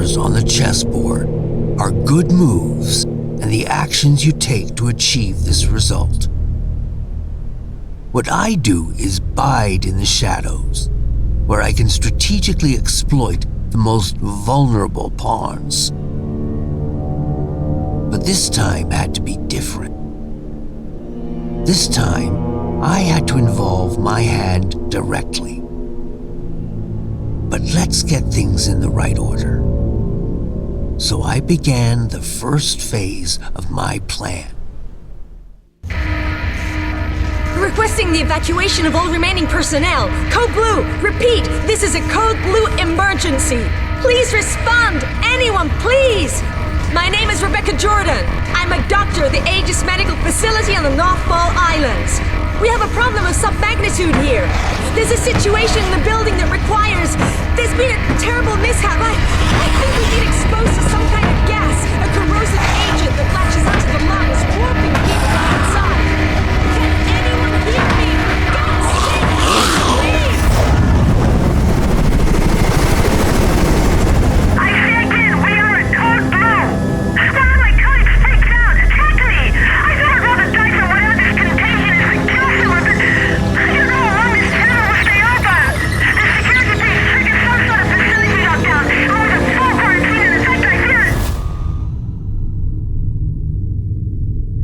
numbers on the chessboard are good moves and the actions you take to achieve this result. What I do is bide in the shadows, where I can strategically exploit the most vulnerable pawns. But this time had to be different. This time, I had to involve my hand directly. But let's get things in the right order. So I began the first phase of my plan. Requesting the evacuation of all remaining personnel. Code Blue, repeat, this is a Code Blue emergency. Please respond, anyone, please. My name is Rebecca Jordan. I'm a doctor at the Aegis Medical Facility on the North Ball Islands. We have a problem of submagnitude here. There's a situation in the building that requires... There's been a terrible mishap. I think we've been exposed to some kind of gas, a corrosive agent that latches onto the lungs, warping people inside. Can anyone hear me? God's sake, please! I say again, we are at Code Blue. One of my colleagues freaked out, attacked me. I thought I'd roll the dice on whatever this contagion is and kill someone, but I don't know how long this terror will stay open. The security base triggered some sort of facility lockdown. I was in full quarantine and in fact I fear it.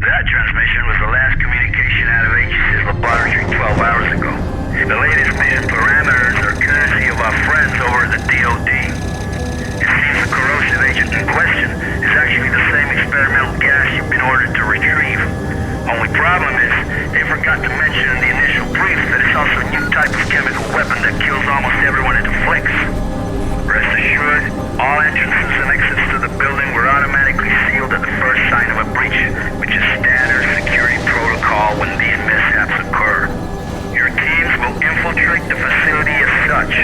That transmission was the last communication out of Aegis' laboratory 12 hours ago. The latest mission parameters are courtesy of our friends over at the DOD. It seems the corrosive agent in question is actually the same experimental gas you've been ordered to retrieve. Only problem is, they forgot to mention in the initial brief that it's also a new type of chemical weapon that kills almost everyone it afflicts. Rest assured, all entrances and exits to the building were automatically sealed at the first sign of a breach, which is standard security protocol when these mishaps occur. Your teams will infiltrate the facility as such.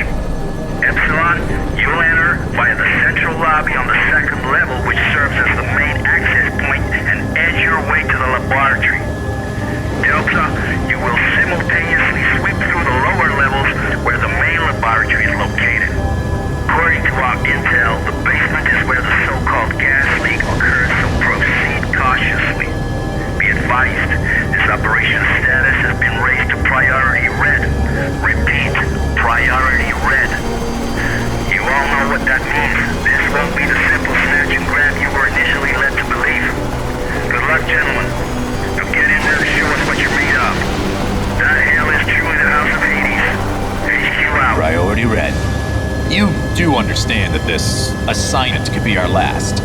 Epsilon, you'll enter via the central lobby on the second level, which serves as the main access point, and edge your way to the laboratory. Delta, you will simultaneously sweep through the lower levels where the main laboratory is located. According to our intel, the basement is where the so-called gas leak occurred, so proceed cautiously. Be advised, this operation's status has been raised to priority red. Repeat, priority red. You all know what that means. This won't be the simple snatch and grab you were initially led to believe. Good luck, gentlemen. Now get in there and show us what you're made of. That hell is truly the House of Hades. HQ out. Priority red. You do understand that this assignment could be our last.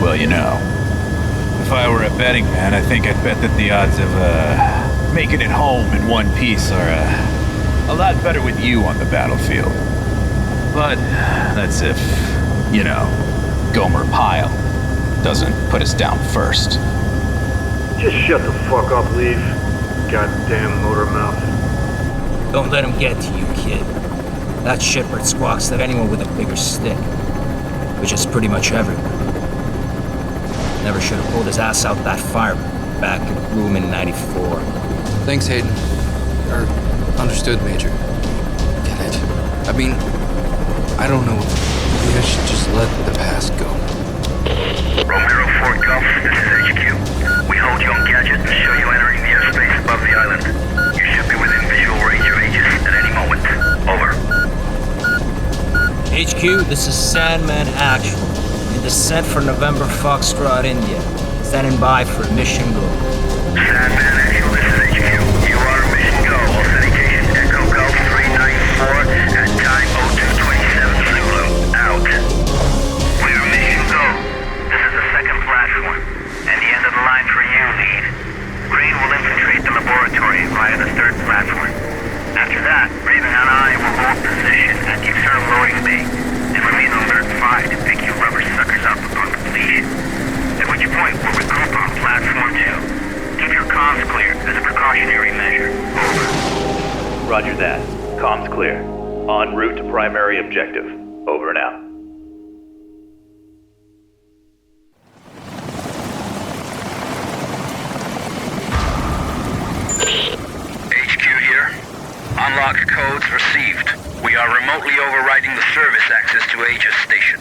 Well, you know, if I were a betting man, I think I'd bet that the odds of making it home in one piece are a lot better with you on the battlefield. But that's if, you know, Gomer Pyle doesn't put us down first. Just shut the fuck up, Leaf. Goddamn motor mouth. Don't let him get to you, kid. That shitbird squawks at anyone with a bigger stick, which is pretty much everyone. Never should have pulled his ass out that fireman back in the room in 94. Thanks, Hayden. Understood, Major. Get it. I mean, I don't know. Maybe I should just let the past go. Romero 4 Golf, this is HQ. We hold you on gadget and show you entering the airspace above the island. You should be within visual range of Aegis at any moment. Over. HQ, this is Sandman Actual. In descent for November Foxtrot, India. Standing by for mission go. Sandman Actual, this is HQ. You are mission go. Authentication Echo Golf 394 at time 0227 Zulu. Out. Clear mission go. This is the second platform, and the end of the line for you, lead. Green will infiltrate the laboratory via the third platform. After that, Raven and I will hold position at the external loading bay and remain on alert 5 to pick you rubber suckers up upon completion. At which point we'll regroup on platform 2. Keep your comms clear as a precautionary measure. Over. Roger that. Comms clear. En route to primary objective. Over and out. HQ here. Unlocked codes received. We are remotely overriding the service access to Aegis Station.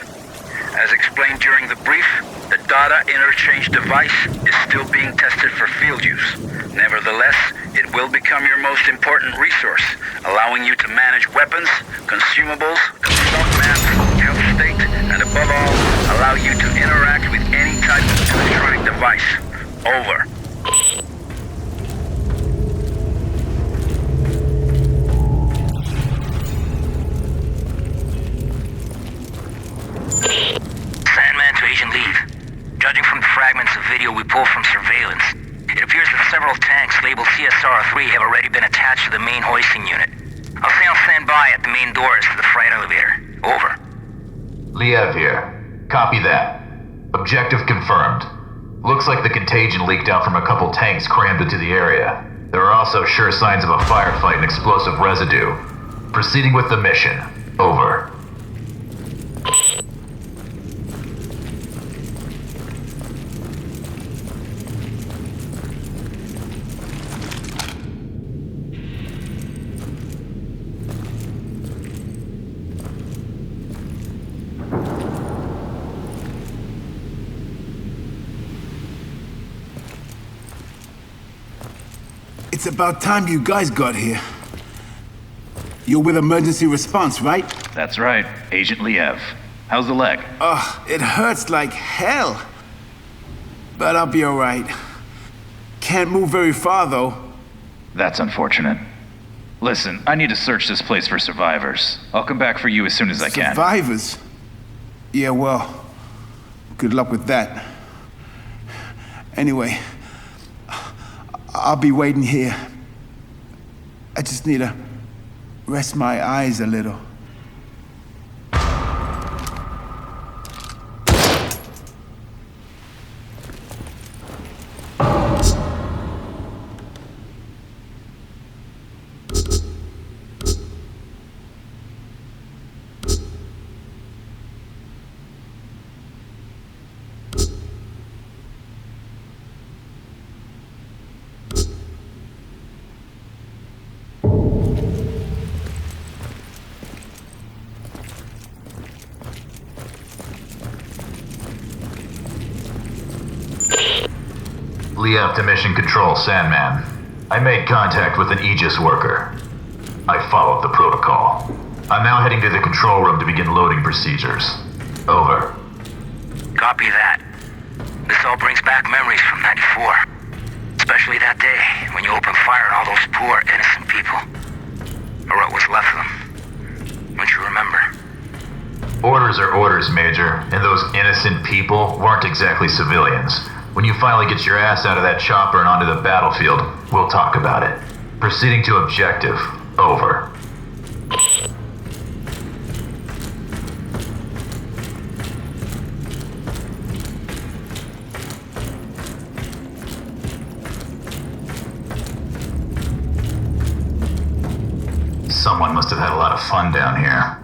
data interchange device is still being tested for field use. Nevertheless, it will become your most important resource, allowing you to manage weapons, consumables, consult maps, health state, and above all, allow you to interact with any type of electronic device. Over. Sandman to Agent Leave. Judging from the fragments of video we pulled from surveillance, it appears that several tanks labeled CSR-3 have already been attached to the main hoisting unit. I'll stay on standby at the main doors to the freight elevator. Over. Liev here. Copy that. Objective confirmed. Looks like the contagion leaked out from a couple tanks crammed into the area. There are also sure signs of a firefight and explosive residue. Proceeding with the mission. Over. It's about time you guys got here. You're with emergency response, right? That's right, Agent Liev. How's the leg? It hurts like hell. But I'll be alright. Can't move very far, though. That's unfortunate. Listen, I need to search this place for survivors. I'll come back for you as soon as I can. Survivors? Yeah, well, good luck with that. Anyway, I'll be waiting here. I just need to rest my eyes a little. Liev to Mission Control, Sandman. I made contact with an Aegis worker. I followed the protocol. I'm now heading to the control room to begin loading procedures. Over. Copy that. This all brings back memories from '94. Especially that day when you opened fire on all those poor, innocent people. Or what was left of them. Don't you remember? Orders are orders, Major, and those innocent people weren't exactly civilians. When you finally get your ass out of that chopper and onto the battlefield, we'll talk about it. Proceeding to objective. Over. Someone must have had a lot of fun down here.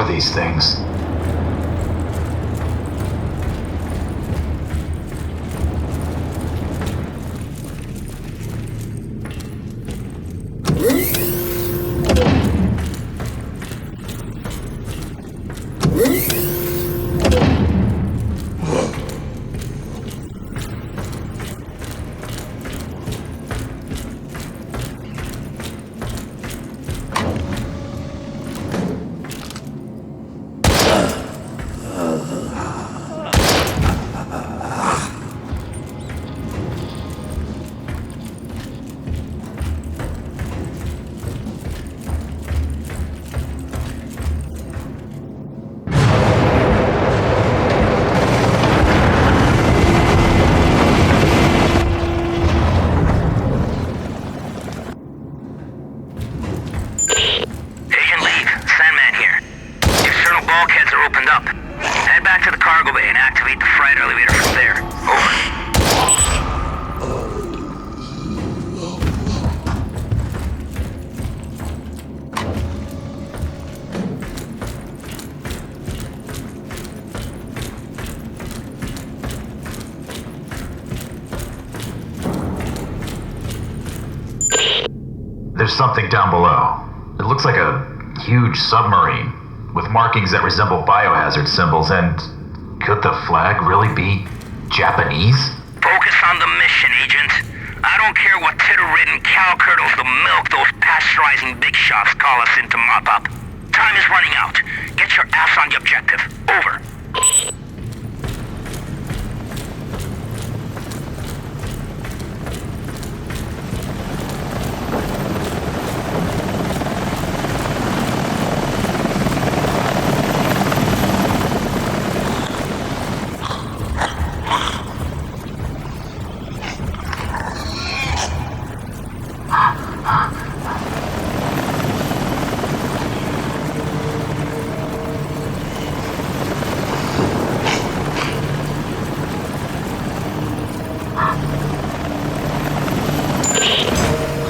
are these things? There's something down below. It looks like a huge submarine with markings that resemble biohazard symbols, and could the flag really be Japanese? Focus on the mission, Agent. I don't care what titter-ridden cow curdles the milk those pasteurizing big shots call us in to mop up. Time is running out. Get your ass on the objective. Over.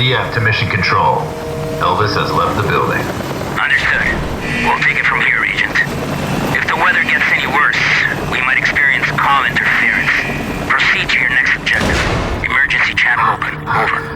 DF to mission control. Elvis has left the building. Understood. We'll take it from here, Agent. If the weather gets any worse, we might experience comm interference. Proceed to your next objective. Emergency channel open. Over.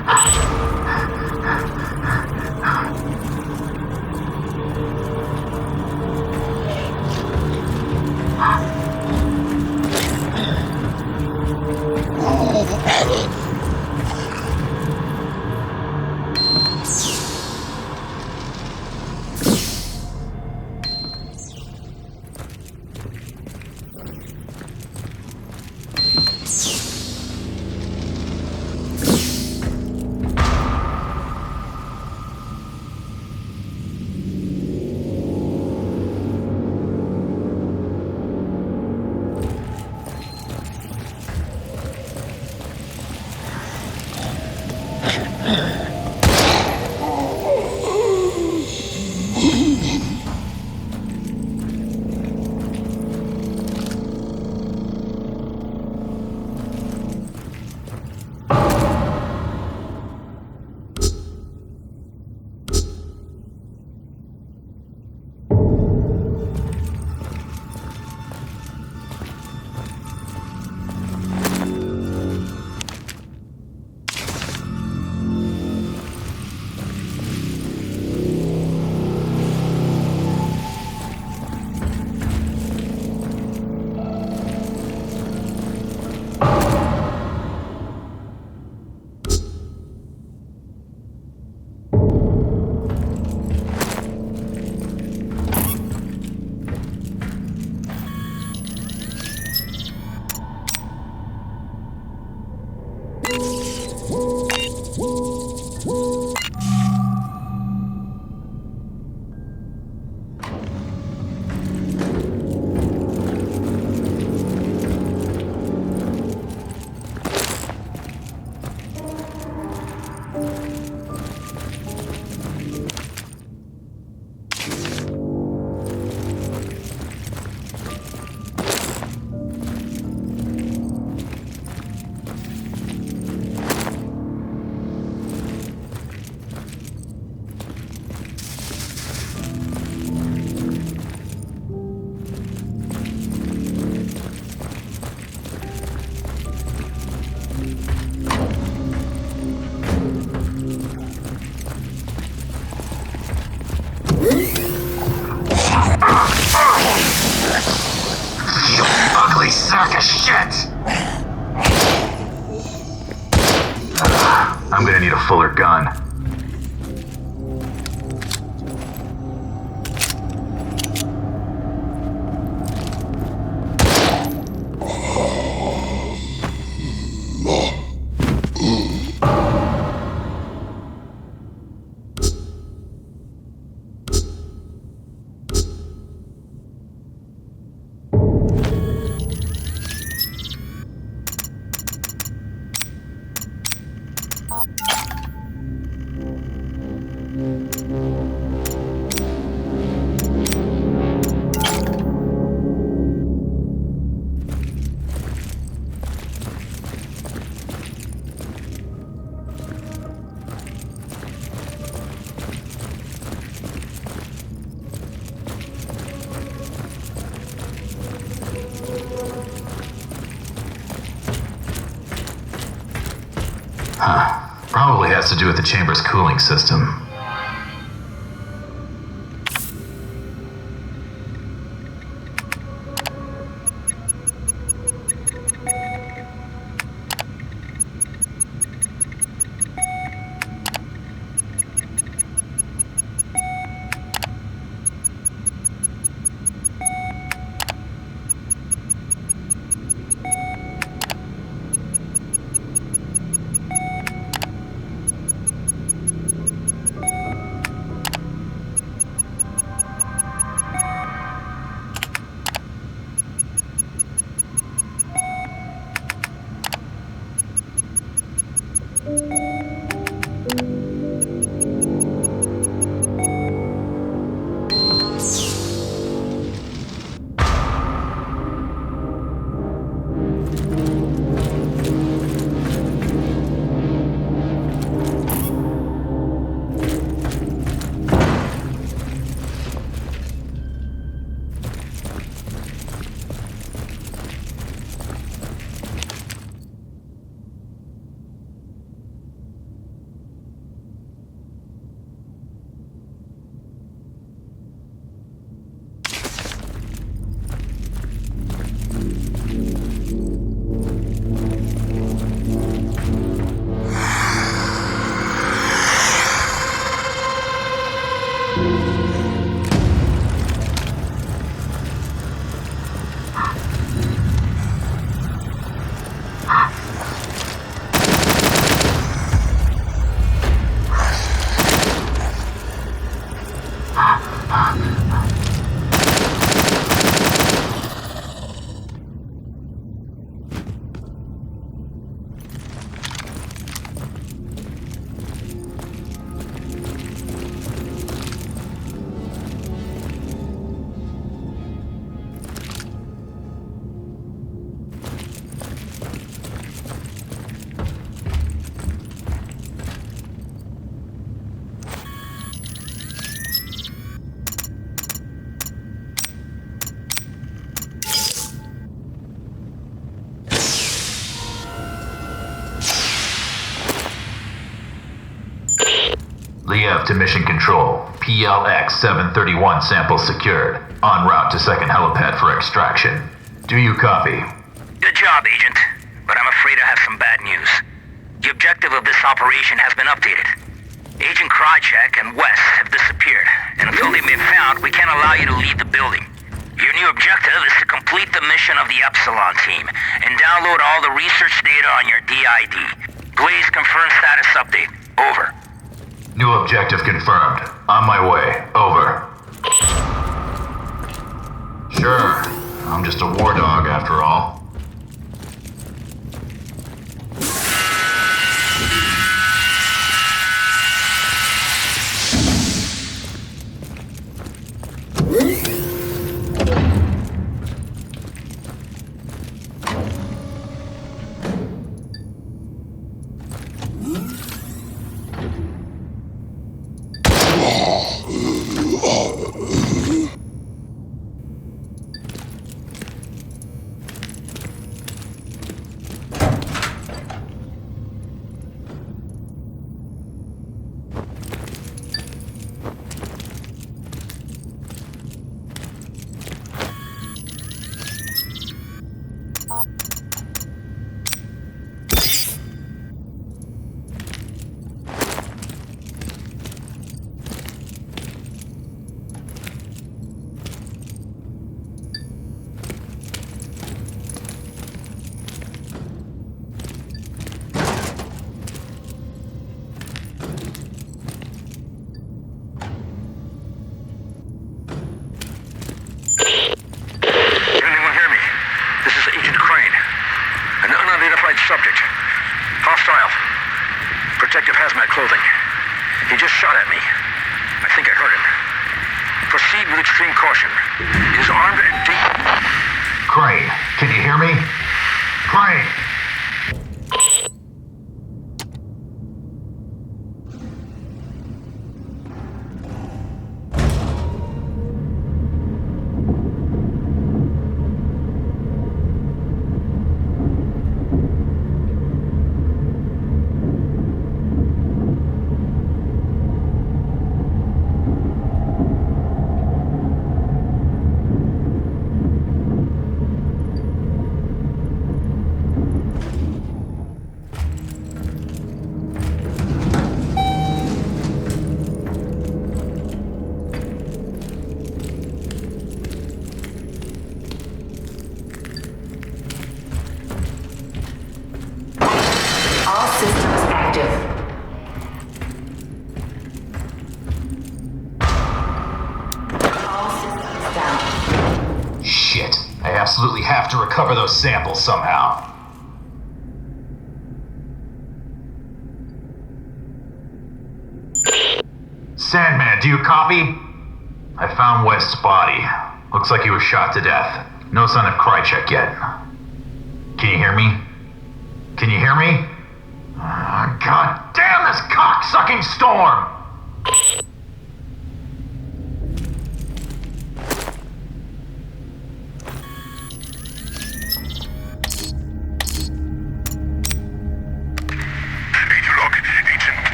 You ugly sack of shit! I'm gonna need a fuller gun. Probably has to do with the chamber's cooling system. Liev to Mission Control. PLX 731 sample secured. En route to second helipad for extraction. Do you copy? Good job, Agent. But I'm afraid I have some bad news. The objective of this operation has been updated. Agent Krychek and West have disappeared, and until they've been found, we can't allow you to leave the building. Your new objective is to complete the mission of the Epsilon team and download all the research data on your DID. Please confirm status update. Over. New objective confirmed. On my way. Over. Sure. I'm just a war dog after all. shot at me. I think I heard him. Proceed with extreme caution. He is armed and deep. Crane, can you hear me? Crane! Shit. I absolutely have to recover those samples somehow. Sandman, do you copy? I found West's body. Looks like he was shot to death. No sign of Krychek yet. Can you hear me? Can you hear me? God damn this cock-sucking storm!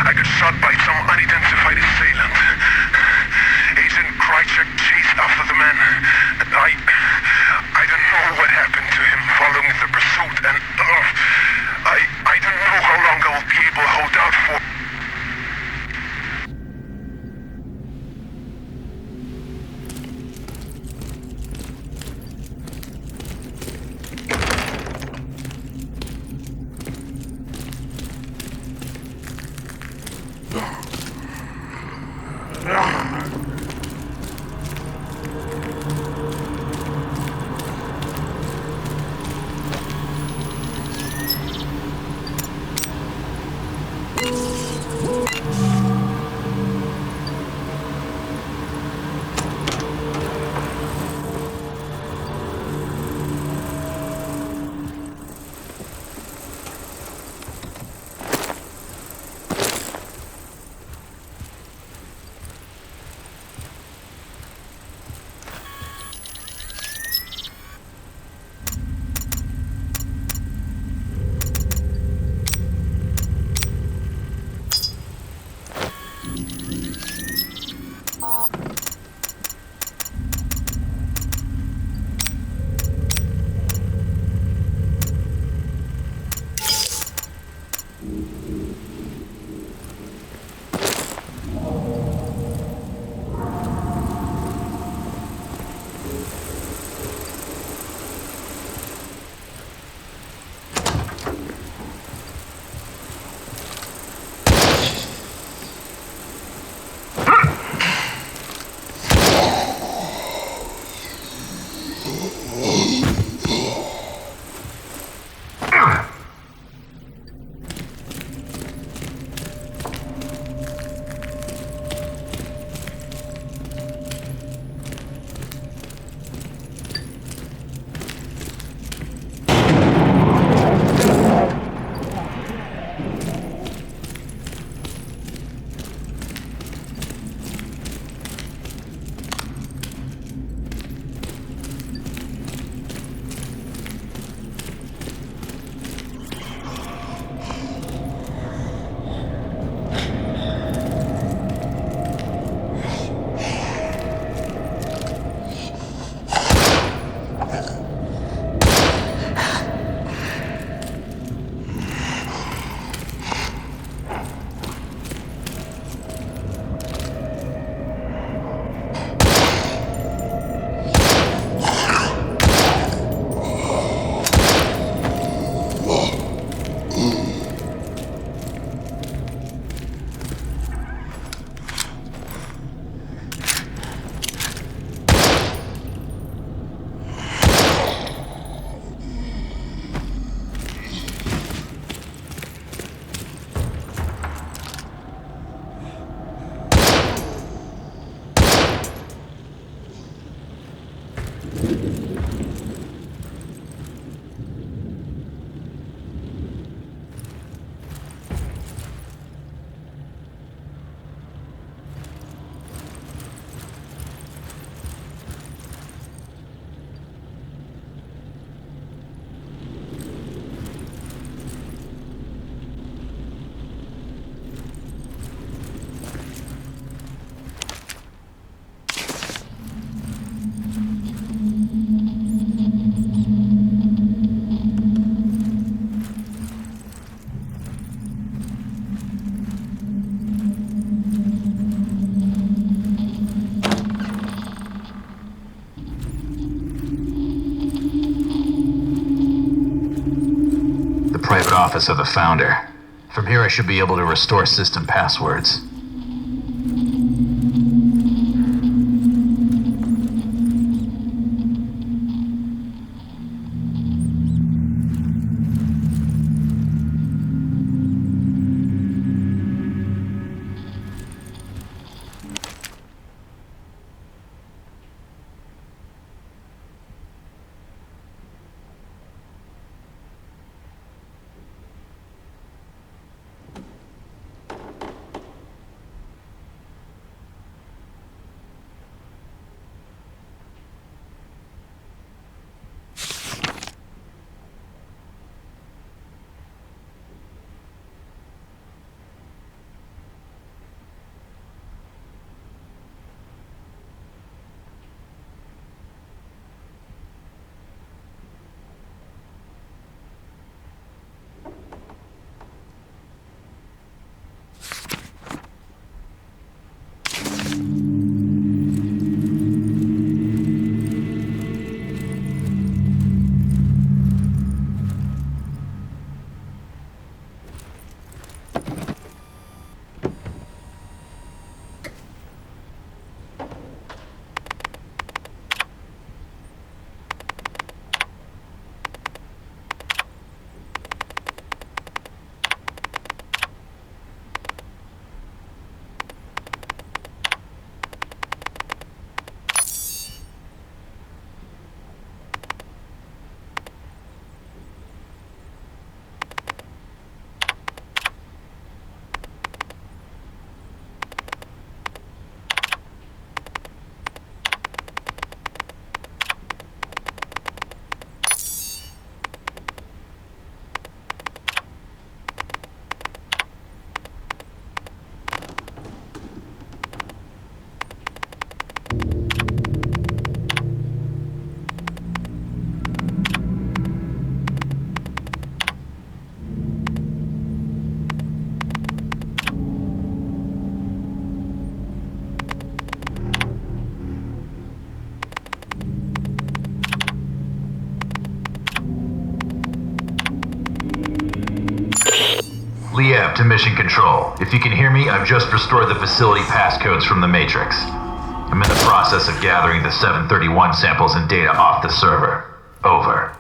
I got shot by some unidentified assailant. Agent Krychek chased after the man. I don't know what happened to him following private office of the founder. From here I should be able to restore system passwords. Liev to Mission Control. If you can hear me, I've just restored the facility passcodes from the Matrix. I'm in the process of gathering the 731 samples and data off the server. Over.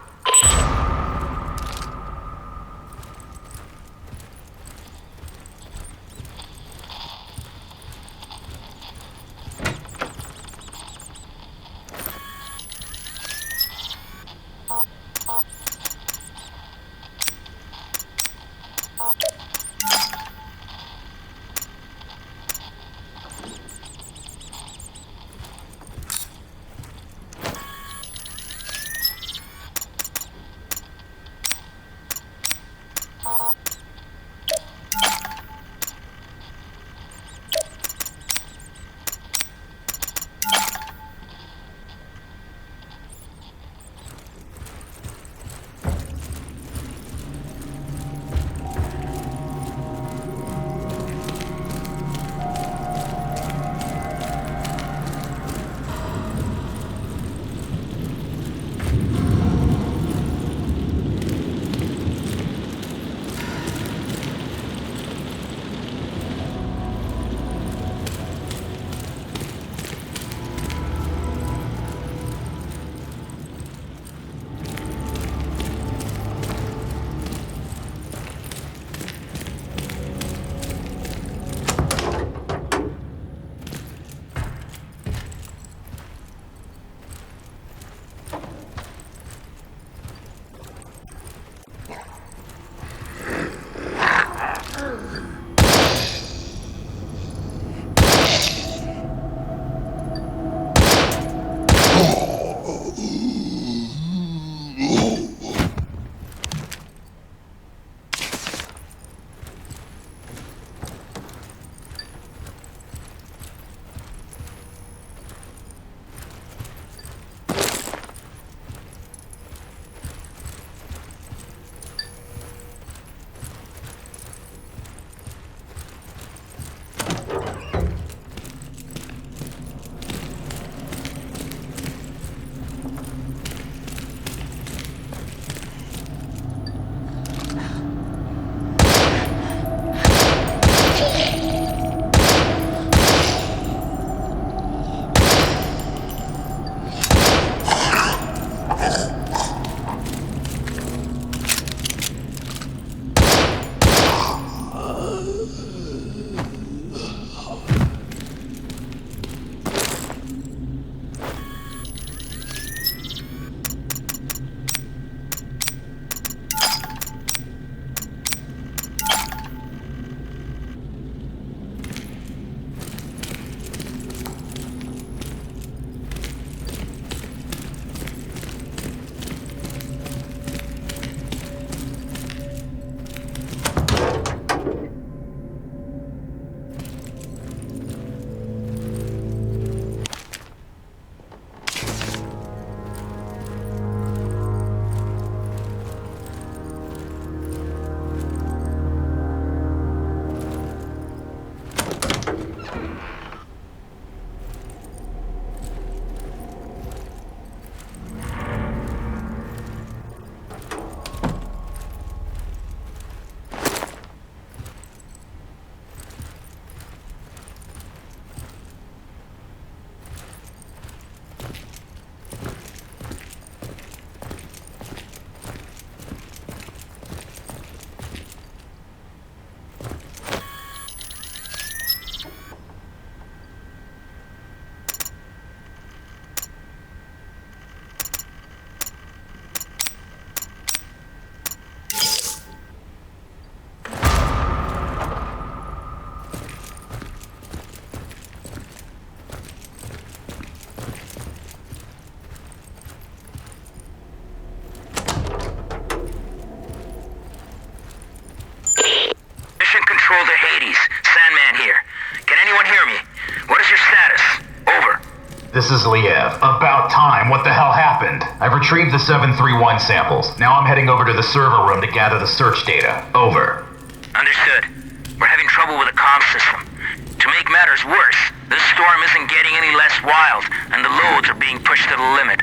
This is Liev. About time. What the hell happened? I've retrieved the 731 samples. Now I'm heading over to the server room to gather the search data. Over. Understood. We're having trouble with the comm system. To make matters worse, this storm isn't getting any less wild, and the loads are being pushed to the limit.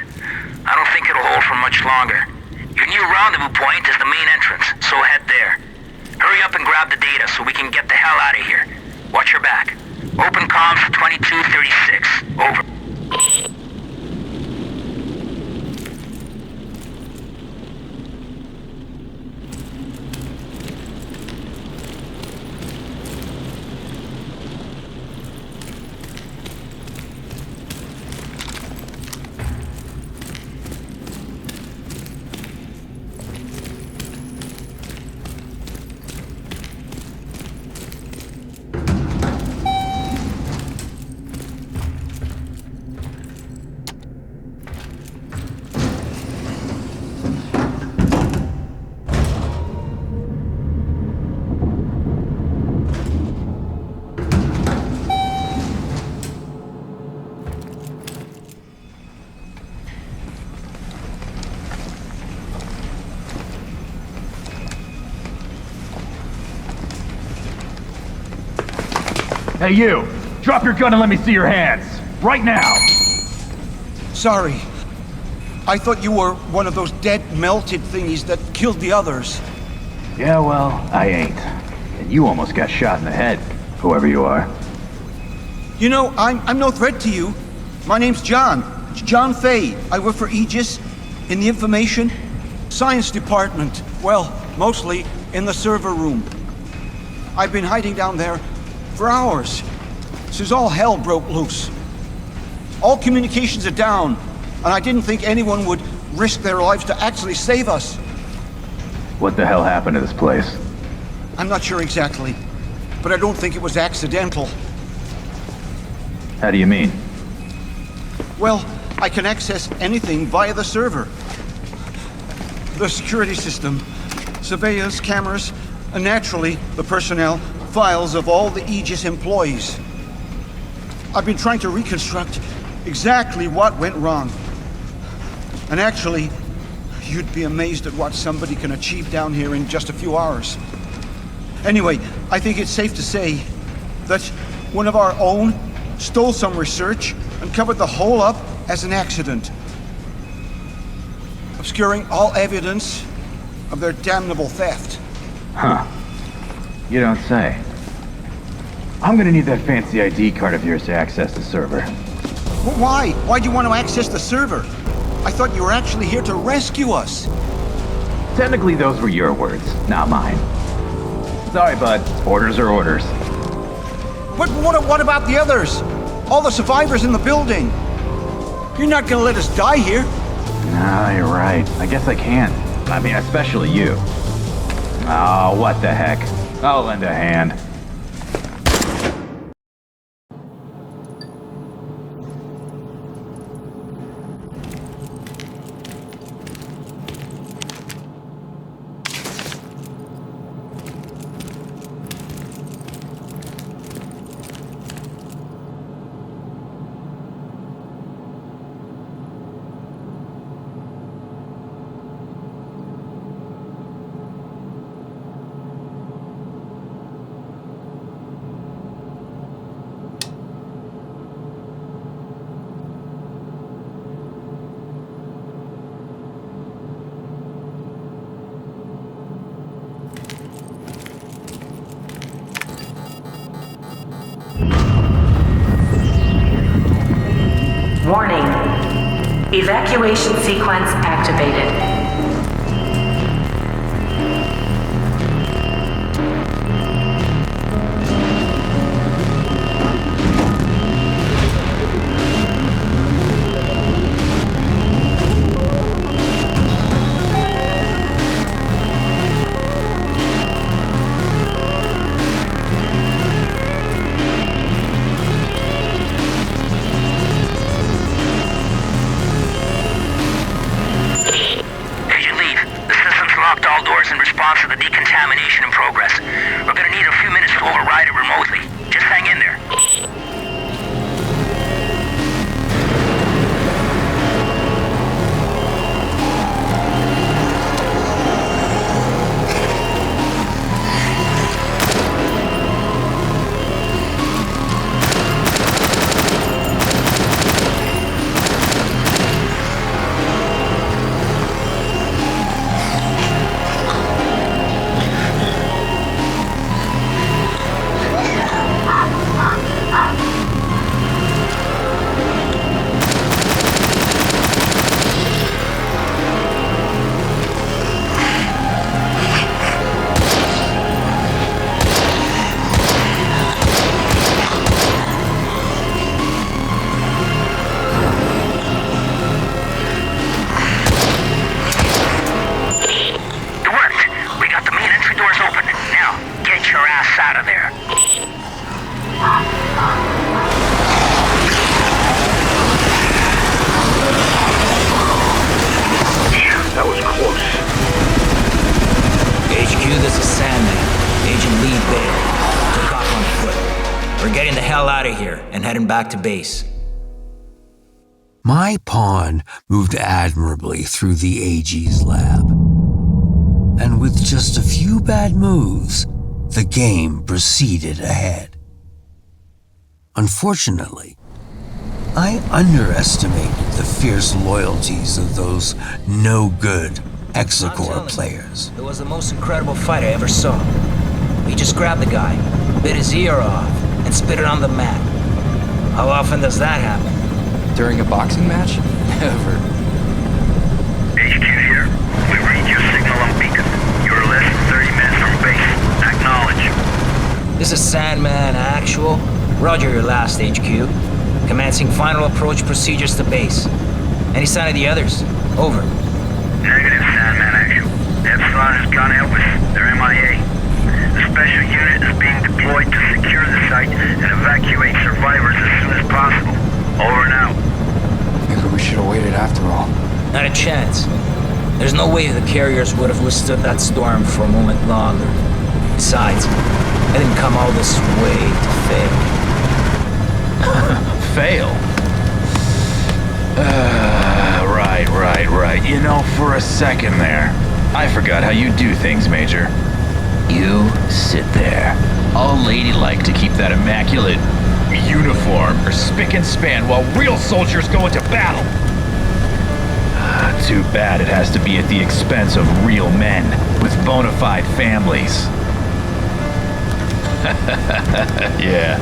I don't think it'll hold for much longer. Your new rendezvous point is the main entrance, so head there. Hurry up and grab the data so we can get the hell out of here. Watch your back. Open comms for 2236. Over. Hey you! Drop your gun and let me see your hands! Right now! Sorry. I thought you were one of those dead, melted thingies that killed the others. Yeah, well, I ain't. And you almost got shot in the head, whoever you are. You know, I'm no threat to you. My name's John. John Fay. I work for Aegis in the information science department. Well, mostly in the server room. I've been hiding down there for hours, since all hell broke loose. All communications are down, and I didn't think anyone would risk their lives to actually save us. What the hell happened to this place? I'm not sure exactly, but I don't think it was accidental. How do you mean? Well, I can access anything via the server. The security system, surveillance cameras, and naturally, the personnel files of all the Aegis employees. I've been trying to reconstruct exactly what went wrong. And actually, you'd be amazed at what somebody can achieve down here in just a few hours. Anyway, I think it's safe to say that one of our own stole some research and covered the whole up as an accident, obscuring all evidence of their damnable theft. Huh. You don't say. I'm gonna need that fancy ID card of yours to access the server. Well, why? Why do you want to access the server? I thought you were actually here to rescue us. Technically, those were your words, not mine. Sorry, bud. Orders are orders. But what about the others? All the survivors in the building? You're not gonna let us die here. No, you're right. I guess I can. I mean, especially you. Oh, what the heck. I'll lend a hand. Warning. Evacuation sequence activated. To the decontamination in progress. We're gonna need a few minutes to override it remotely. Just hang in there. HQ, this is Sandman, Agent Lee Bale. Took off on foot. We're getting the hell out of here and heading back to base. My pawn moved admirably through the AG's lab. And with just a few bad moves, the game proceeded ahead. Unfortunately, I underestimated the fierce loyalties of those no-good Hexacore players. It was the most incredible fight I ever saw. He just grabbed the guy, bit his ear off, and spit it on the mat. How often does that happen? During a boxing match? Never. HQ here. We read your signal on beacon. You're less than 30 minutes from base. Acknowledge. This is Sandman Actual. Roger your last HQ. Commencing final approach procedures to base. Any sign of the others? Over. Negative, Sandman Actual. Epsilon has gone out with. They're MIA. The special unit is being deployed to secure the site and evacuate survivors as soon as possible. Over and out. Maybe we should have waited after all. Not a chance. There's no way the carriers would have withstood that storm for a moment longer. Besides, I didn't come all this way to fail. Fail? Right. You know, for a second there, I forgot how you do things, Major. You sit there, all ladylike to keep that immaculate uniform or spick and span while real soldiers go into battle. Too bad it has to be at the expense of real men with bona fide families. Yeah.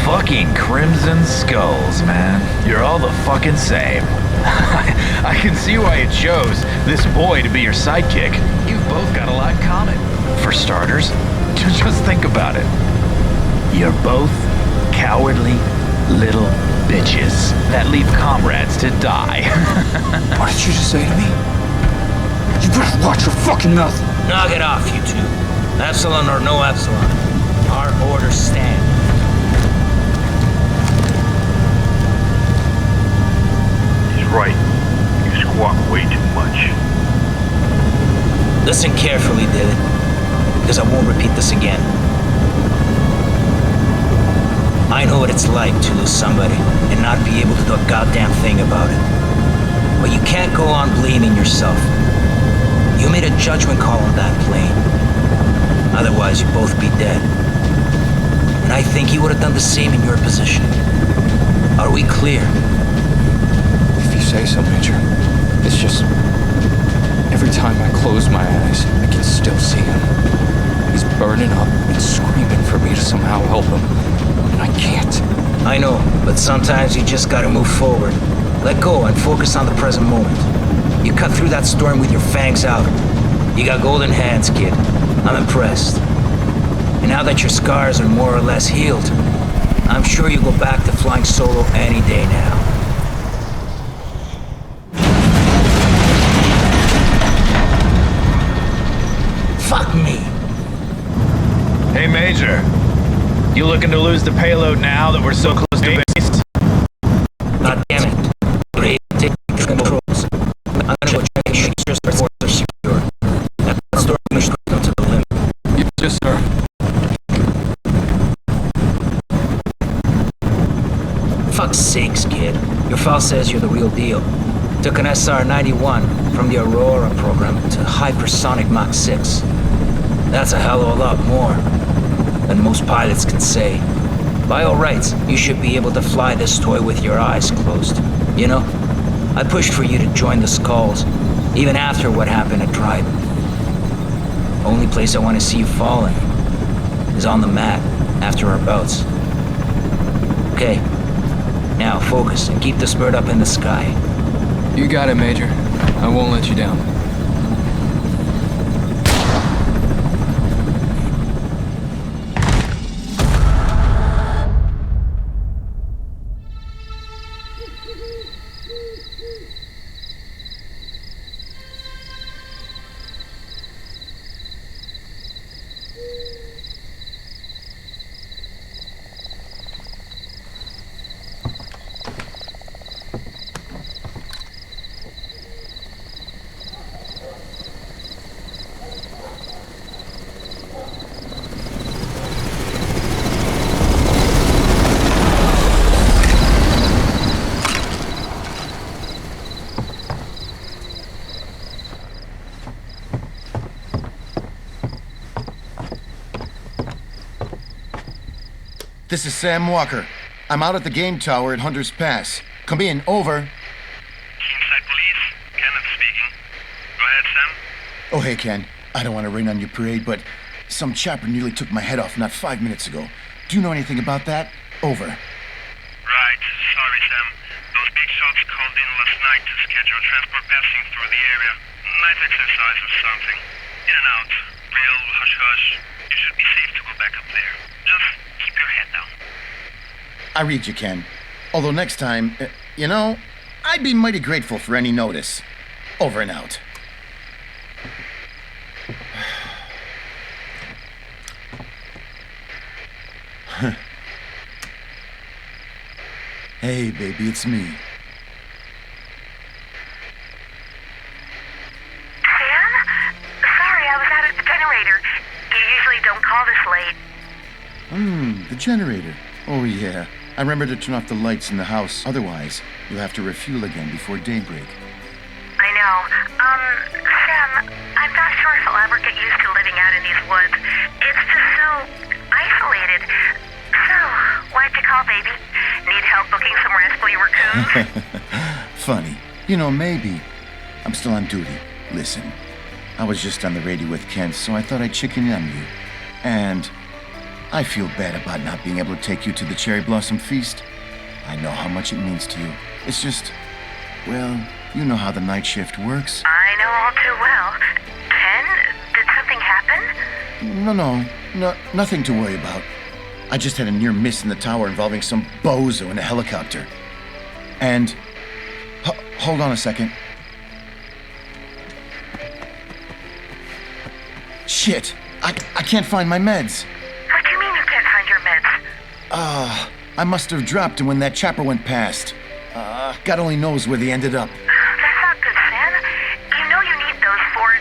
Fucking Crimson Skulls, man. You're all the fucking same. I can see why you chose this boy to be your sidekick. You've both got a lot in common. For starters, just think about it. You're both cowardly little bitches that leave comrades to die. What did you just say to me? You better watch your fucking mouth. Knock it off, you two. Epsilon or no Epsilon. Our orders stand. He's right. You squawk way too much. Listen carefully, David, because I won't repeat this again. I know what it's like to lose somebody and not be able to do a goddamn thing about it. But you can't go on blaming yourself. You made a judgment call on that plane. Otherwise, you'd both be dead. And I think he would have done the same in your position. Are we clear? If you say so, Major. It's just... every time I close my eyes, I can still see him. He's burning up and screaming for me to somehow help him. And I can't. I know, but sometimes you just gotta move forward. Let go and focus on the present moment. You cut through that storm with your fangs out. You got golden hands, kid. I'm impressed. And now that your scars are more or less healed, I'm sure you go back to flying solo any day now. Fuck me! Hey, Major. You looking to lose the payload now that we're so close to base? God damn it. Ready to take controls. I'm gonna go check and make sure the ports are secure. That storm is to the limit. Yes, sir. Fuck's sakes, kid. Your file says you're the real deal. Took an SR-91 from the Aurora program to hypersonic Mach 6. That's a hell of a lot more than most pilots can say. By all rights, you should be able to fly this toy with your eyes closed. You know, I pushed for you to join the Skulls, even after what happened at Tribe. Only place I want to see you falling is on the mat after our bouts. Okay, now focus and keep this bird up in the sky. You got it, Major. I won't let you down. This is Sam Walker. I'm out at the game tower at Hunter's Pass. Come in, over. Inside police, Kenneth speaking. Go ahead, Sam. Oh, hey, Ken. I don't want to rain on your parade, but some chopper nearly took my head off not 5 minutes ago. Do you know anything about that? Over. Right, sorry, Sam. Those big shots called in last night to schedule transport passing through the area. Night exercise or something. In and out. Real hush-hush. You should be safe to go back up there. Just keep your head down. I read you, Ken. Although next time, you know, I'd be mighty grateful for any notice. Over and out. Hey, baby, it's me. Sam? Sorry, I was out at the generator. You usually don't call this late. The generator. Oh, yeah. I remember to turn off the lights in the house. Otherwise, you'll have to refuel again before daybreak. I know. Sam, I'm not sure if I'll ever get used to living out in these woods. It's just so isolated. So, why'd you call, baby? Need help booking some rascally raccoons? Funny. You know, maybe. I'm still on duty. Listen, I was just on the radio with Kent, so I thought I'd chicken in on you. And I feel bad about not being able to take you to the Cherry Blossom Feast. I know how much it means to you. It's just, well, you know how the night shift works. I know all too well. Ken, did something happen? No, nothing to worry about. I just had a near miss in the tower involving some bozo in a helicopter. And, hold on a second. Shit, I can't find my meds. What do you mean you can't find your meds? I must have dropped them when that chopper went past. God only knows where they ended up. That's not good, Sam. You know you need those for...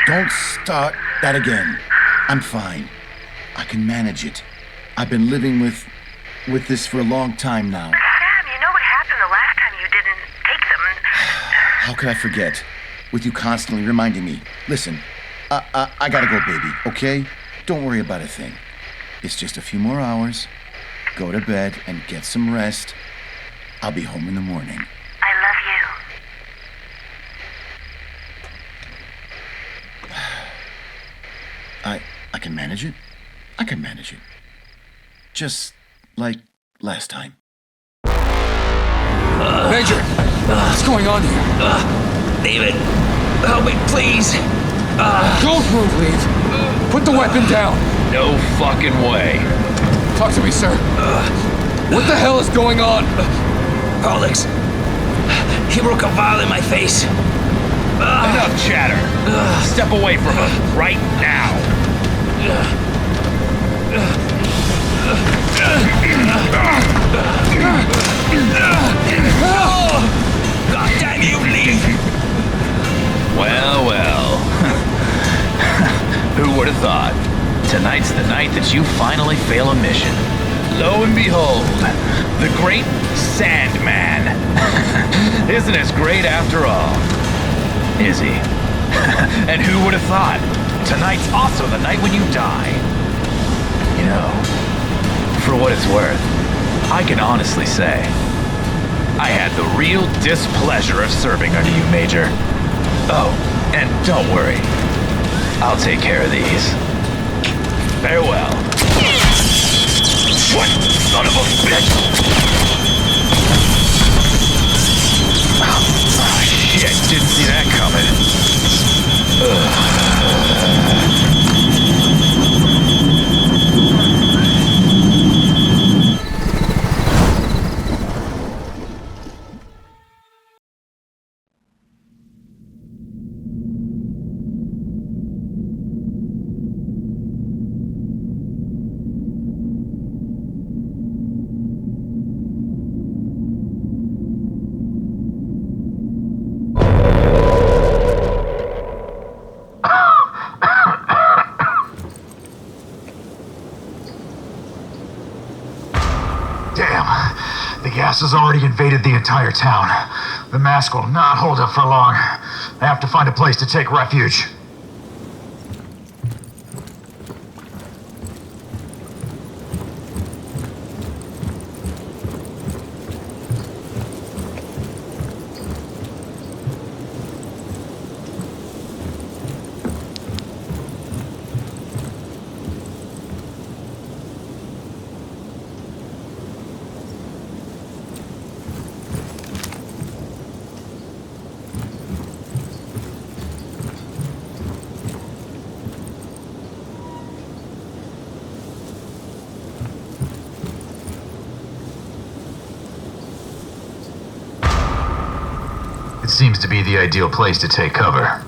Don't start that again. I'm fine. I can manage it. I've been living with this for a long time now. Sam, you know what happened the last time you didn't take them? How could I forget? With you constantly reminding me. Listen, I gotta go, baby, okay? Don't worry about a thing. It's just a few more hours. Go to bed and get some rest. I'll be home in the morning. I love you. I can manage it. I can manage it. Just like last time. Major! What's going on here? David, help me, please. Don't move, Leave. Put the weapon down. No fucking way. Talk to me, sir. What the hell is going on? Alex, he broke a vial in my face. Enough chatter. Step away from him right now. God damn you, Leave! Well. Who would have thought? Tonight's the night that you finally fail a mission. Lo and behold, the great Sandman isn't as great after all, is he? And who would have thought? Tonight's also the night when you die. You know, for what it's worth, I can honestly say I had the real displeasure of serving under you, Major. Oh, and don't worry, I'll take care of these. Farewell. What? Son of a bitch! Oh, shit, didn't see that coming. Gas has already invaded the entire town. The mask will not hold up for long. I have to find a place to take refuge. seems to be the ideal place to take cover.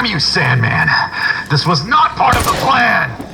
Damn you, Sandman! This was not part of the plan!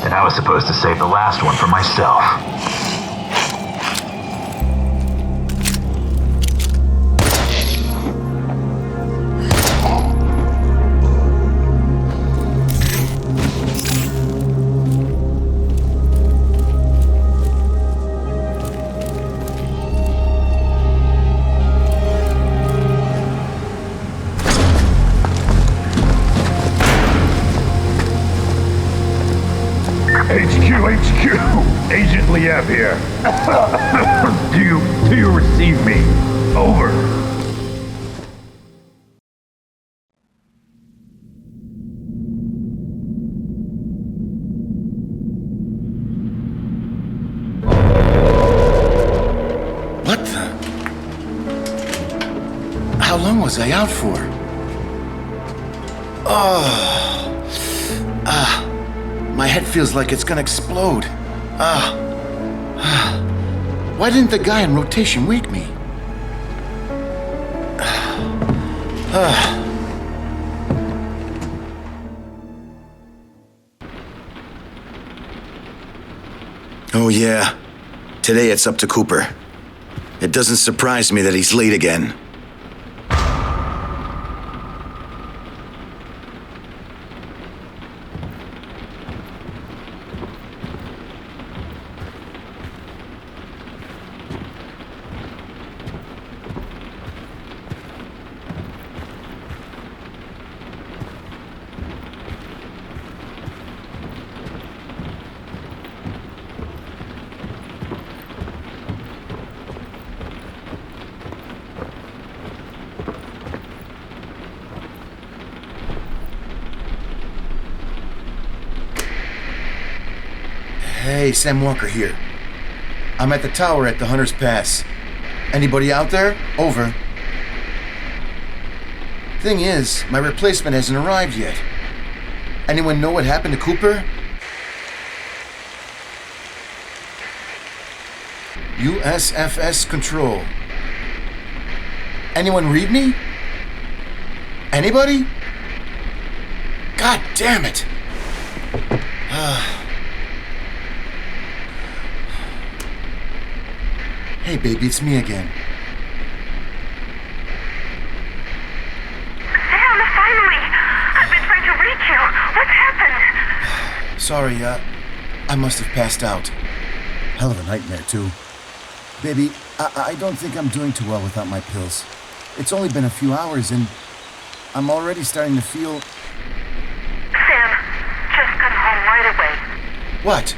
and I was supposed to save the last one for myself. HQ! Agent Liev here. Do you receive me? Over. What the? How long was I out for? My head feels like it's gonna explode. Why didn't the guy in rotation wake me? Oh yeah, today it's up to Cooper. It doesn't surprise me that he's late again. Hey, Sam Walker here. I'm at the tower at the Hunter's Pass. Anybody out there? Over. Thing is, my replacement hasn't arrived yet. Anyone know what happened to Cooper? USFS Control. Anyone read me? Anybody? God damn it! Hey, baby, it's me again. Sam, finally! I've been trying to reach you. What's happened? Sorry, I must have passed out. Hell of a nightmare, too. Baby, I don't think I'm doing too well without my pills. It's only been a few hours, and I'm already starting to feel... Sam, just come home right away. What?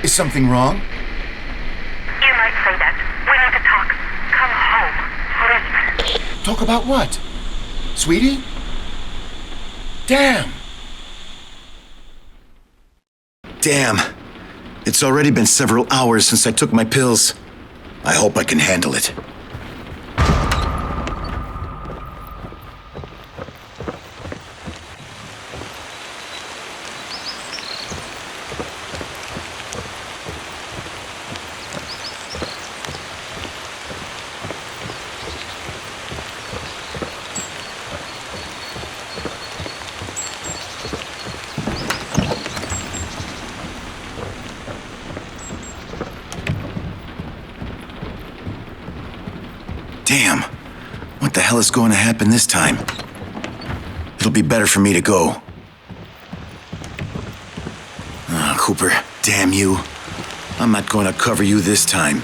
Is something wrong? You might say that. We need to talk. Come home, please. Talk about what? Sweetie? Damn! Damn. It's already been several hours since I took my pills. I hope I can handle it. Damn. What the hell is going to happen this time? It'll be better for me to go. Cooper, damn you. I'm not going to cover you this time.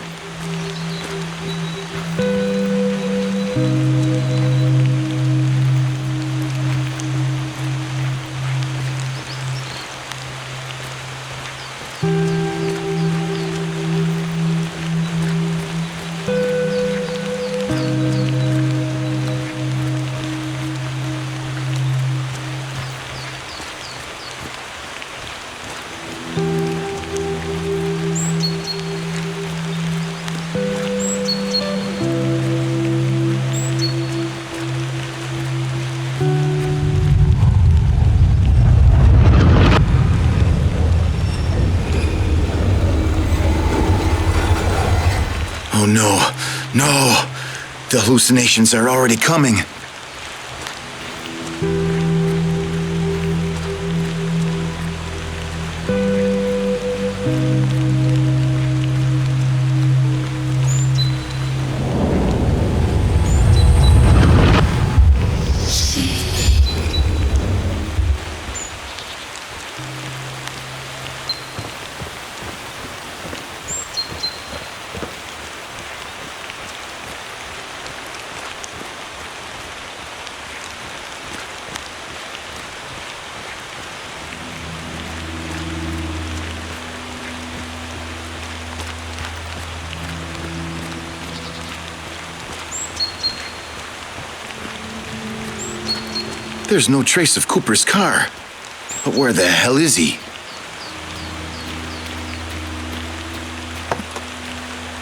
Oh no, no! The hallucinations are already coming. There's no trace of Cooper's car. But where the hell is he?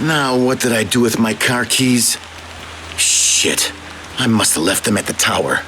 Now, what did I do with my car keys? Shit. I must have left them at the tower.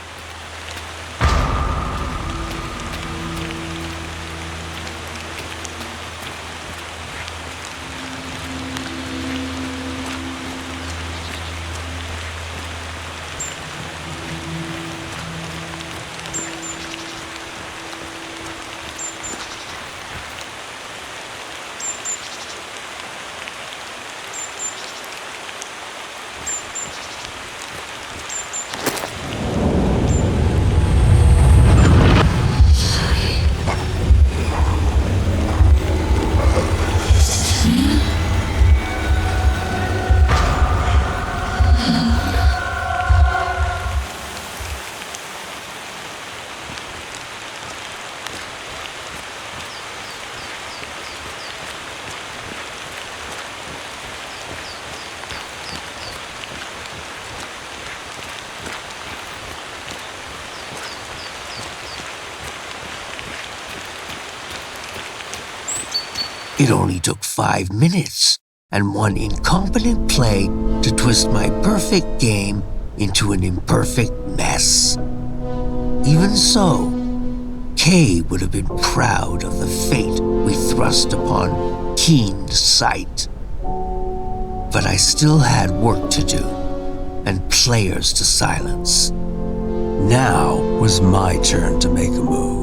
It only took 5 minutes and one incompetent play to twist my perfect game into an imperfect mess. Even so, Kay would have been proud of the fate we thrust upon keen sight. But I still had work to do and players to silence. Now was my turn to make a move.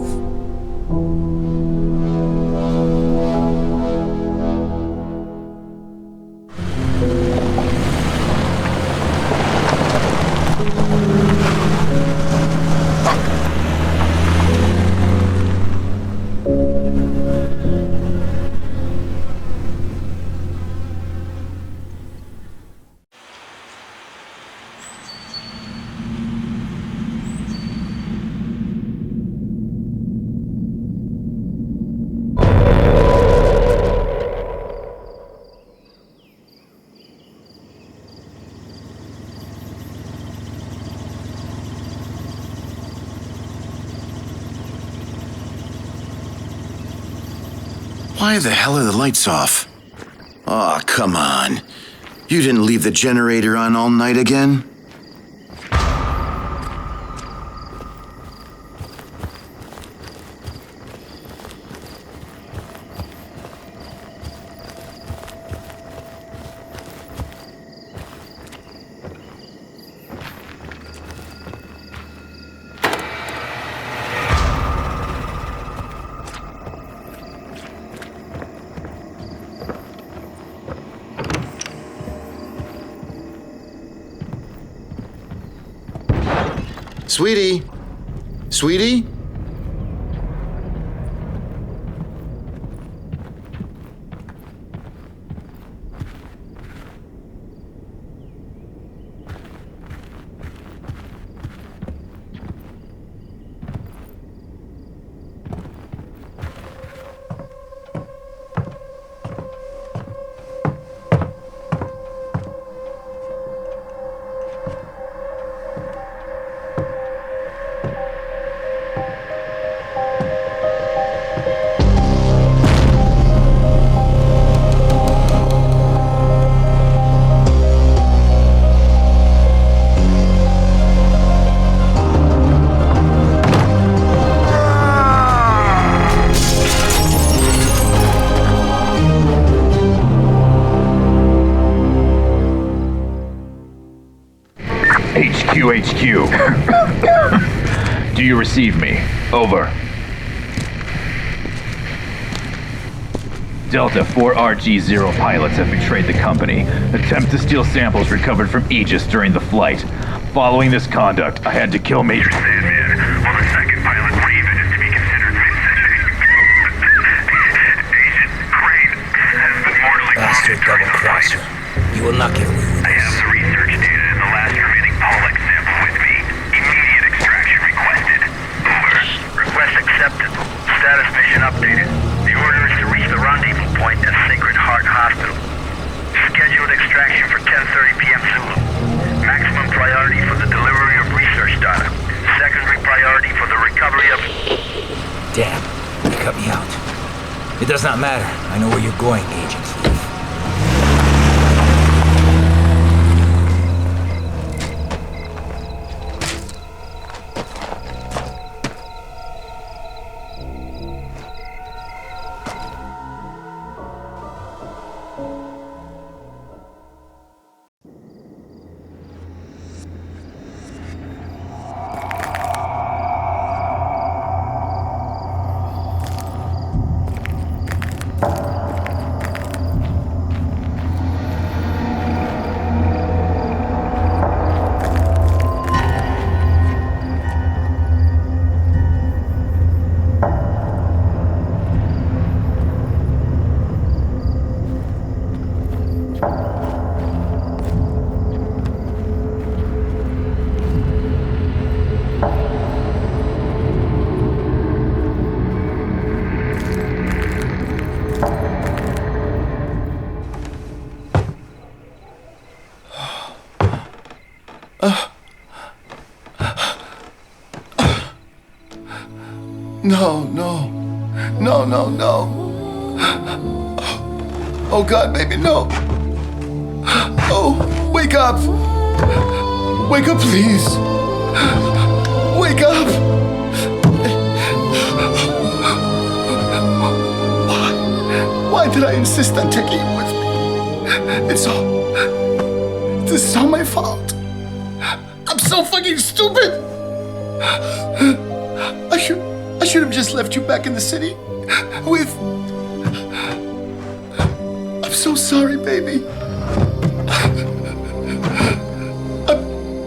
Why the hell are the lights off? Aw, oh, come on. You didn't leave the generator on all night again? Sweetie? Sweetie? HQ. Do you receive me? Over. Delta 4RG0 pilots have betrayed the company. Attempt to steal samples recovered from Aegis during the flight. Following this conduct, I had to kill Major Sandman, while the second pilot, Raven, is to be considered missing. Agent Crane has been mortally Bastard wounded during the fight. double-crosser. You will not get away with I this. have the research data and the last remaining Pollux sample with me. Immediate extraction requested. Over. Request accepted. Status mission updated. The order is to reach the rendezvous point at Sacred Heart Hospital. Scheduled extraction for 10:30 p.m. Zulu. Maximum priority for the delivery of research data. Secondary priority account. It does not matter. I know where you're going, Agent Thief. No. Oh God, baby, no. Oh, wake up. Wake up, please. Wake up. Why did I insist on taking you with me? This is all my fault. I'm so fucking stupid. I should have just left you back in the city with... I'm so sorry, baby.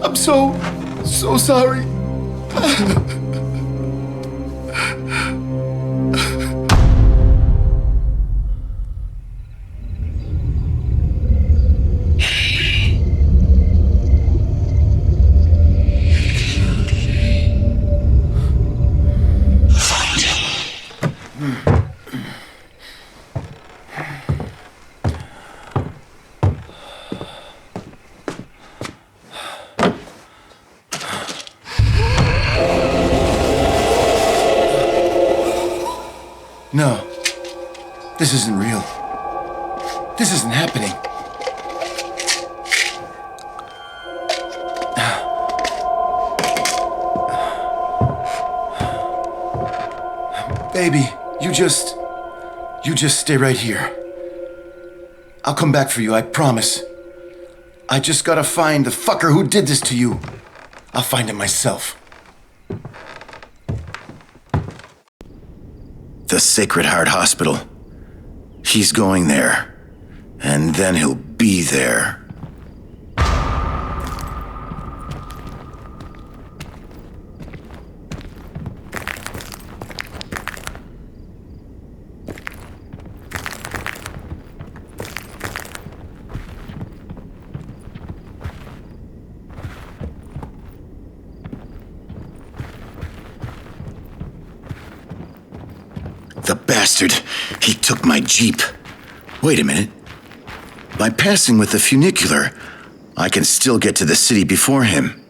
I'm so sorry. No, this isn't real. This isn't happening. Baby, you just stay right here. I'll come back for you, I promise. I just gotta find the fucker who did this to you. I'll find him myself. The Sacred Heart Hospital. He's going there. And then he'll be there. The bastard! He took my Jeep. Wait a minute. By passing with the funicular, I can still get to the city before him.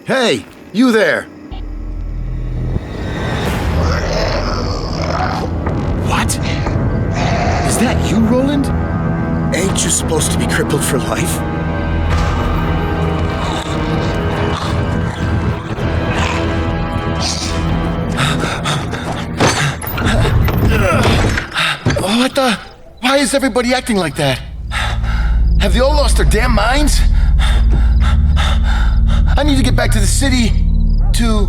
Hey, you there! What? Is that you, Roland? Ain't you supposed to be crippled for life? What the? Why is everybody acting like that? Have they all lost their damn minds? I need to get back to the city to...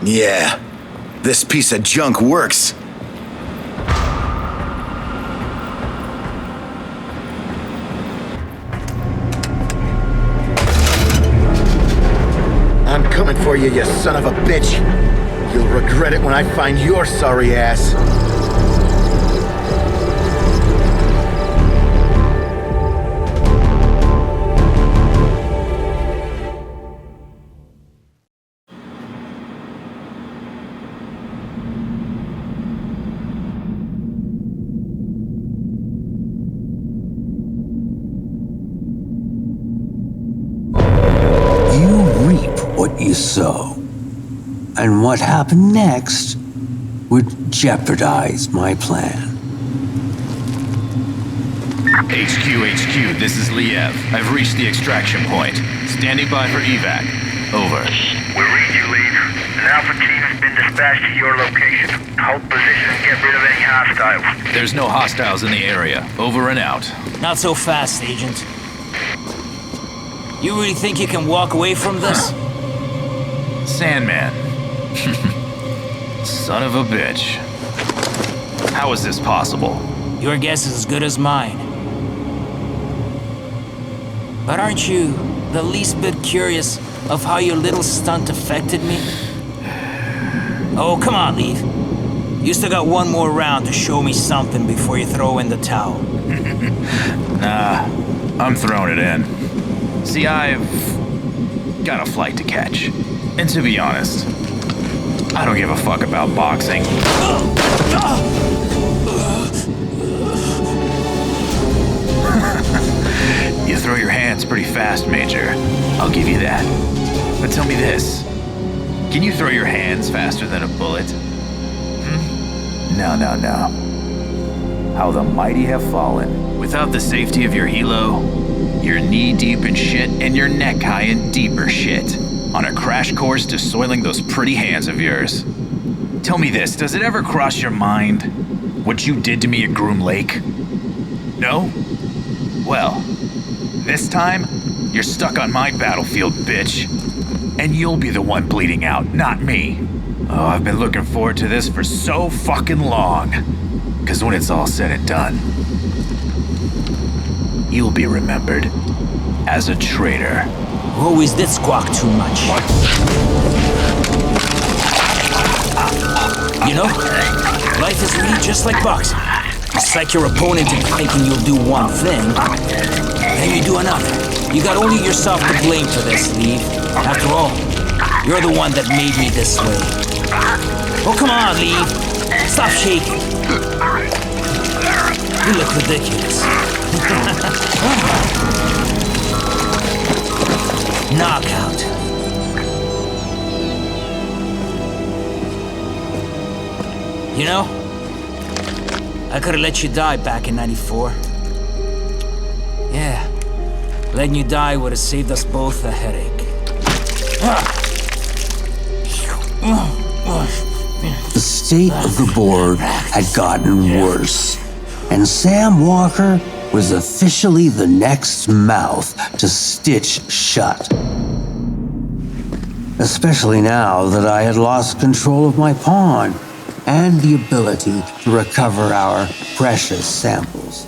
Yeah, This piece of junk works. I'm coming for you, you son of a bitch. You'll regret it when I find your sorry ass. You sow. And what happened next would jeopardize my plan. HQ, this is Liev. I've reached the extraction point. Standing by for evac. Over. We read you, Liev. An Alpha team has been dispatched to your location. Hold position and get rid of any hostiles. There's no hostiles in the area. Over and out. Not so fast, Agent. You really think you can walk away from this? Sandman. Son of a bitch. How is this possible? Your guess is as good as mine. But aren't you the least bit curious of how your little stunt affected me? Oh, come on, Liev. You still got one more round to show me something before you throw in the towel. Nah, I'm throwing it in. See, I've got a flight to catch. And to be honest, I don't give a fuck about boxing. You throw your hands pretty fast, Major. I'll give you that. But tell me this. Can you throw your hands faster than a bullet? No. How the mighty have fallen. Without the safety of your helo, you're knee-deep in shit and your neck high in deeper shit. On a crash course to soiling those pretty hands of yours. Tell me this, does it ever cross your mind what you did to me at Groom Lake? No? Well, this time, you're stuck on my battlefield, bitch. And you'll be the one bleeding out, not me. Oh, I've been looking forward to this for so fucking long. 'Cause when it's all said and done, you'll be remembered as a traitor. Always did squawk too much. You know, life is really just like boxing. You psych your opponent into thinking you'll do one thing, then you do another. You got only yourself to blame for this, Liev. After all, you're the one that made me this way. Oh, come on, Liev. Stop shaking. You look ridiculous. Knockout. You know, I could have let you die back in '94. Yeah, letting you die would have saved us both a headache. The state of the board had gotten worse, and Sam Walker was officially the next mouth to stitch shut. Especially now that I had lost control of my pawn and the ability to recover our precious samples.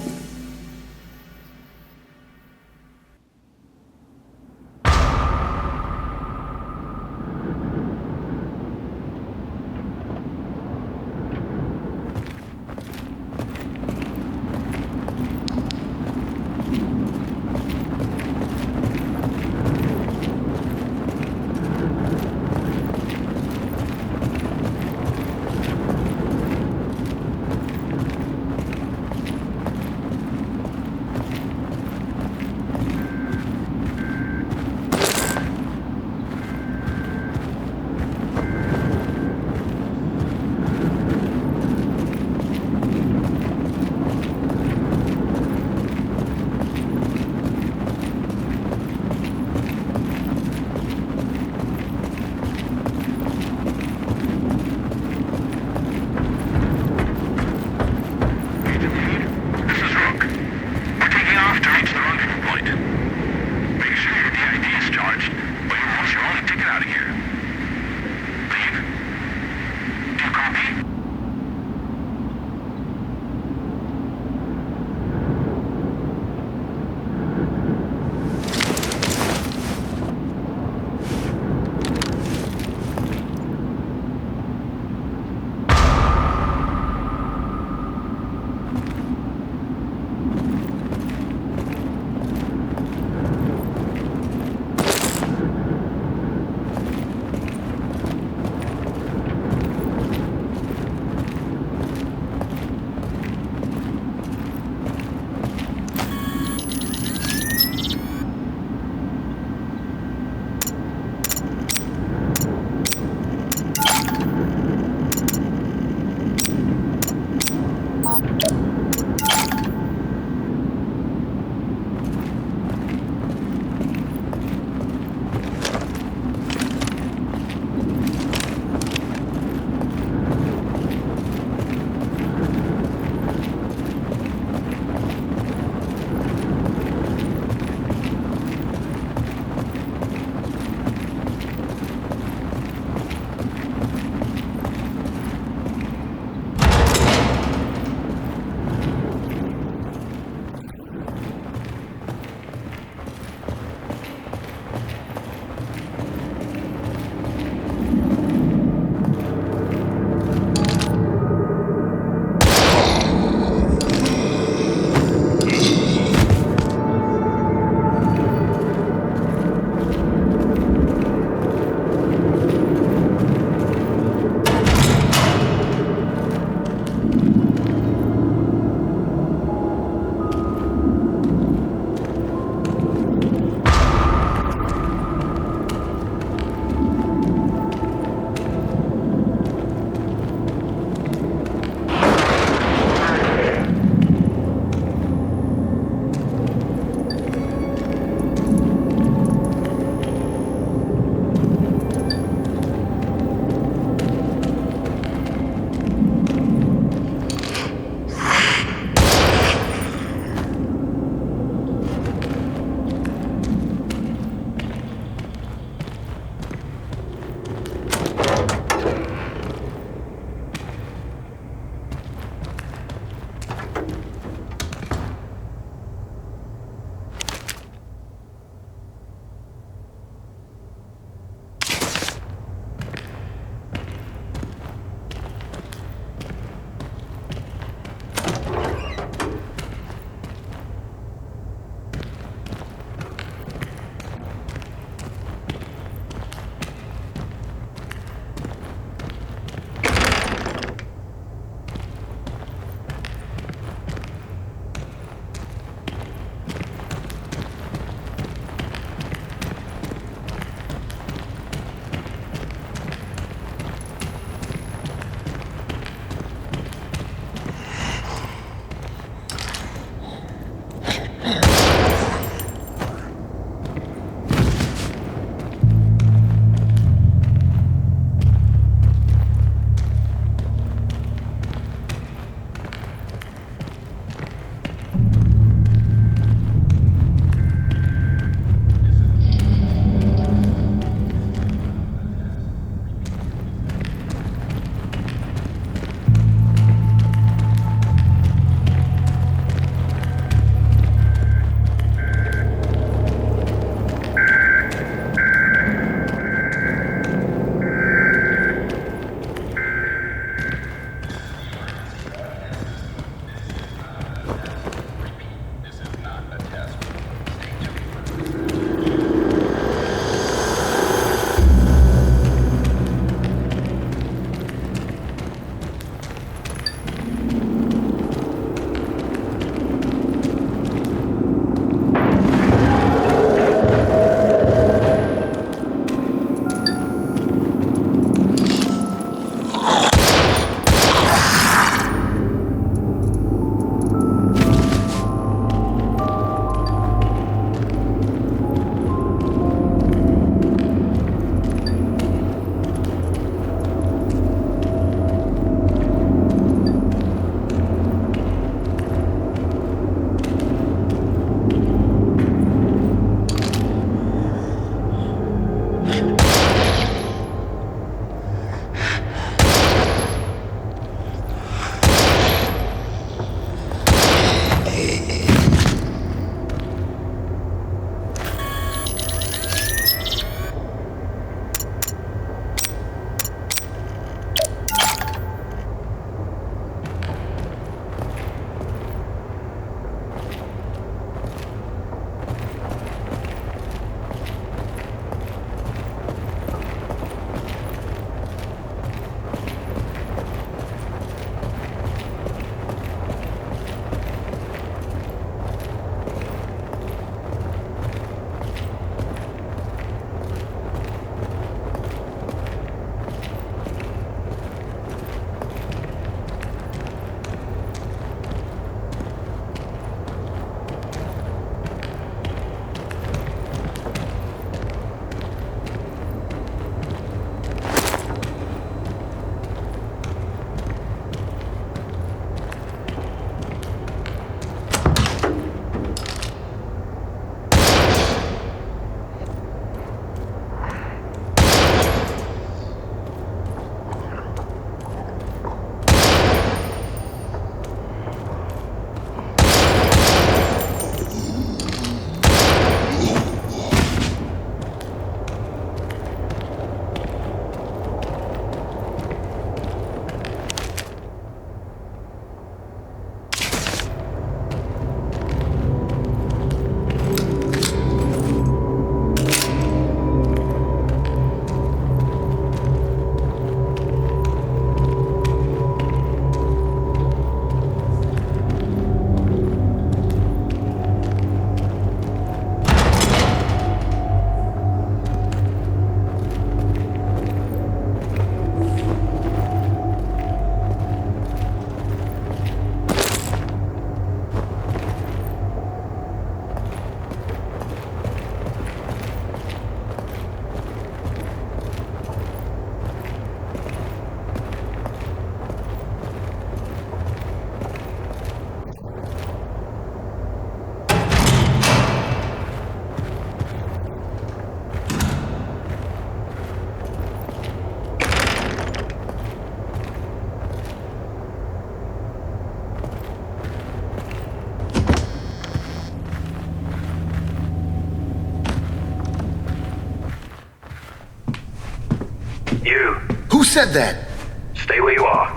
said that? Stay where you are.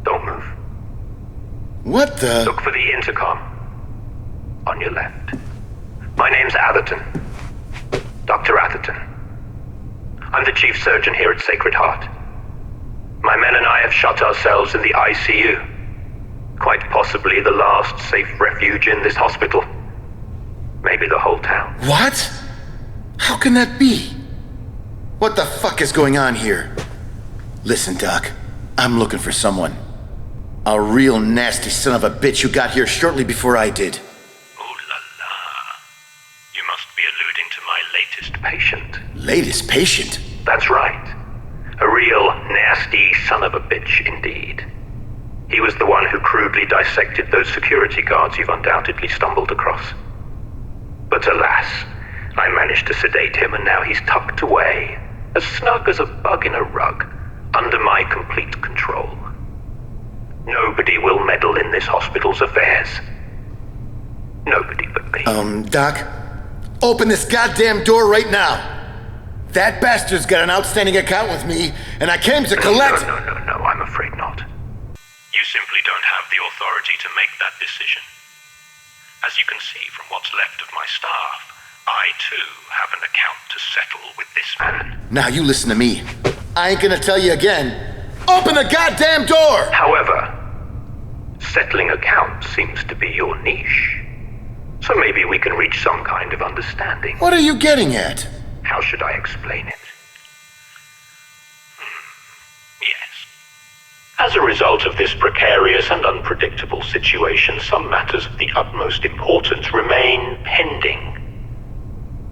Don't move. What the? Look for the intercom. On your left. My name's Atherton. Dr. Atherton. I'm the chief surgeon here at Sacred Heart. My men and I have shut ourselves in the ICU. Quite possibly the last safe refuge in this hospital. Maybe the whole town. What? How can that be? What the fuck is going on here? Listen, Doc. I'm looking for someone. A real nasty son of a bitch who got here shortly before I did. Ooh la la. You must be alluding to my latest patient. Latest patient? That's right. A real nasty son of a bitch indeed. He was the one who crudely dissected those security guards you've undoubtedly stumbled across. But alas, I managed to sedate him and now he's tucked away, as snug as a bug in a rug, under my complete control. Nobody will meddle in this hospital's affairs. Nobody but me. Doc, open this goddamn door right now. That bastard's got an outstanding account with me, and I came to collect... No, I'm afraid not. You simply don't have the authority to make that decision. As you can see from what's left of my staff, I too have an account to settle with this man. Now you listen to me. I ain't gonna tell you again. Open the goddamn door! However, settling accounts seems to be your niche. So maybe we can reach some kind of understanding. What are you getting at? How should I explain it? Yes. As a result of this precarious and unpredictable situation, some matters of the utmost importance remain pending.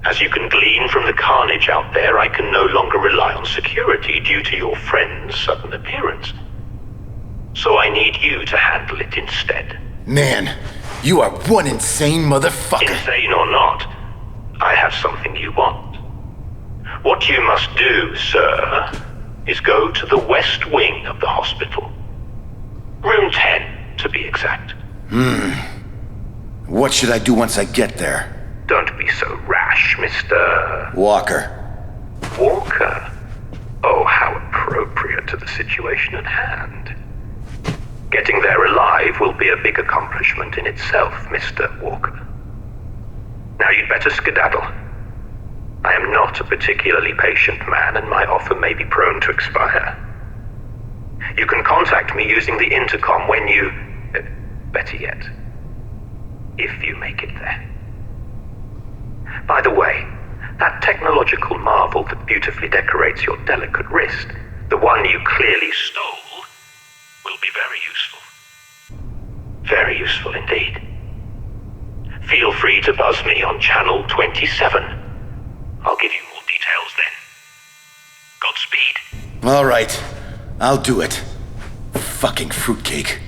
As you can glean from the carnage out there, I can no longer rely on security due to your friend's sudden appearance. So I need you to handle it instead. Man, you are one insane motherfucker. Insane or not, I have something you want. What you must do, sir, is go to the west wing of the hospital. Room 10, to be exact. What should I do once I get there? Don't be so rash, Mr. Walker. Walker? Oh, how appropriate to the situation at hand. Getting there alive will be a big accomplishment in itself, Mr. Walker. Now you'd better skedaddle. I am not a particularly patient man, and my offer may be prone to expire. You can contact me using the intercom when you... better yet, if you make it there. By the way, that technological marvel that beautifully decorates your delicate wrist, the one you clearly stole, will be very useful. Very useful indeed. Feel free to buzz me on channel 27. I'll give you more details then. Godspeed. All right, I'll do it. Fucking fruitcake.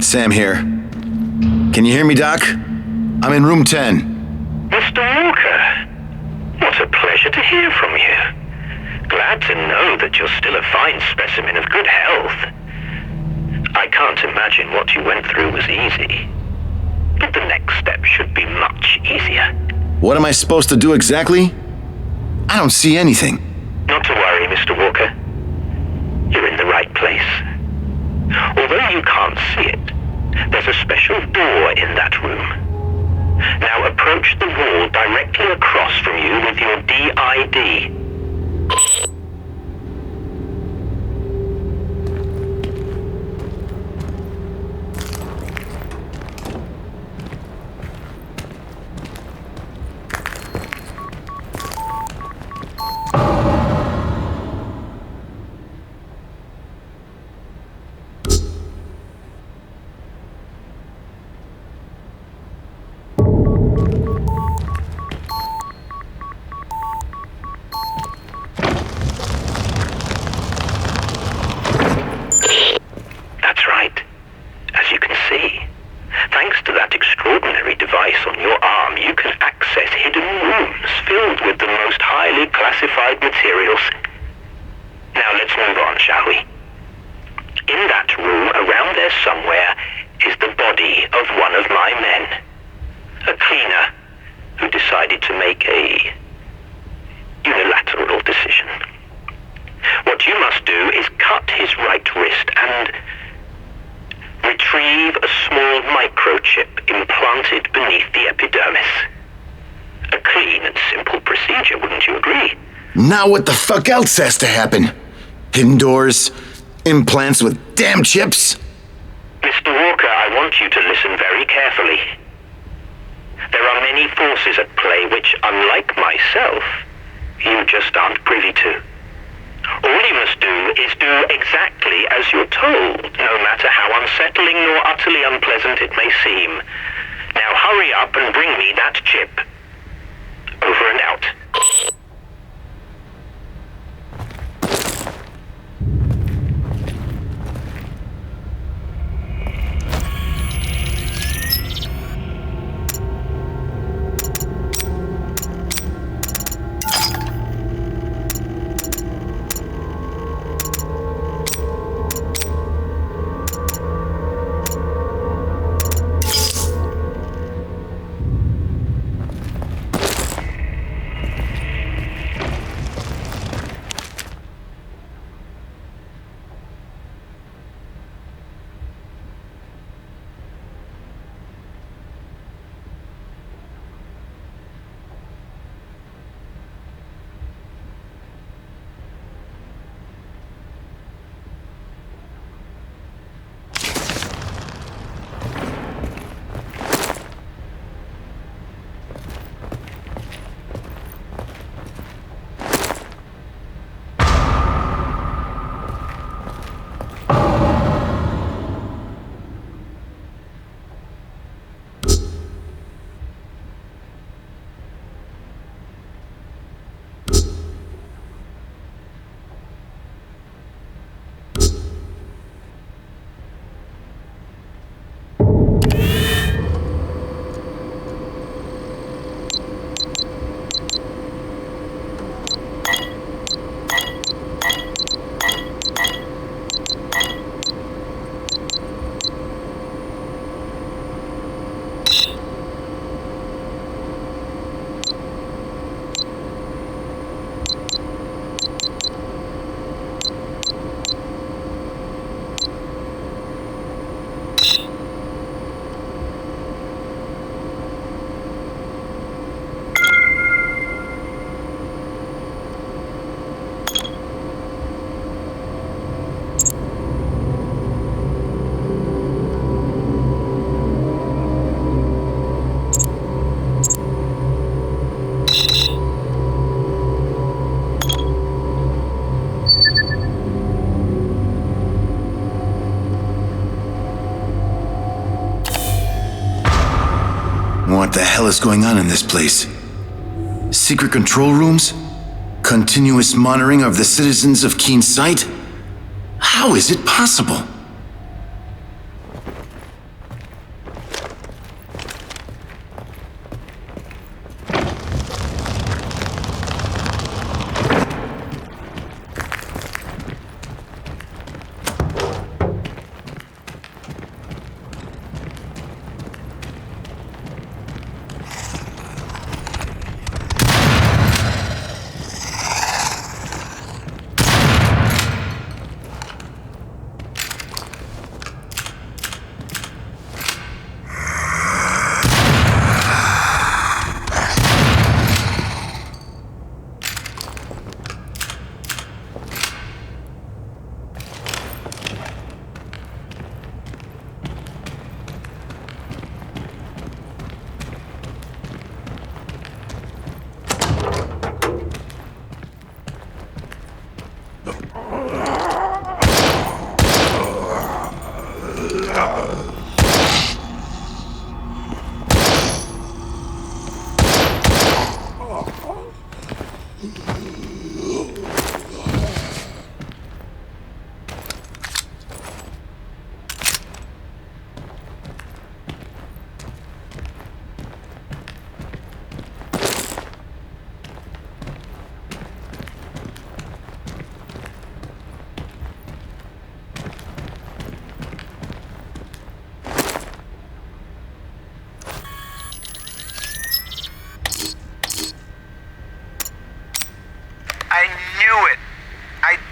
Sam here. Can you hear me, Doc? I'm in room 10. Mr. Walker, what a pleasure to hear from you. Glad to know that you're still a fine specimen of good health. I can't imagine what you went through was easy. But the next step should be much easier. What am I supposed to do exactly? I don't see anything. Not to worry, Mr. Walker. You're in the right place. Although you can't see it, there's a special door in that room. Now approach the wall directly across from you with your DID. Materials. Now let's move on, shall we? In that room, around there somewhere, is the body of one of my men. A cleaner who decided to make a unilateral decision. What you must do is cut his right wrist and retrieve a small microchip implanted beneath the epidermis. A clean and simple procedure, wouldn't you agree? Now what the fuck else has to happen? Hidden doors? Implants with damn chips? Mr. Walker, I want you to listen very carefully. There are many forces at play which, unlike myself, you just aren't privy to. All you must do is do exactly as you're told, no matter how unsettling nor utterly unpleasant it may seem. Now hurry up and bring me that chip. Over and out. What the hell is going on in this place? Secret control rooms? Continuous monitoring of the citizens of Keen Sight? How is it possible?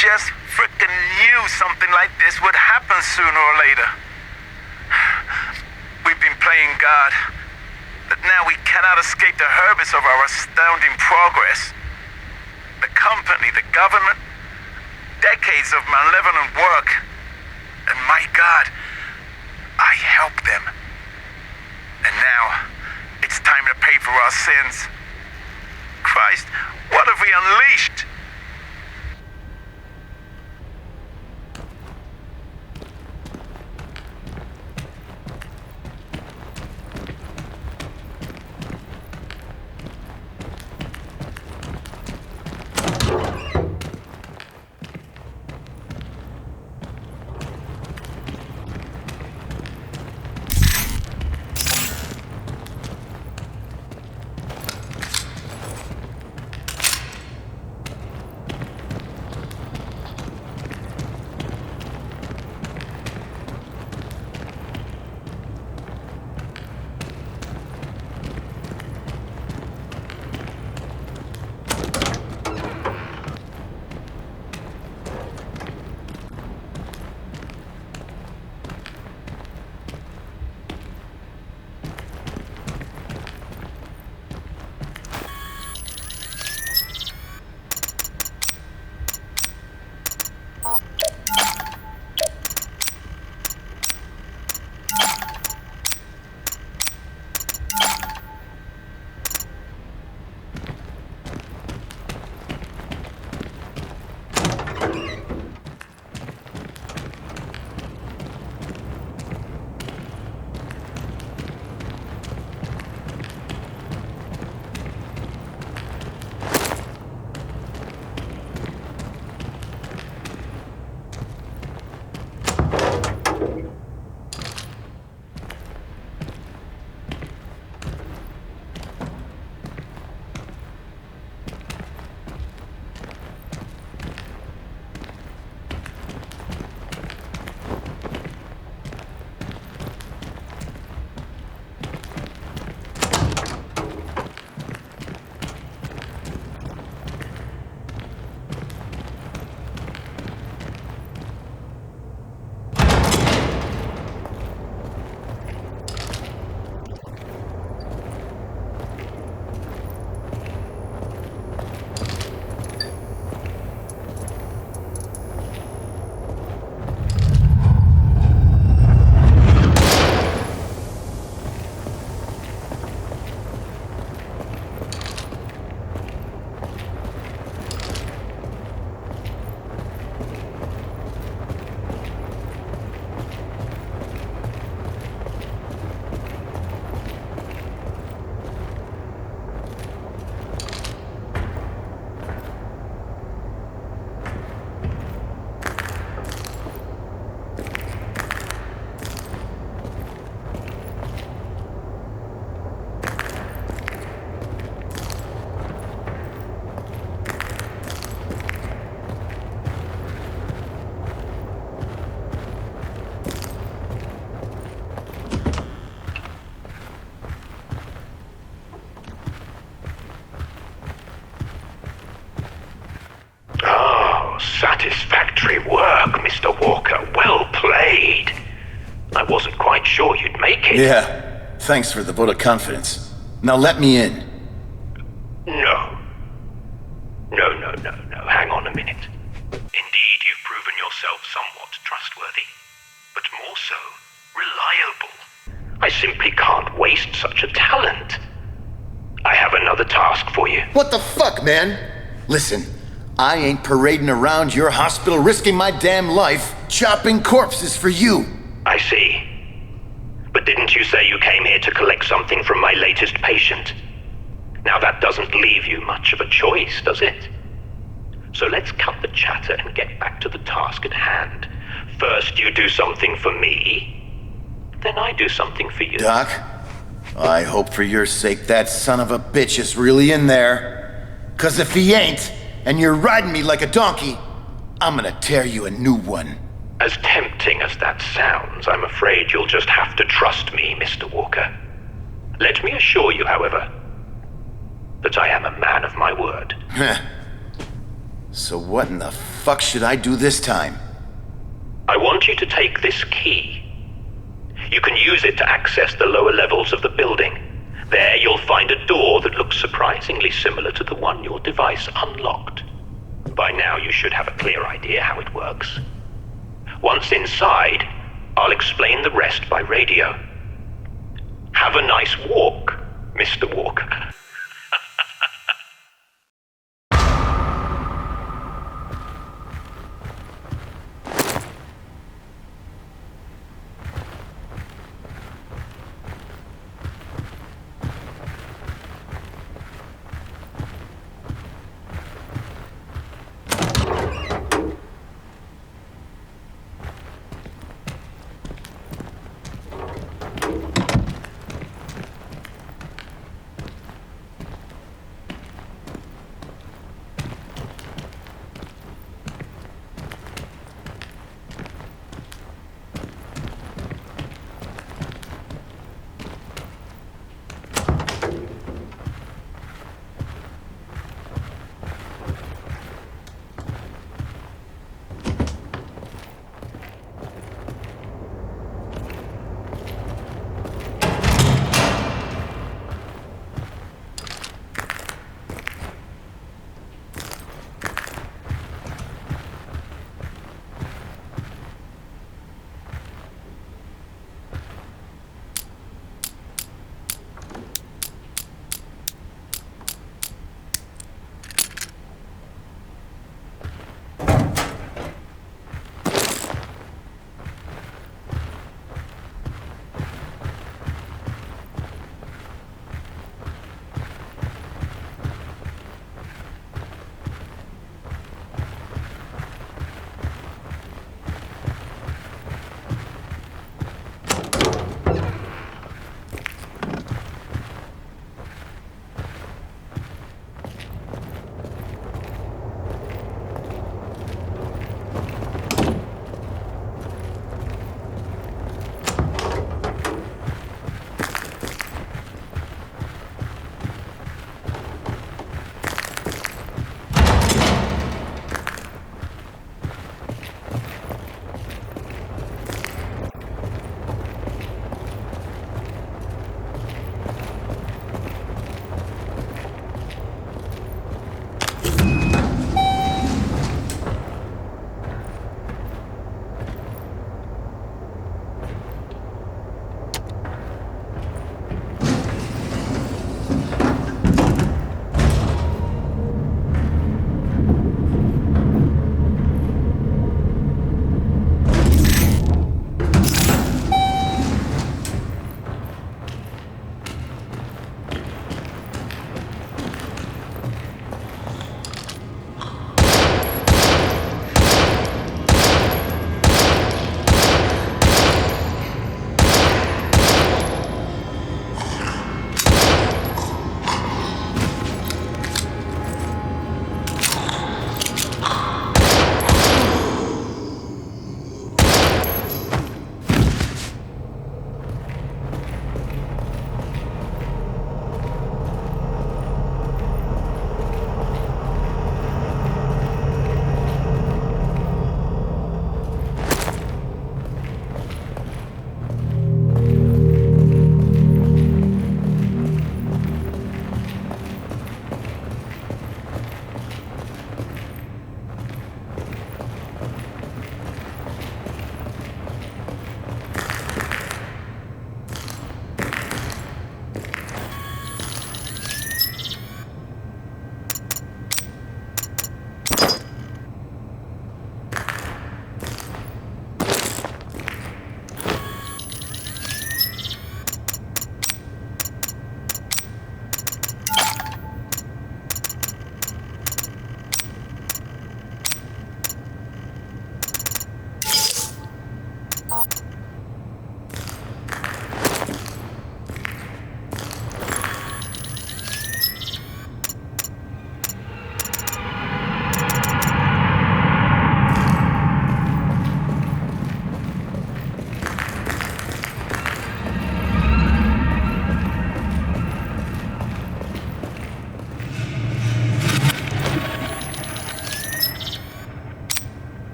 Just frickin' knew something like this would happen sooner or later. We've been playing God, but now we cannot escape the habits of our astounding progress. The company, the government, decades of malevolent work, and my God, I helped them. And now, it's time to pay for our sins. Christ, what have we unleashed? Satisfactory work, Mr. Walker. Well played. I wasn't quite sure you'd make it. Yeah, thanks for the vote of confidence. Now let me in. No. No. Hang on a minute. Indeed, you've proven yourself somewhat trustworthy, but more so, reliable. I simply can't waste such a talent. I have another task for you. What the fuck, man? Listen, I ain't parading around your hospital risking my damn life chopping corpses for you. I see. But didn't you say you came here to collect something from my latest patient? Now that doesn't leave you much of a choice, does it? So let's cut the chatter and get back to the task at hand. First you do something for me, then I do something for you. Doc, I hope for your sake that son of a bitch is really in there. 'Cause if he ain't, and you're riding me like a donkey, I'm gonna tear you a new one. As tempting as that sounds, I'm afraid you'll just have to trust me, Mr. Walker. Let me assure you, however, that I am a man of my word. So what in the fuck should I do this time? I want you to take this key. You can use it to access the lower levels of the building. There you'll find a door that looks surprisingly similar to the one your device unlocked. By now you should have a clear idea how it works. Once inside, I'll explain the rest by radio. Have a nice walk, Mr. Walker.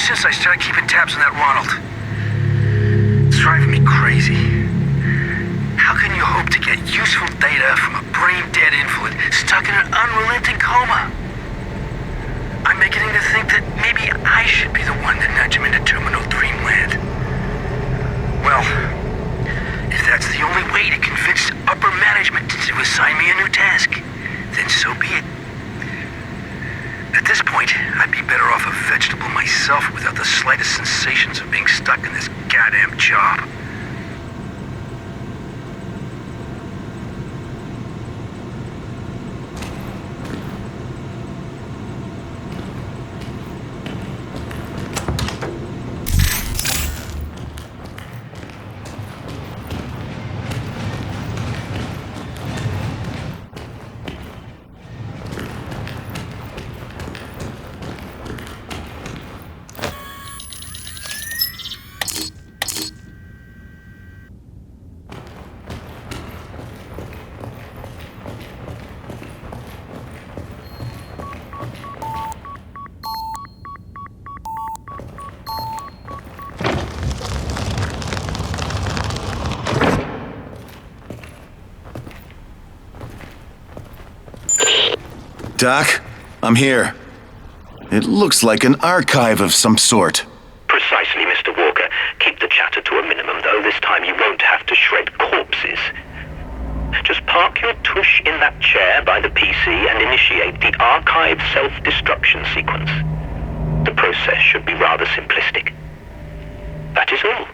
Since I started keeping tabs on that Ronald. It's driving me crazy. How can you hope to get useful data from a brain-dead invalid stuck in an unrelenting coma? I'm beginning to think that maybe I should be the one to nudge him into Terminal Dreamland. Well, if that's the only way to convince upper management to assign me a new task, then so be it. At this point, I'd be better off a vegetable myself without the slightest sensations of being stuck in this goddamn job. Doc, I'm here. It looks like an archive of some sort. Precisely, Mr. Walker. Keep the chatter to a minimum, though. This time you won't have to shred corpses. Just park your tush in that chair by the PC and initiate the archive self-destruction sequence. The process should be rather simplistic. That is all.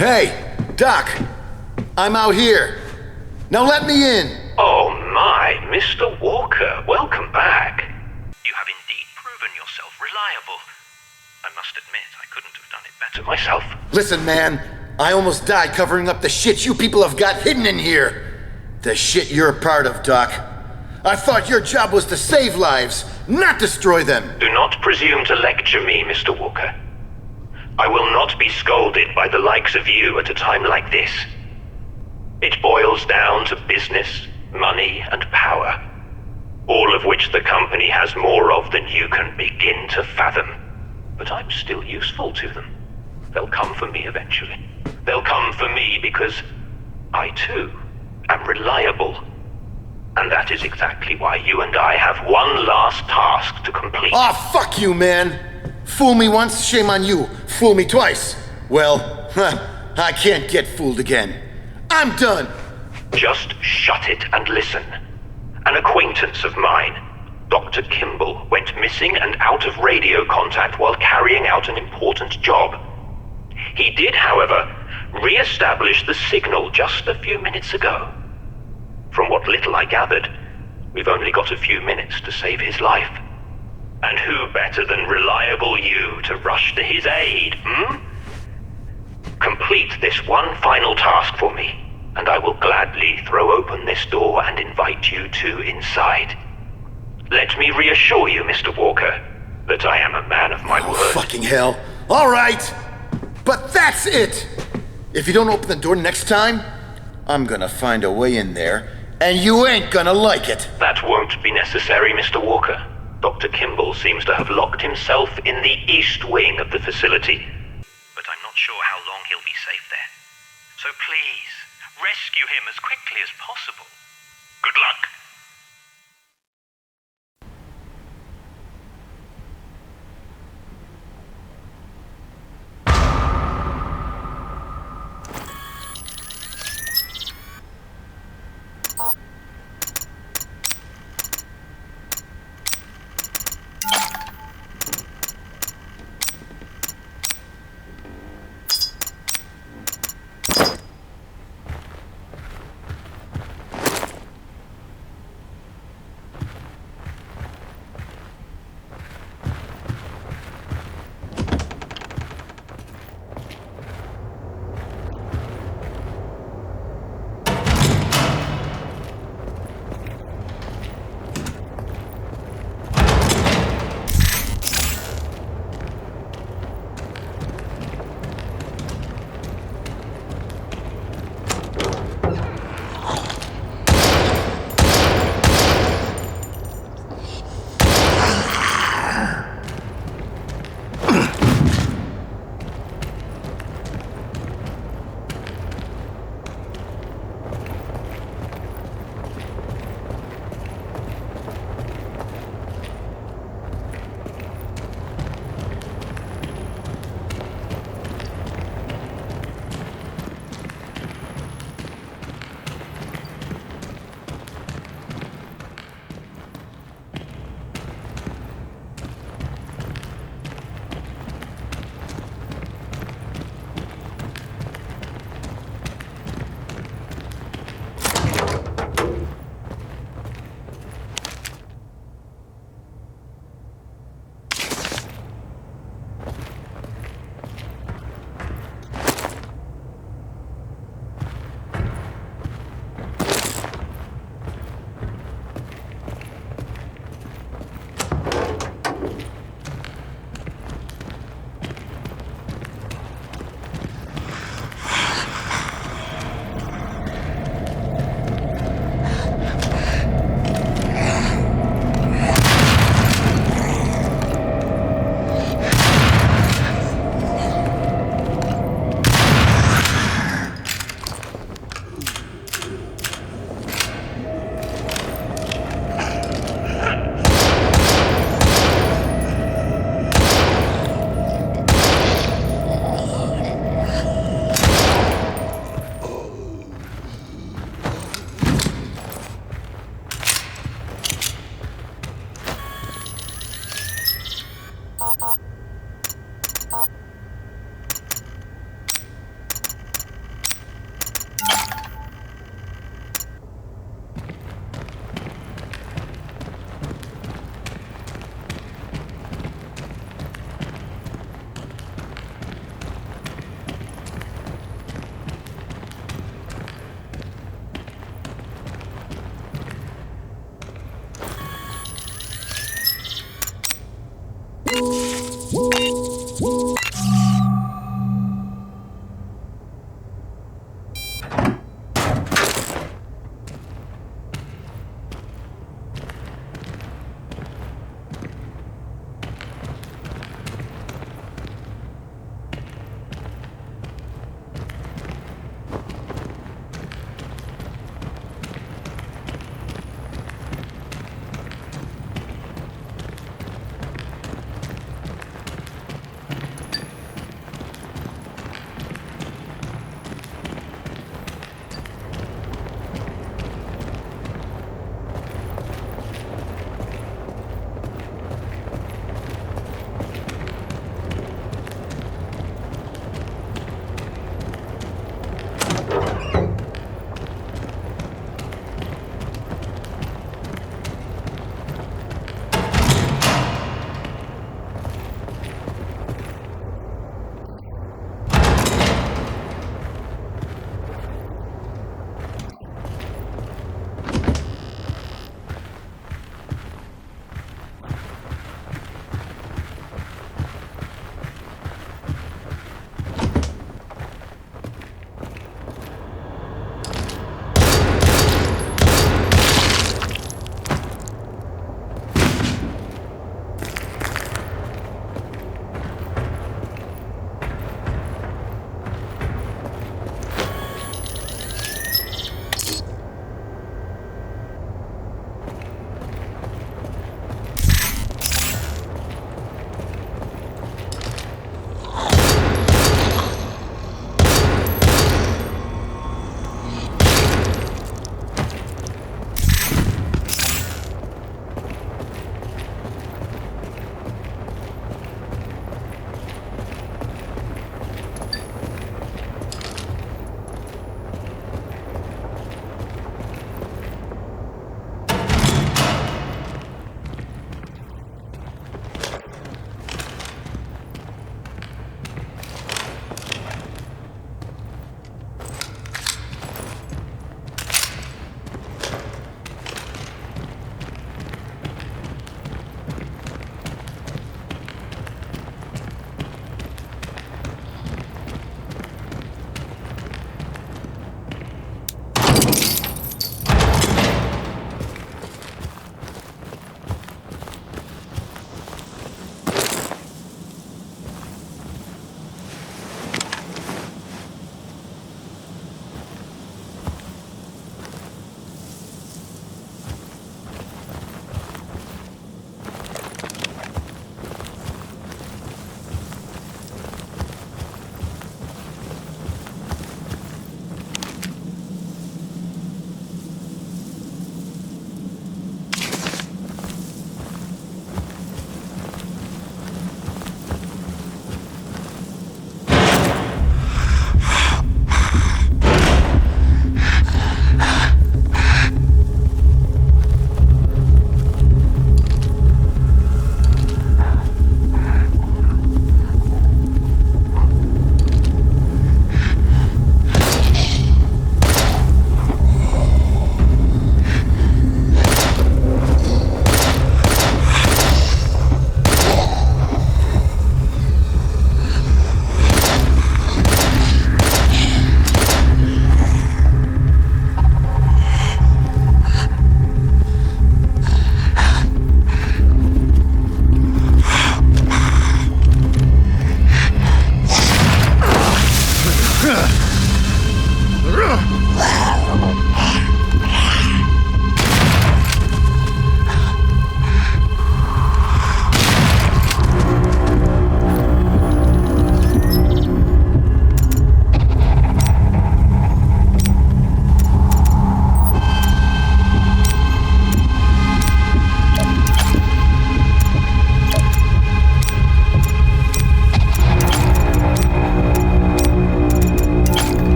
Hey, Doc. I'm out here. Now let me in. Oh my, Mr. Walker, welcome back. You have indeed proven yourself reliable. I must admit, I couldn't have done it better myself. Listen, man. I almost died covering up the shit you people have got hidden in here. The shit you're a part of, Doc. I thought your job was to save lives, not destroy them. Do not presume to lecture me, Mr. Walker. I will not be scolded by the likes of you at a time like this. It boils down to business, money, and power, all of which the company has more of than you can begin to fathom. But I'm still useful to them. They'll come for me eventually. They'll come for me because I too am reliable. And that is exactly why you and I have one last task to complete. Aw, fuck you, man! Fool me once, shame on you. Fool me twice. Well, I can't get fooled again. I'm done! Just shut it and listen. An acquaintance of mine, Dr. Kimball, went missing and out of radio contact while carrying out an important job. He did, however, re-establish the signal just a few minutes ago. From what little I gathered, we've only got a few minutes to save his life. And who better than reliable you to rush to his aid, Complete this one final task for me, and I will gladly throw open this door and invite you two inside. Let me reassure you, Mr. Walker, that I am a man of my word. Fucking hell. All right! But that's it! If you don't open the door next time, I'm gonna find a way in there, and you ain't gonna like it. That won't be necessary, Mr. Walker. Dr. Kimball seems to have locked himself in the east wing of the facility. But I'm not sure how long he'll be safe there. So please, rescue him as quickly as possible. Good luck.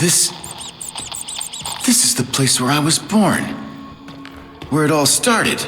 This is the place where I was born. Where it all started.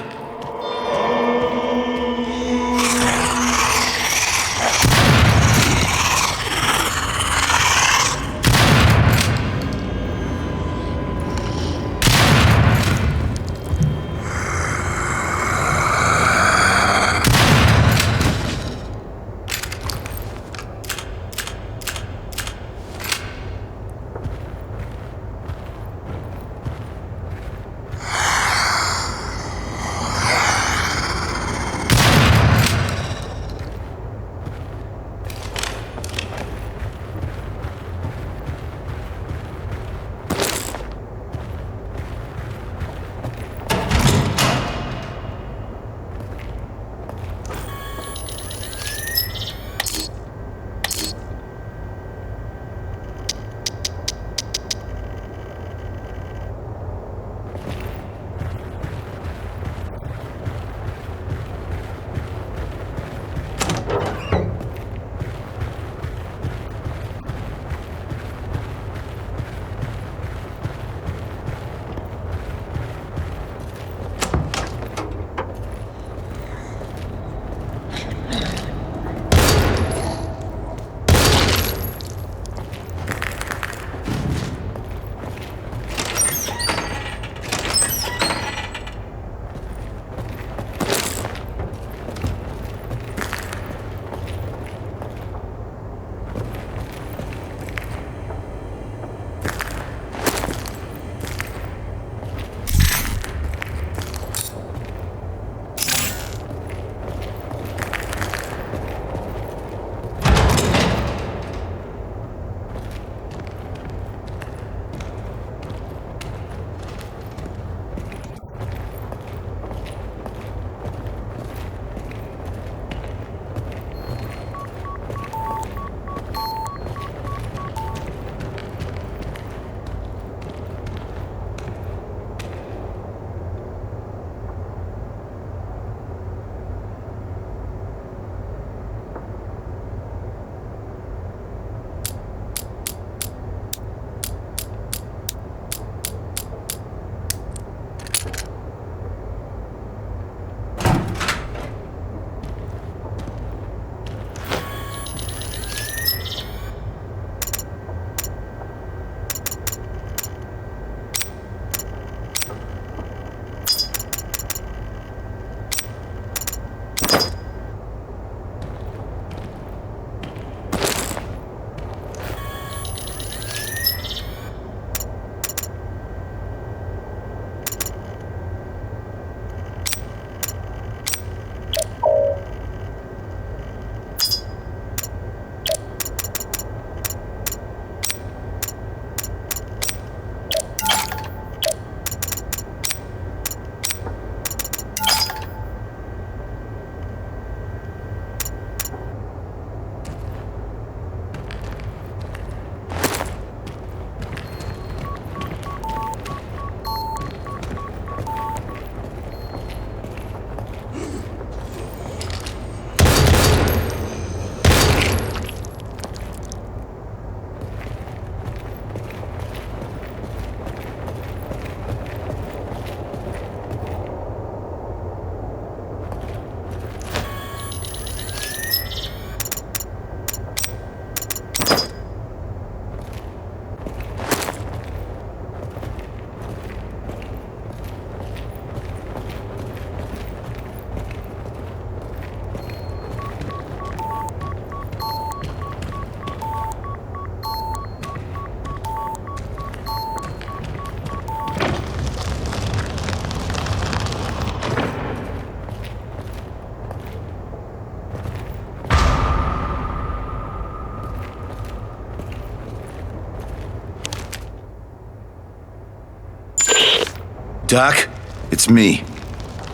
Doc, it's me.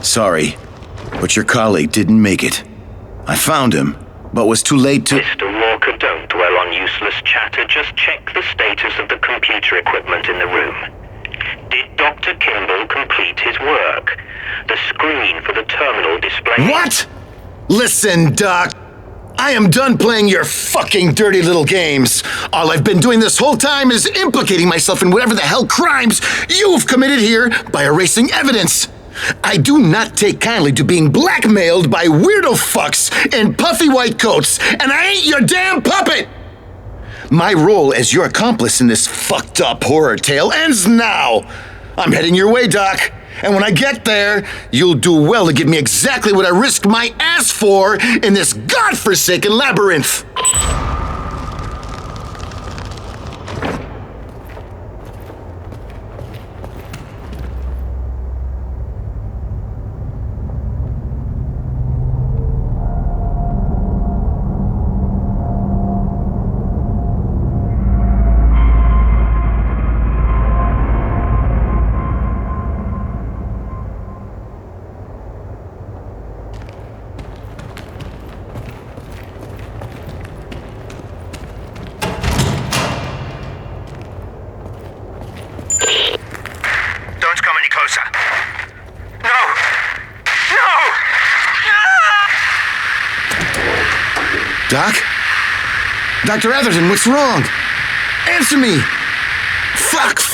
Sorry, but your colleague didn't make it. I found him, but was too late to— Mr. Walker, don't dwell on useless chatter. Just check the status of the computer equipment in the room. Did Dr. Kimball complete his work? The screen for the terminal display— What? Listen, Doc. I am done playing your fucking dirty little games. All I've been doing this whole time is implicating myself in whatever the hell crimes you've committed here by erasing evidence. I do not take kindly to being blackmailed by weirdo fucks in puffy white coats, and I ain't your damn puppet! My role as your accomplice in this fucked up horror tale ends now. I'm heading your way, Doc. And when I get there, you'll do well to give me exactly what I risked my ass for in this godforsaken labyrinth. Doc? Dr. Atherton, what's wrong? Answer me! Fuck!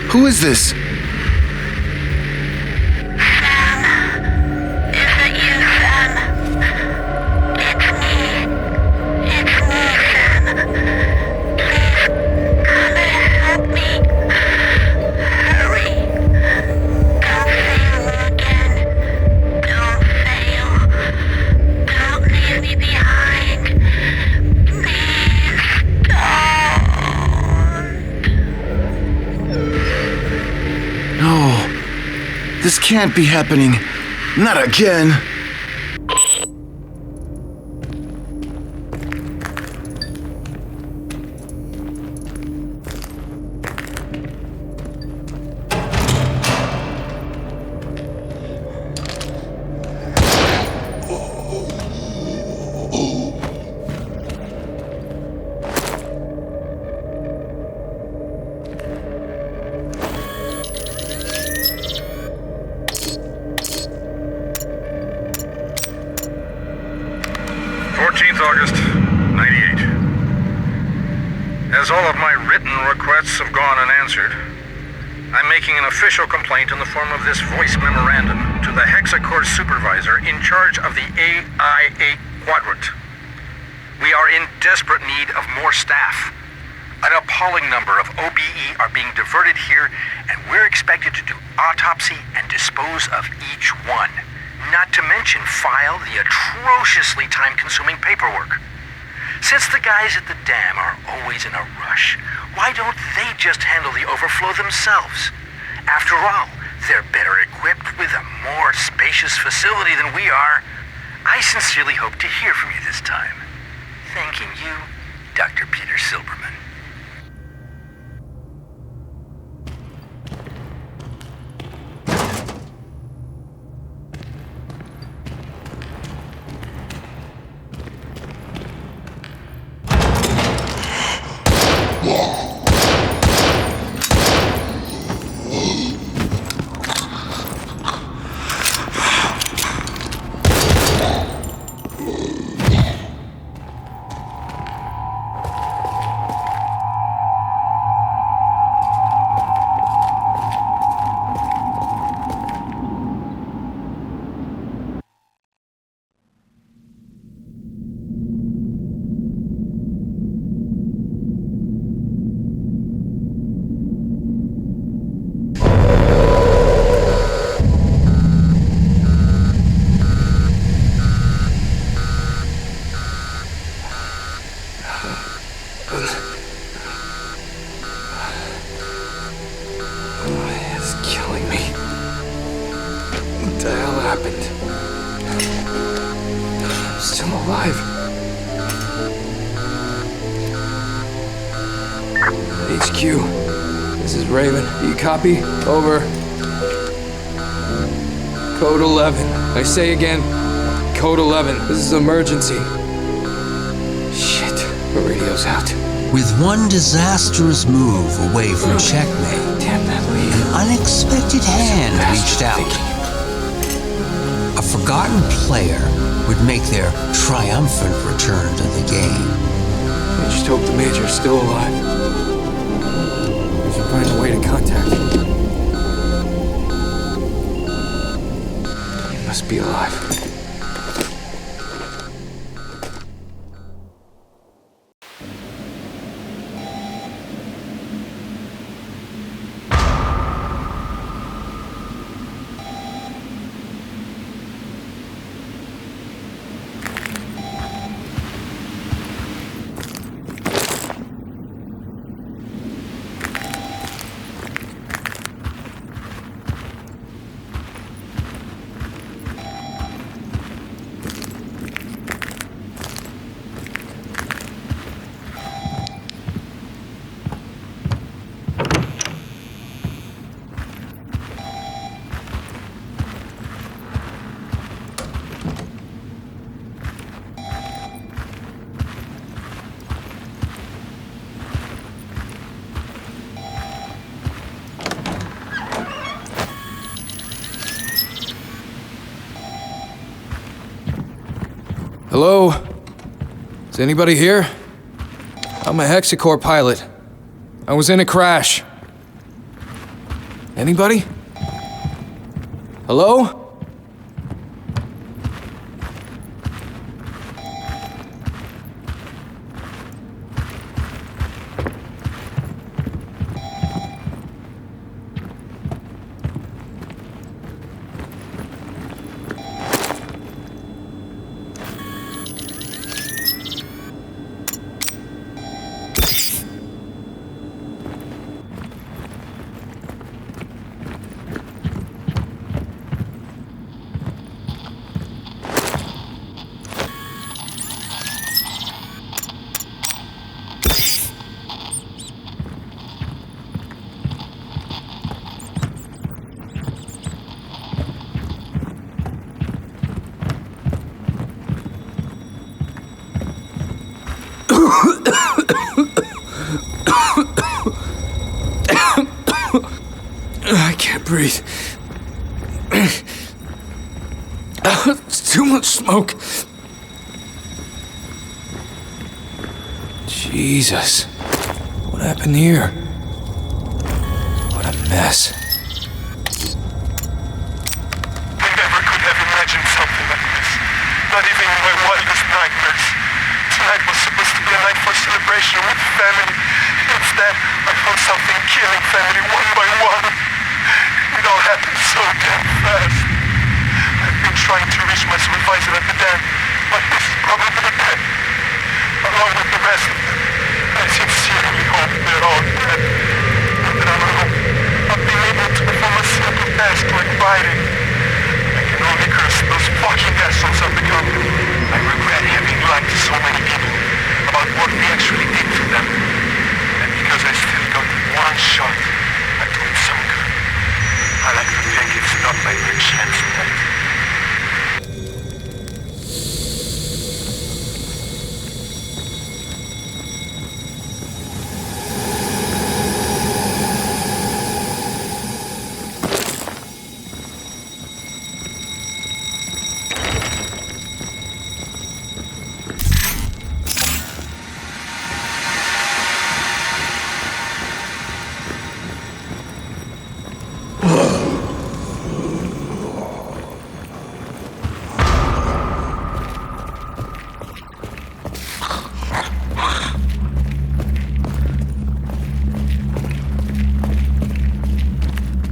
Who is this? This can't be happening. Not again. August, 98. As all of my written requests have gone unanswered, I'm making an official complaint in the form of this voice memorandum to the Hexacore supervisor in charge of the AI-8 quadrant. We are in desperate need of more staff. An appalling number of OBE are being diverted here, and we're expected to do autopsy and dispose of each one. Not to mention file the atrociously time-consuming paperwork. Since the guys at the dam are always in a rush, why don't they just handle the overflow themselves? After all, they're better equipped with a more spacious facility than we are. I sincerely hope to hear from you this time. Thanking you, Dr. Peter Silberman. HQ, this is Raven. Do you copy? Over. Code 11. I say again, Code 11. This is emergency. Shit, the radio's out. With one disastrous move away from checkmate, Damn that lead. an unexpected hand reached out. A forgotten player would make their triumphant return to the game. I just hope the Major's still alive. We should find a way to contact him. He must be alive. Hello? Is anybody here? I'm a Hexacore pilot. I was in a crash. Anybody? Hello? I can't breathe. It's too much smoke. Jesus. What happened here? What a mess. I never could have imagined something like this. Not even in my wildest nightmares. Tonight was supposed to be a night for celebration with family. Instead, I found something killing family one by one. It all happened so damn fast. I've been trying to reach my supervisor at the dam, but this is probably the dead. Along with the rest of them. I sincerely hope they're all dead. And that I've been able to perform a simple task like fighting. I can only curse those fucking assholes of the company. I regret having lied to so many people about what we actually did to them. And because I still got one shot at doing some good, I like to think it's not my first chance tonight.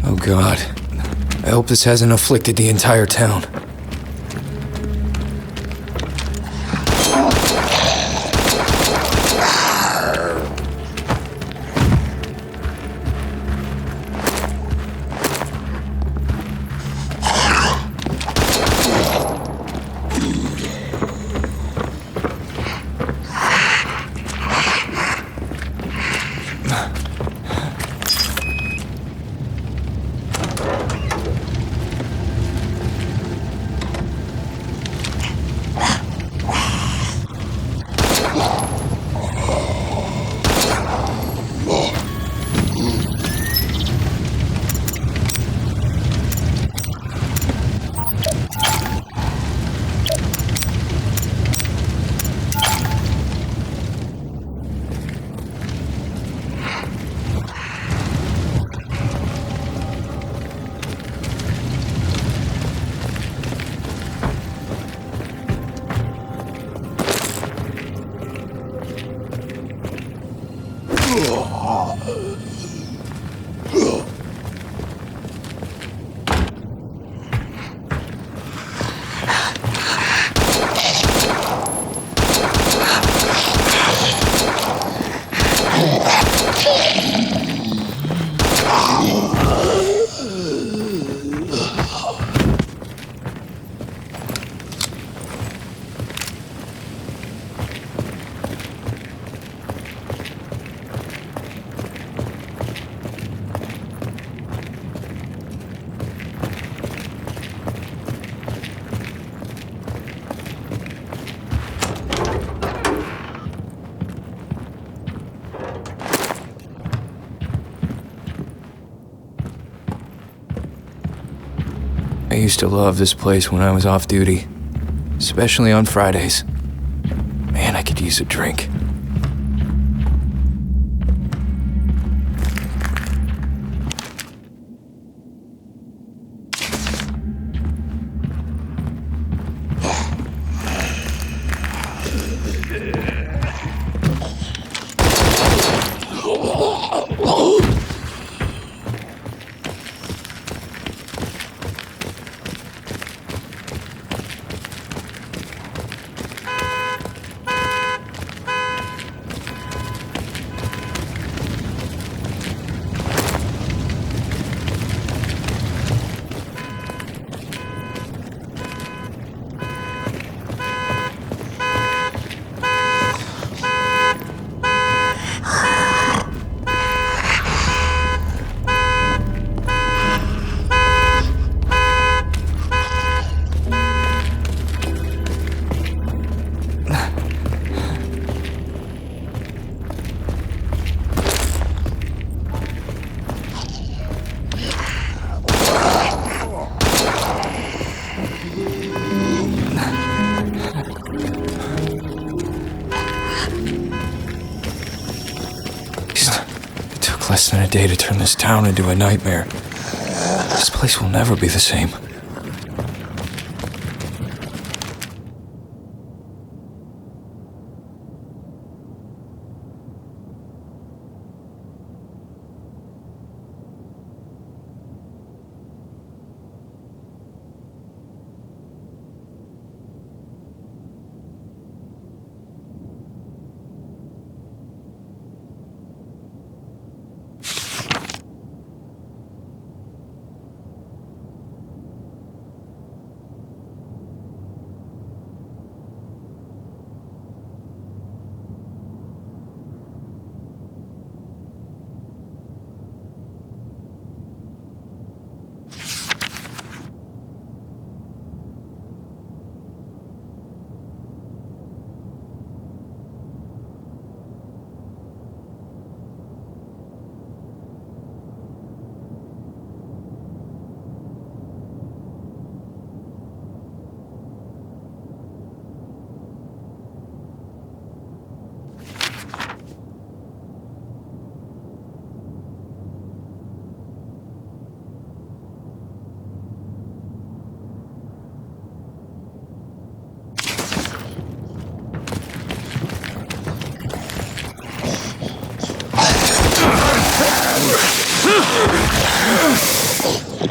Oh God. I hope this hasn't afflicted the entire town. I used to love this place when I was off duty. especially on Fridays. Man, I could use a drink. Less than a day to turn this town into a nightmare. This place will never be the same.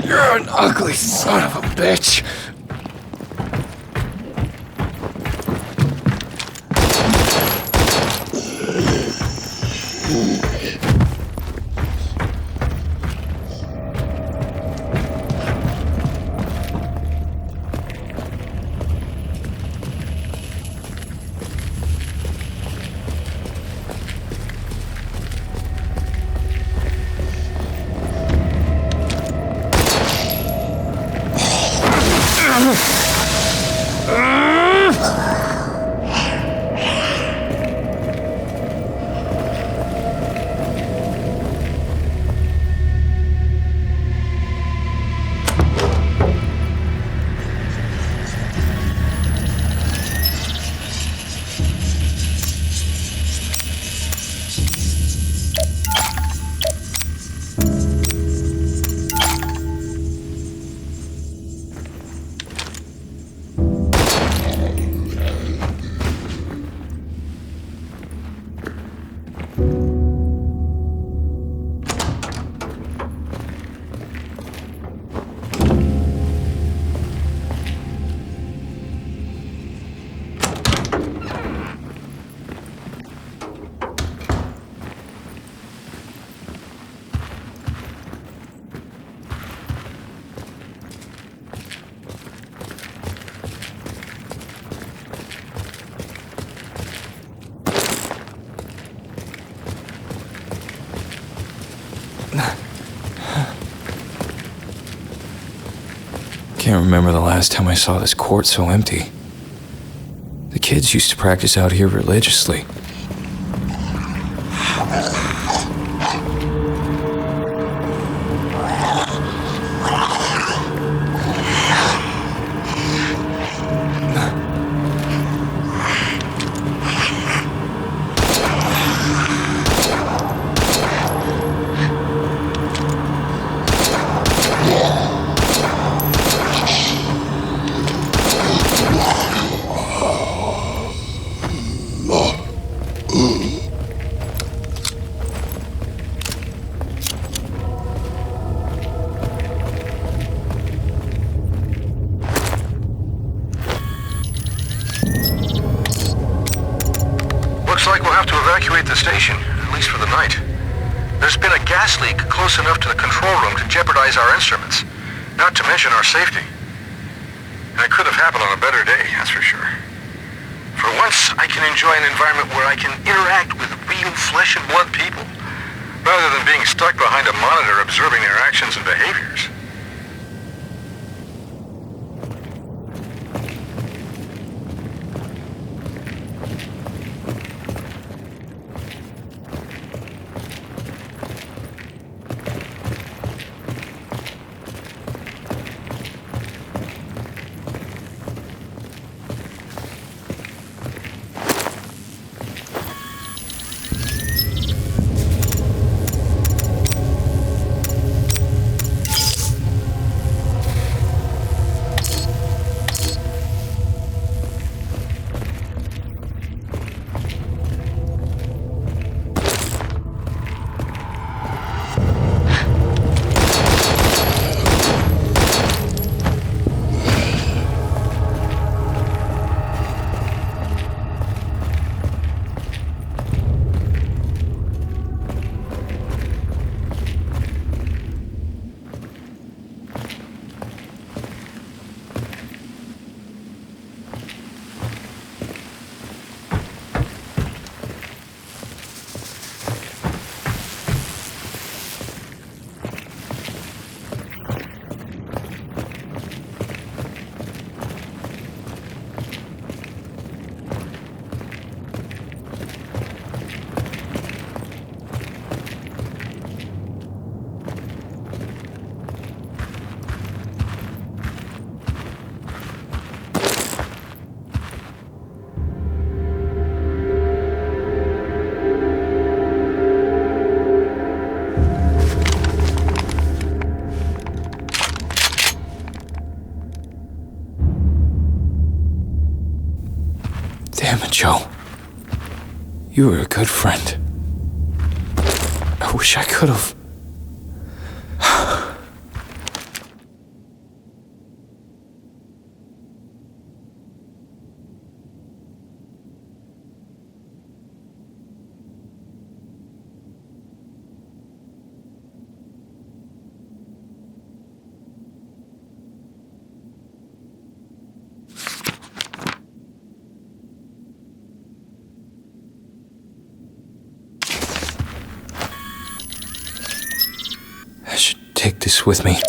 You're an ugly son of a bitch. Can't remember the last time I saw this court so empty. The kids used to practice out here religiously. Looks like we'll have to evacuate the station, at least for the night. There's been a gas leak close enough to the control room to jeopardize our instruments, not to mention our safety. And it could have happened on a better day, that's for sure. For once, I can enjoy an environment where I can interact with real flesh and blood people, rather than being stuck behind a monitor observing their actions and behaviors. Damn it, Joe. You were a good friend. I wish I could have. I should take this with me.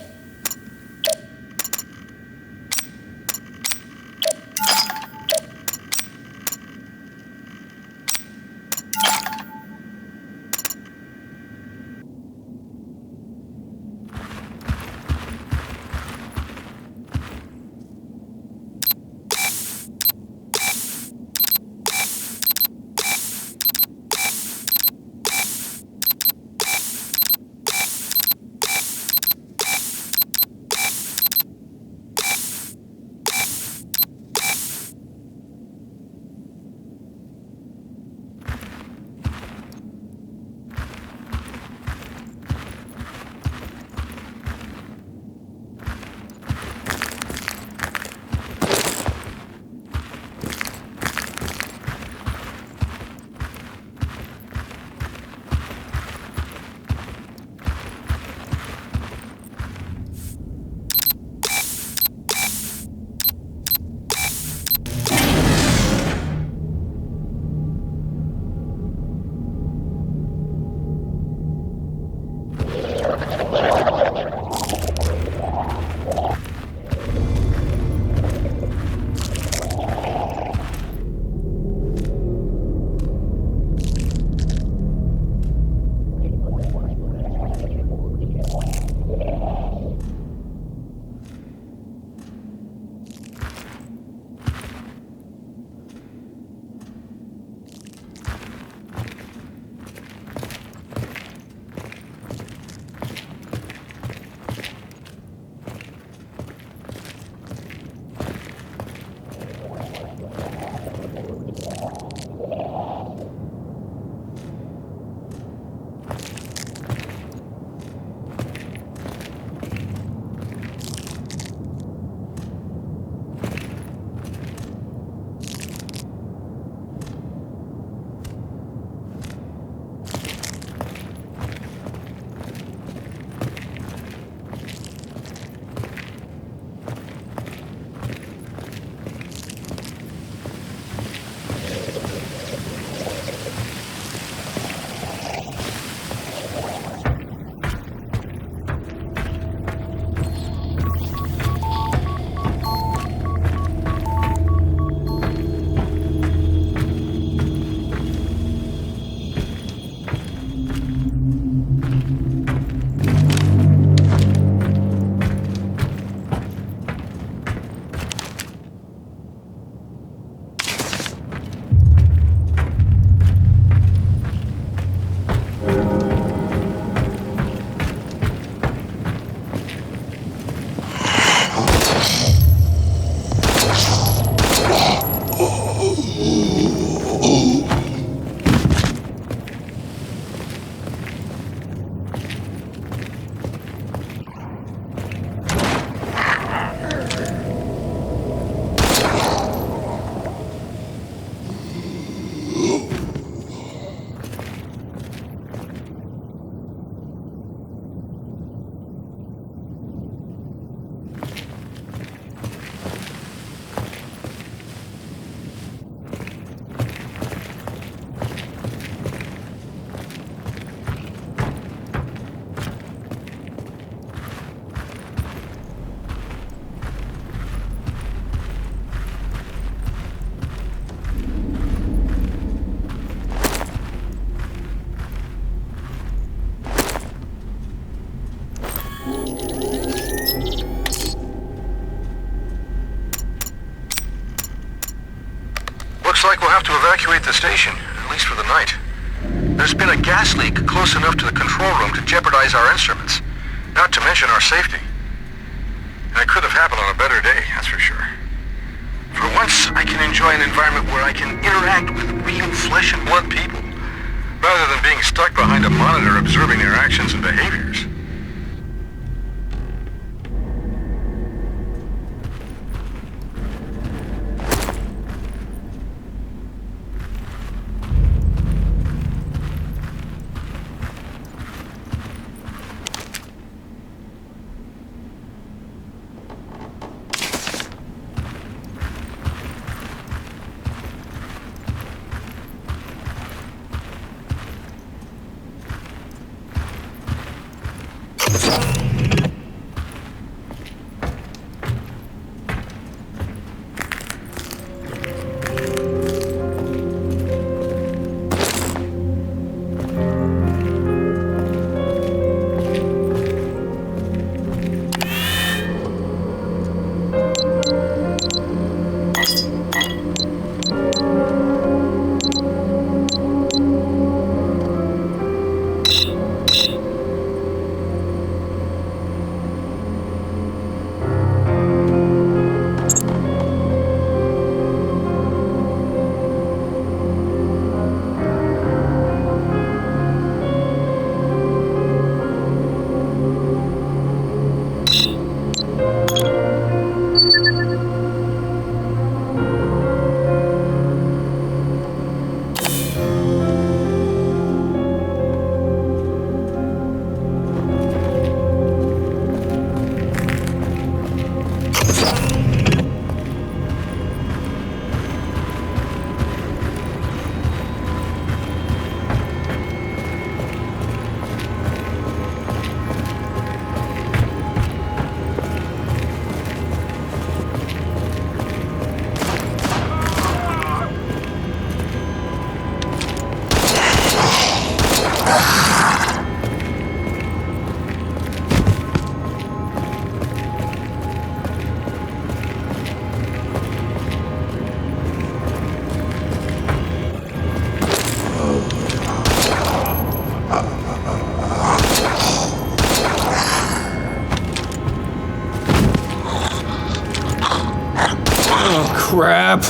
Looks like we'll have to evacuate the station, at least for the night. There's been a gas leak close enough to the control room to jeopardize our instruments, not to mention our safety. And it could have happened on a better day, that's for sure. For once, I can enjoy an environment where I can interact with real flesh and blood people, rather than being stuck behind a monitor observing their actions and behaviors. Crap.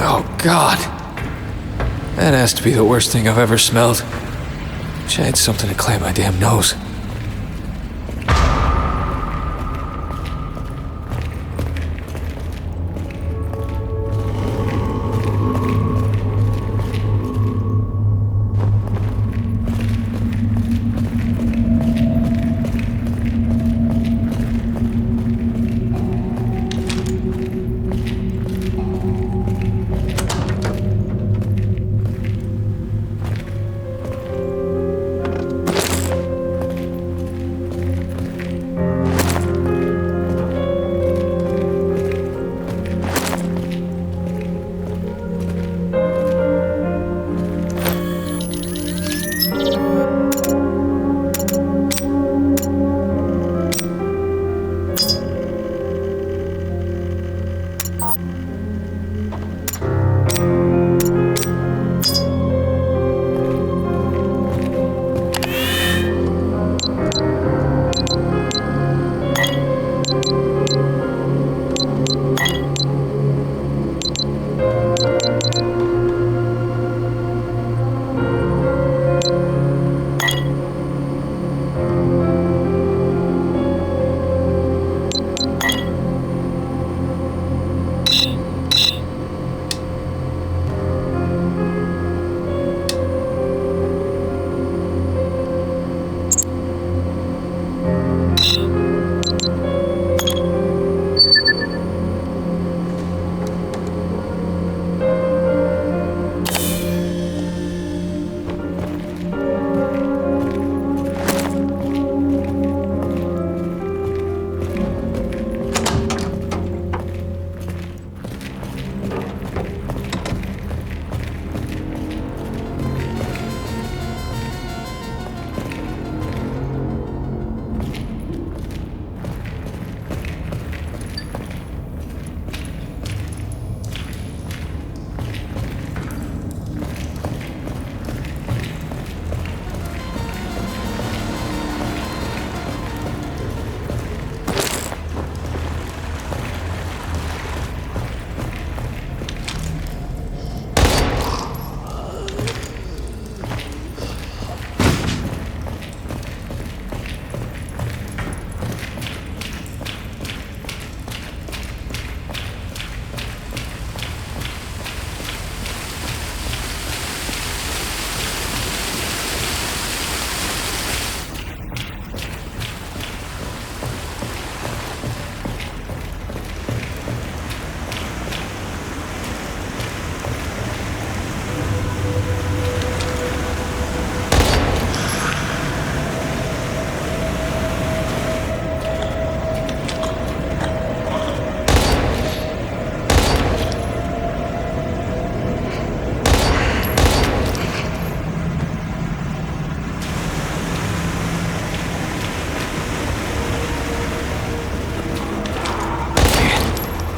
Oh, God. That has to be the worst thing I've ever smelled. Wish I had something to clamp my damn nose.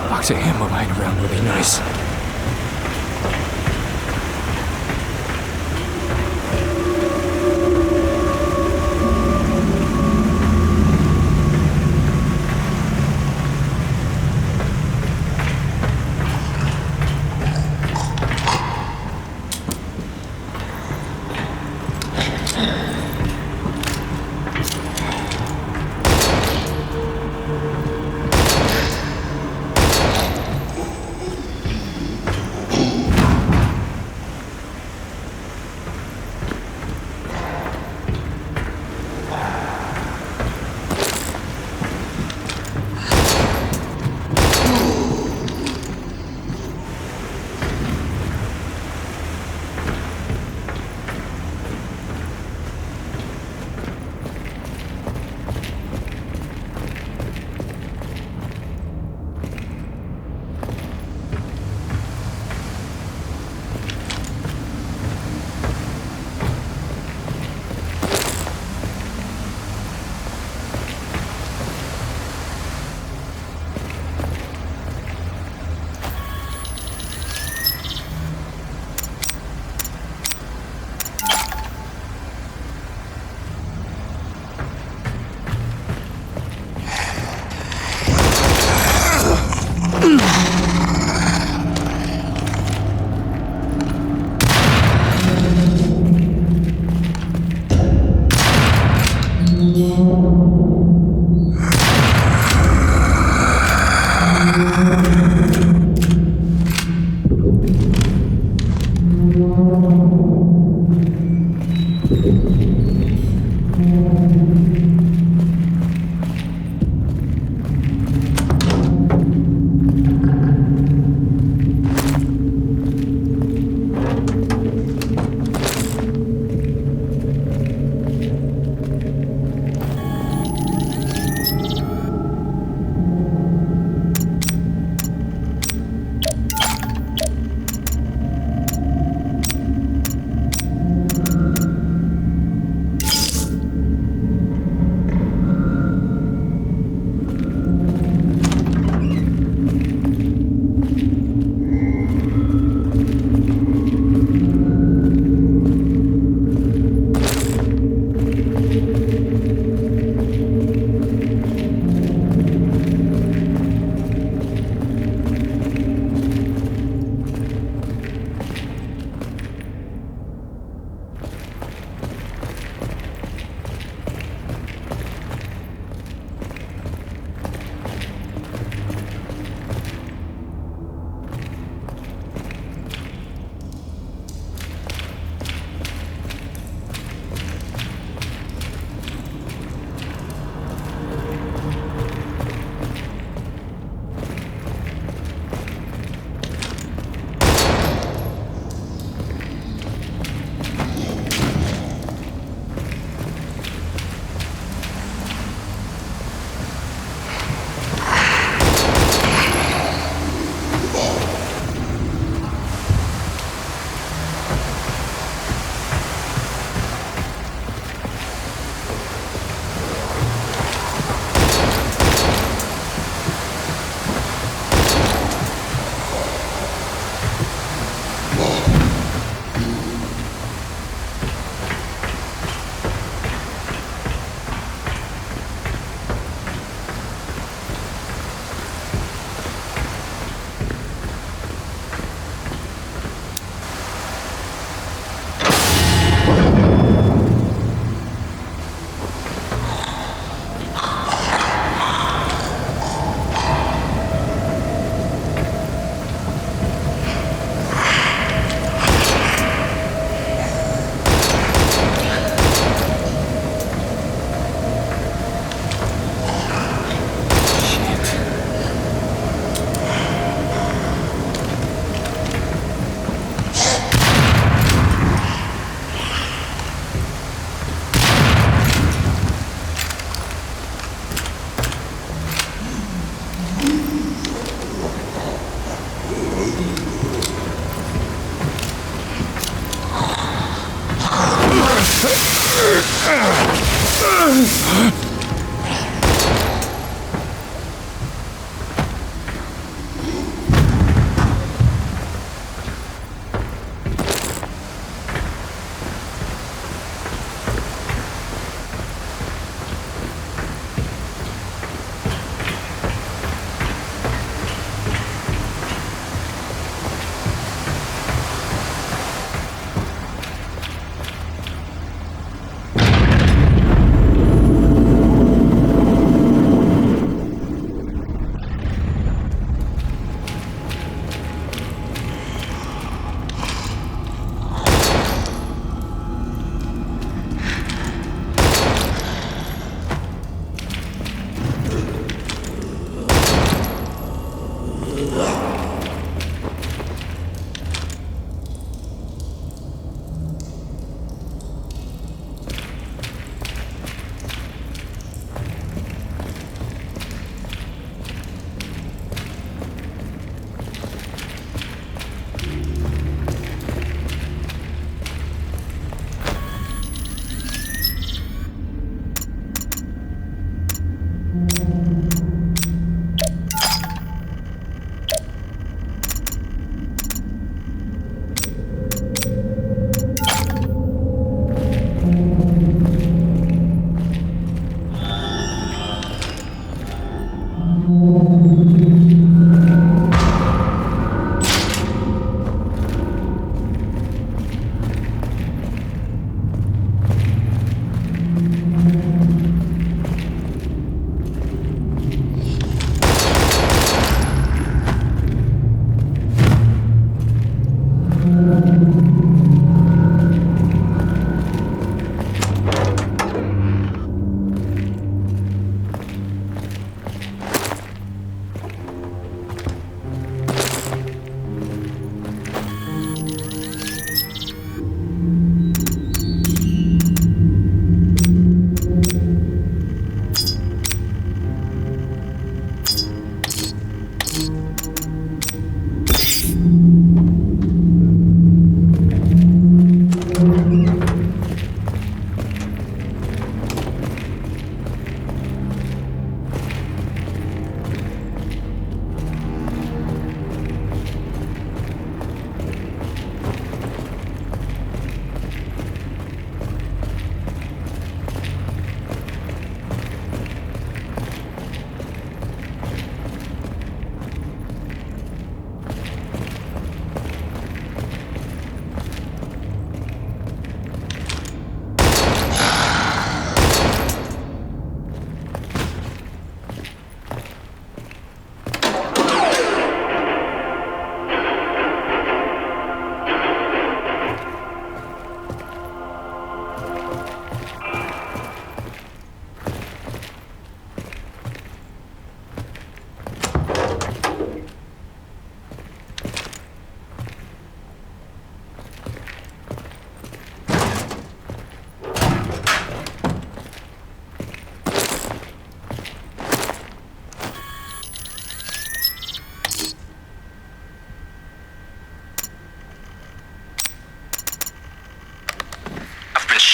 Box of ammo lying around would be nice.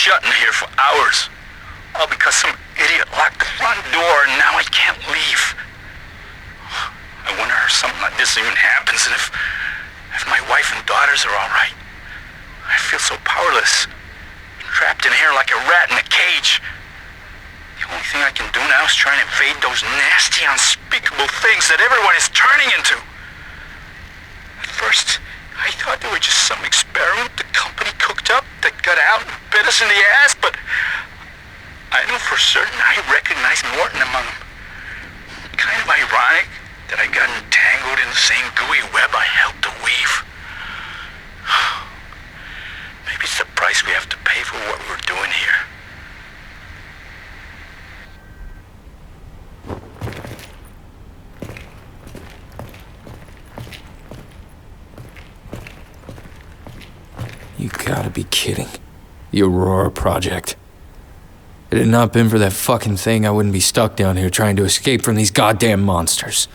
shut in here for hours. All because some idiot locked the front door and now I can't leave. I wonder if something like this even happens and if my wife and daughters are all right. I feel so powerless. Trapped in here like a rat in a cage. The only thing I can do now is try and evade those nasty, unspeakable things that everyone is turning into. At first, I thought they were just some experiment the company cooked up that got out and bit us in the ass, but I know for certain I recognize Morton among them. Kind of ironic that I got entangled in the same gooey web I helped to weave. Maybe it's the price we have to pay for what we're doing here. You gotta be kidding. The Aurora Project. If it had not been for that fucking thing, I wouldn't be stuck down here trying to escape from these goddamn monsters.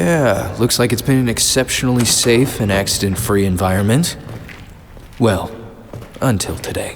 Yeah, looks like it's been an exceptionally safe and accident-free environment. Well, until today.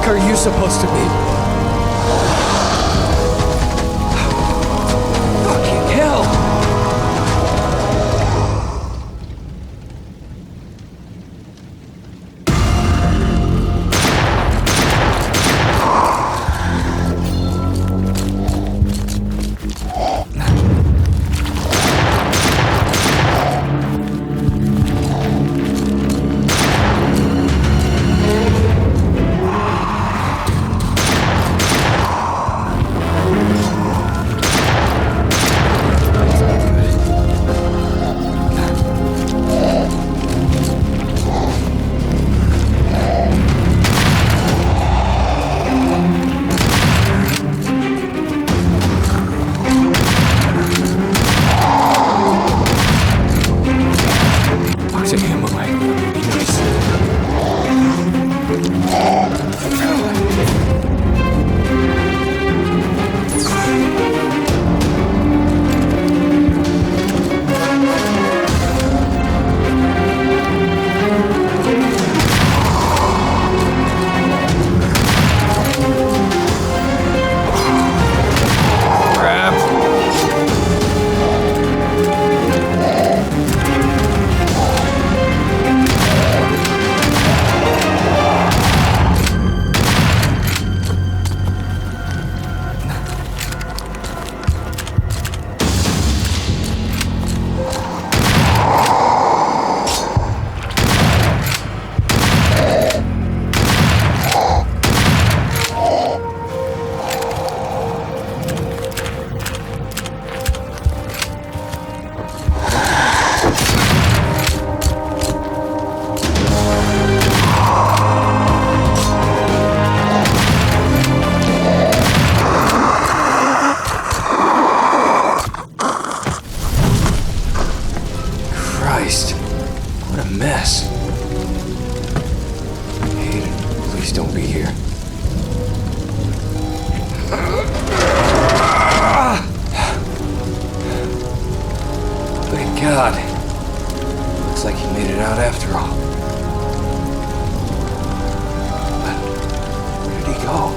Are you supposed to be? Fucking hell! God. Looks like he made it out after all. But where did he go?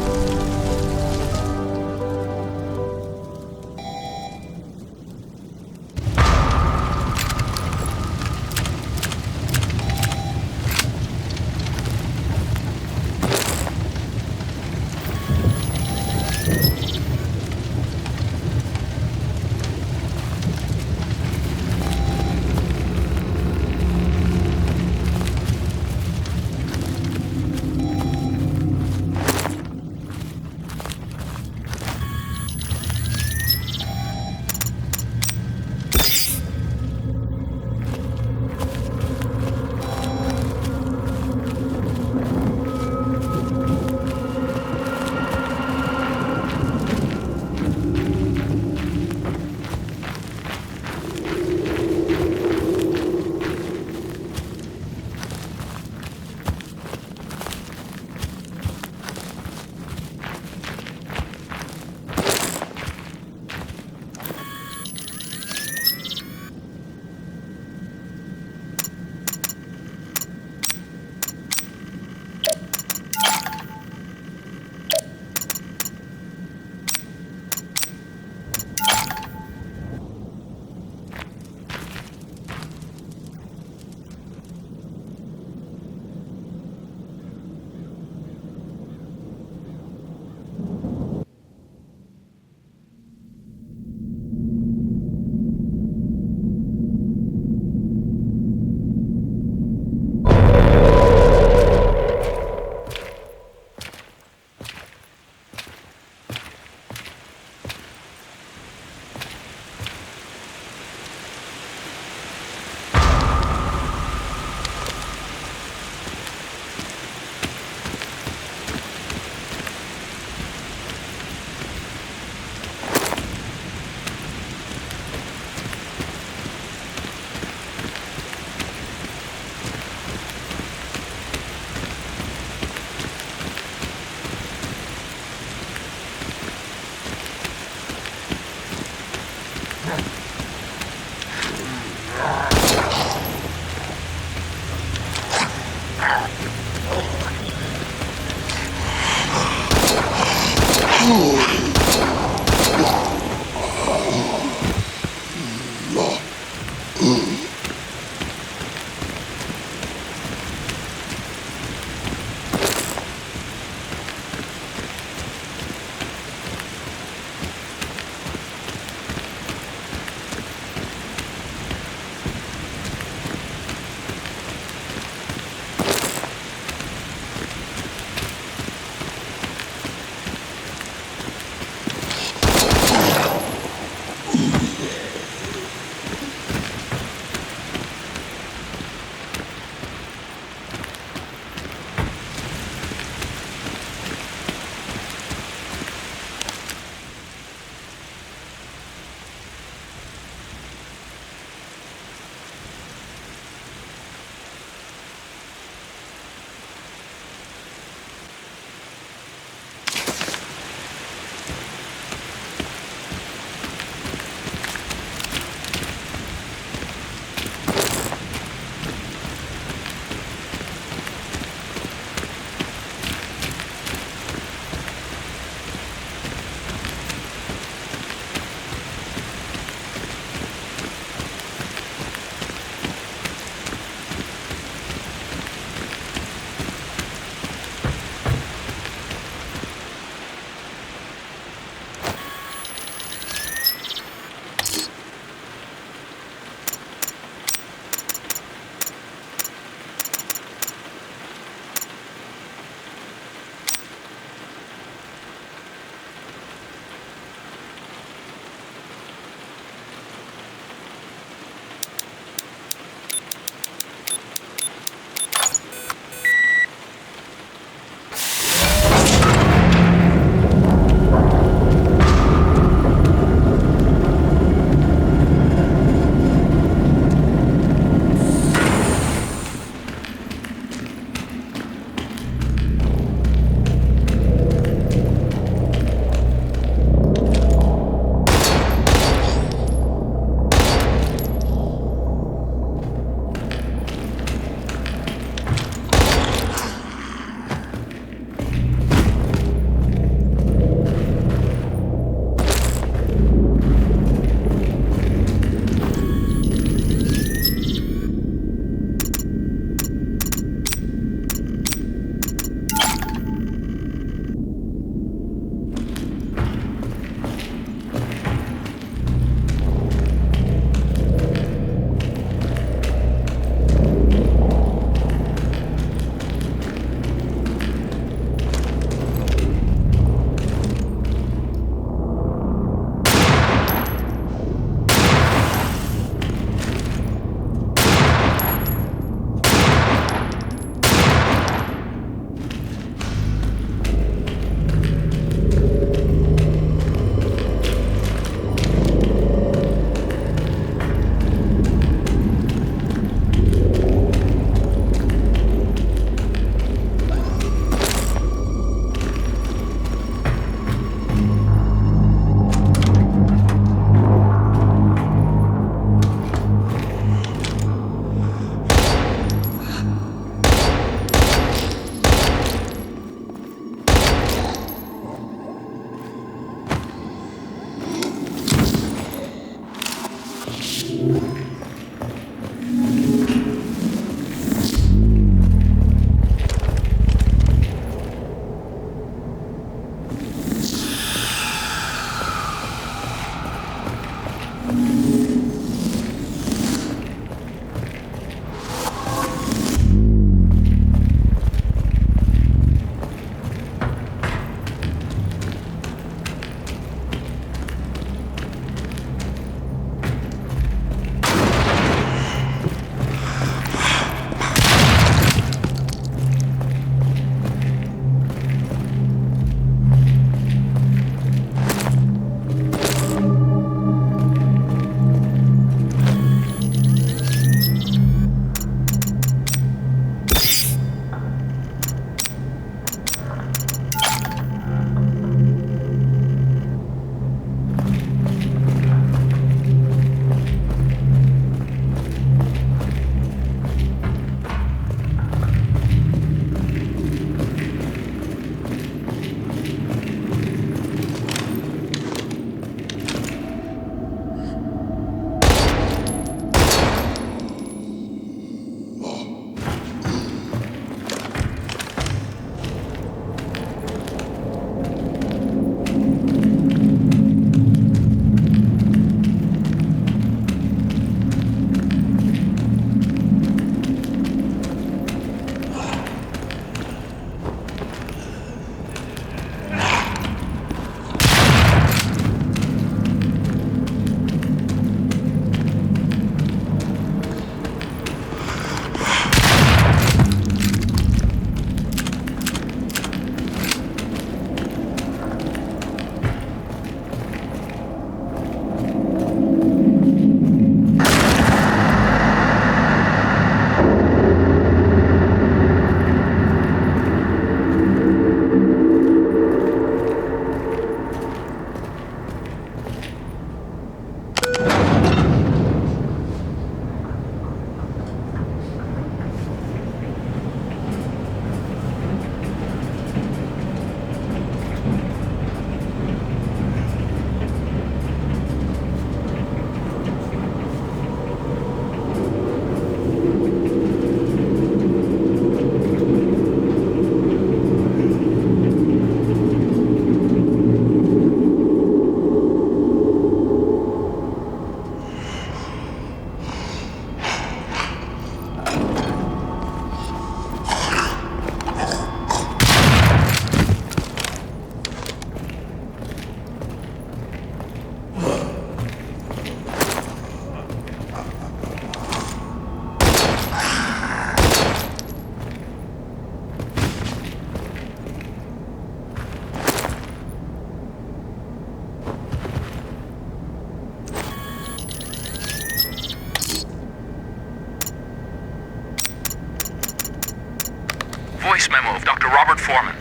voice memo of Dr. Robert Foreman.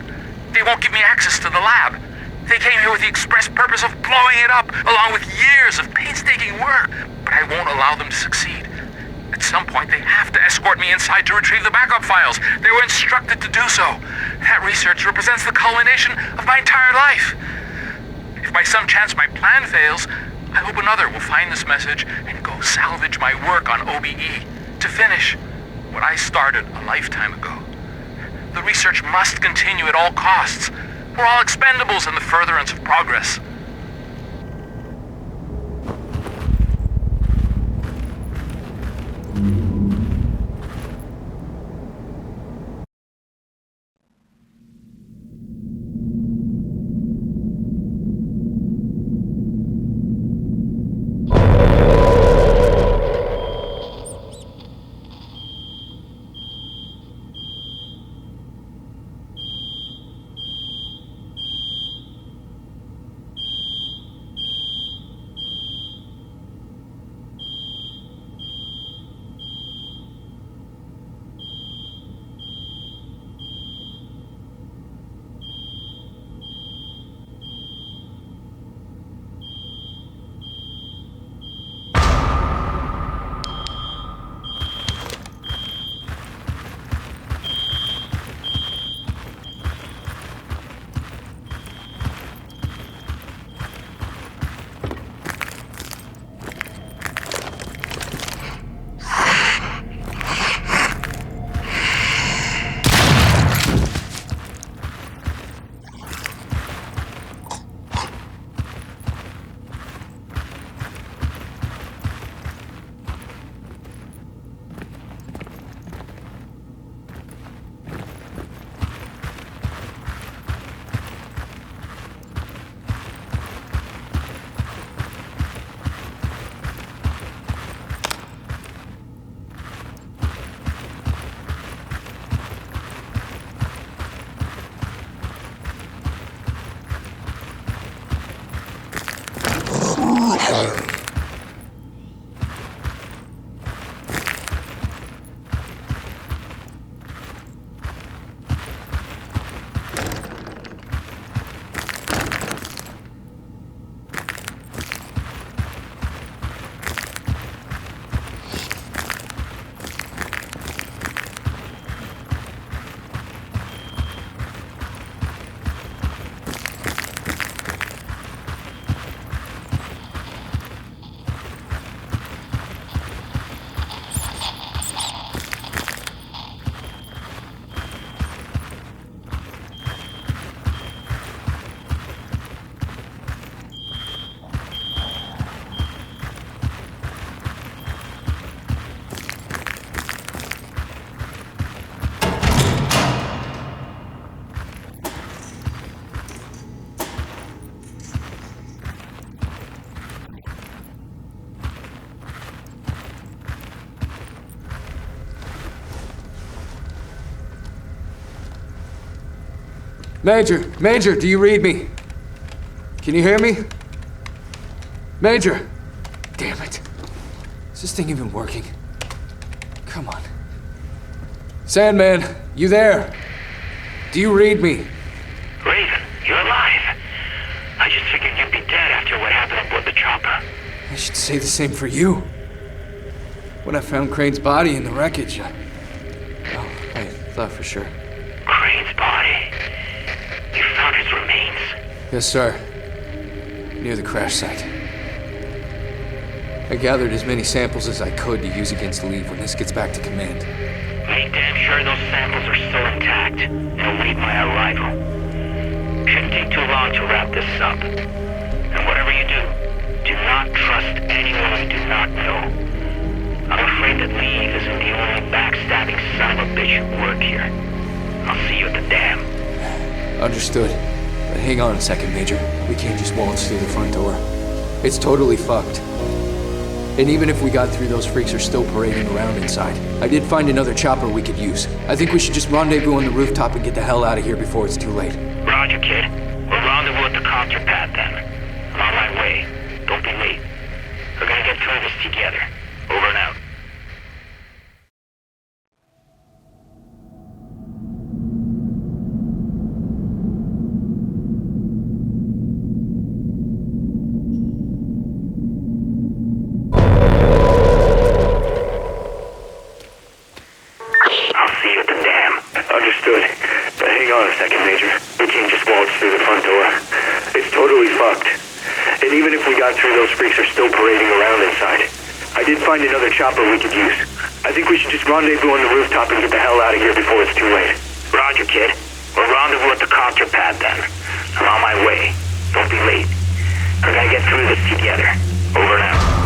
They won't give me access to the lab. They came here with the express purpose of blowing it up, along with years of painstaking work, but I won't allow them to succeed. At some point, they have to escort me inside to retrieve the backup files. They were instructed to do so. That research represents the culmination of my entire life. If by some chance my plan fails, I hope another will find this message and go salvage my work on OBE to finish what I started a lifetime ago. The research must continue at all costs. We're all expendables in the furtherance of progress. Major, do you read me? Can you hear me? Major! Damn it. Is this thing even working? Come on. Sandman, you there? Do you read me? Raven, you're alive. I just figured you'd be dead after what happened aboard the chopper. I should say the same for you. When I found Crane's body in the wreckage, I thought for sure. Crane's body? You found his remains? Yes, sir. Near the crash site. I gathered as many samples as I could to use against Leave when this gets back to command. Make damn sure those samples are still intact and await my arrival. Shouldn't take too long to wrap this up. And whatever you do not trust anyone you do not know. I'm afraid that Leave isn't the only backstabbing son of a bitch who work here. I'll see you at the dam. Understood. But hang on a second, Major. We can't just waltz through the front door. It's totally fucked. And even if we got through, those freaks are still parading around inside. I did find another chopper we could use. I think we should just rendezvous on the rooftop and get the hell out of here before it's too late. Roger, kid. We'll rendezvous at the copter pad then. I'm on my way. Don't be late. We're gonna get through this together. Over and out. on a second, Major. We can't just waltz through the front door. It's totally fucked. And even if we got through, those freaks are still parading around inside. I did find another chopper we could use. I think we should just rendezvous on the rooftop and get the hell out of here before it's too late. Roger, kid. We'll rendezvous at the copter pad then. I'm on my way. Don't be late. We're gonna get through this together. Over and out.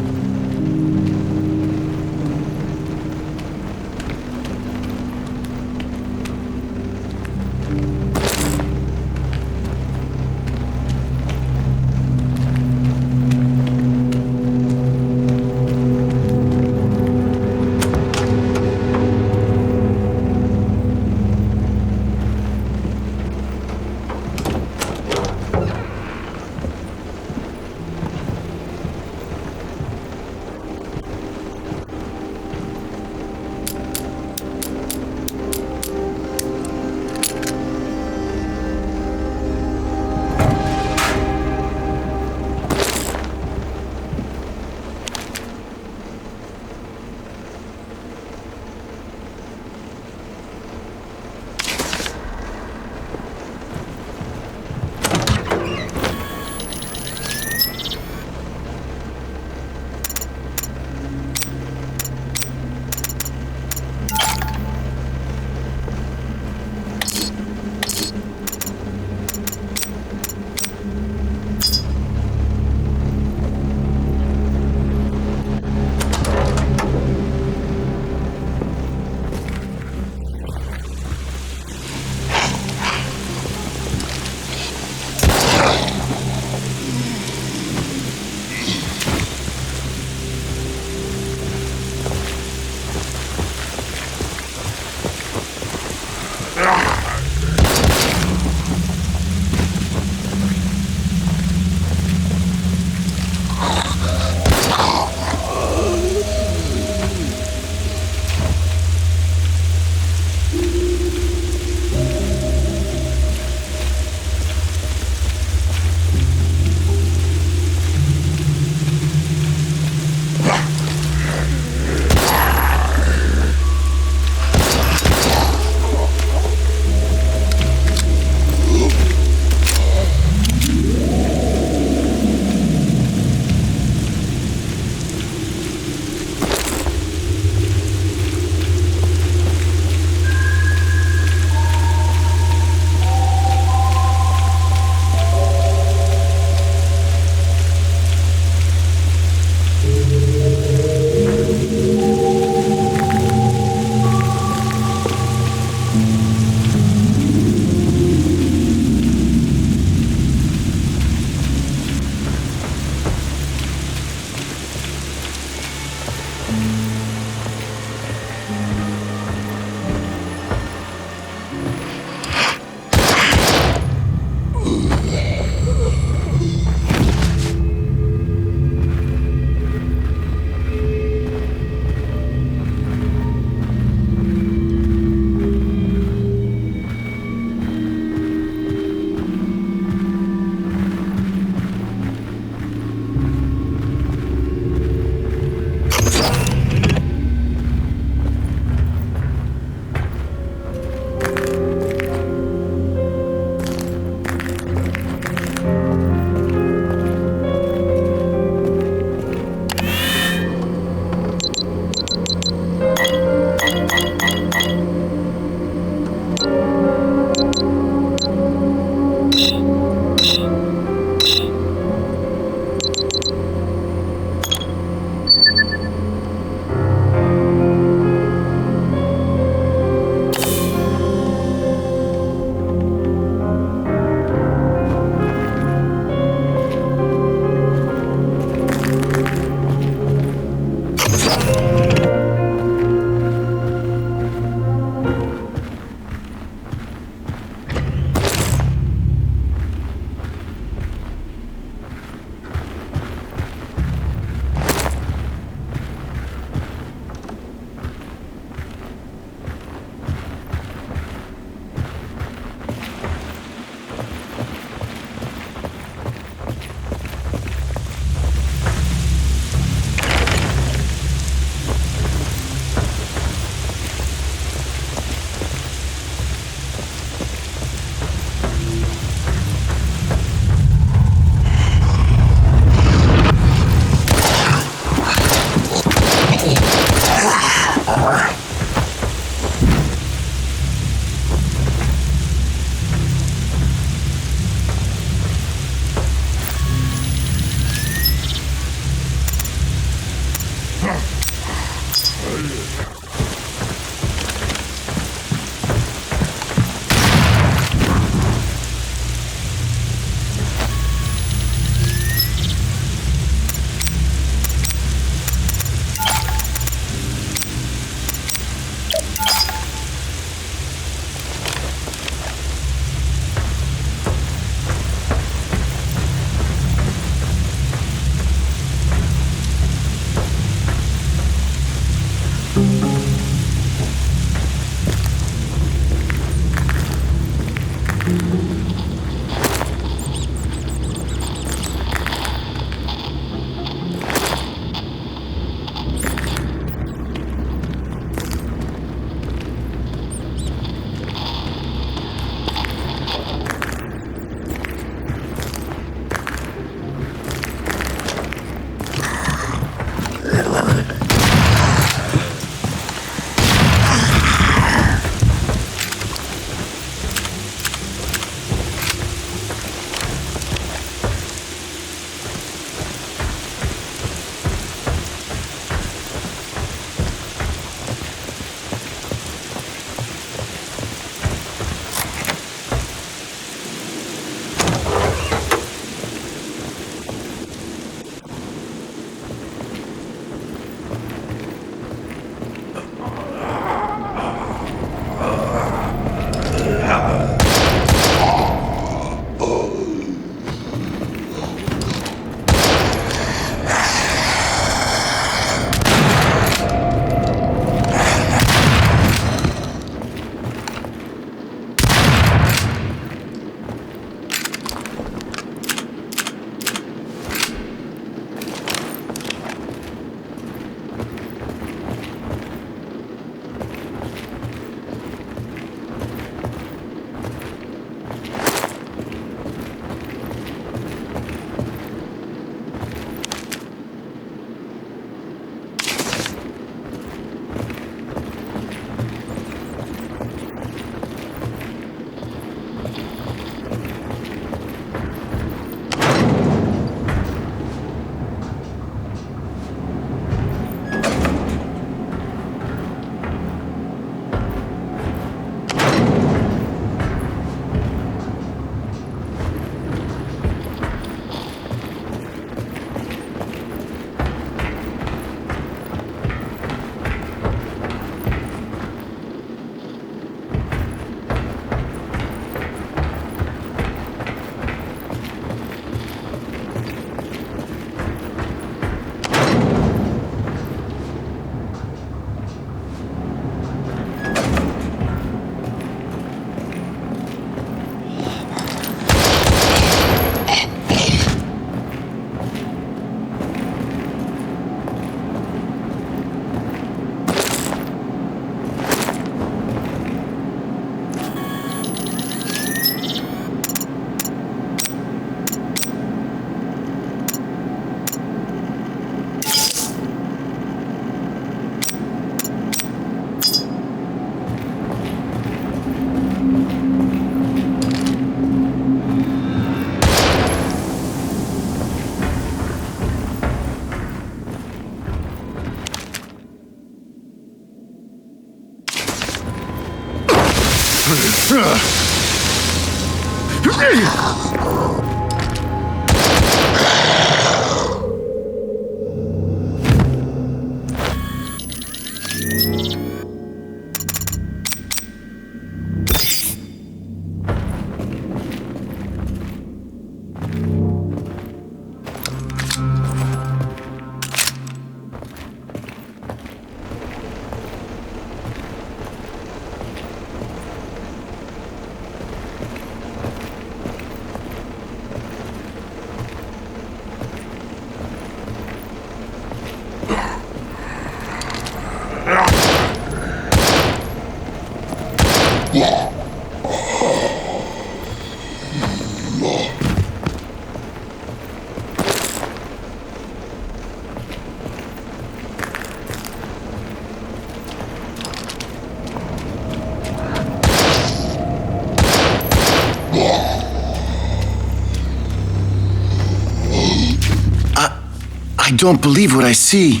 I don't believe what I see.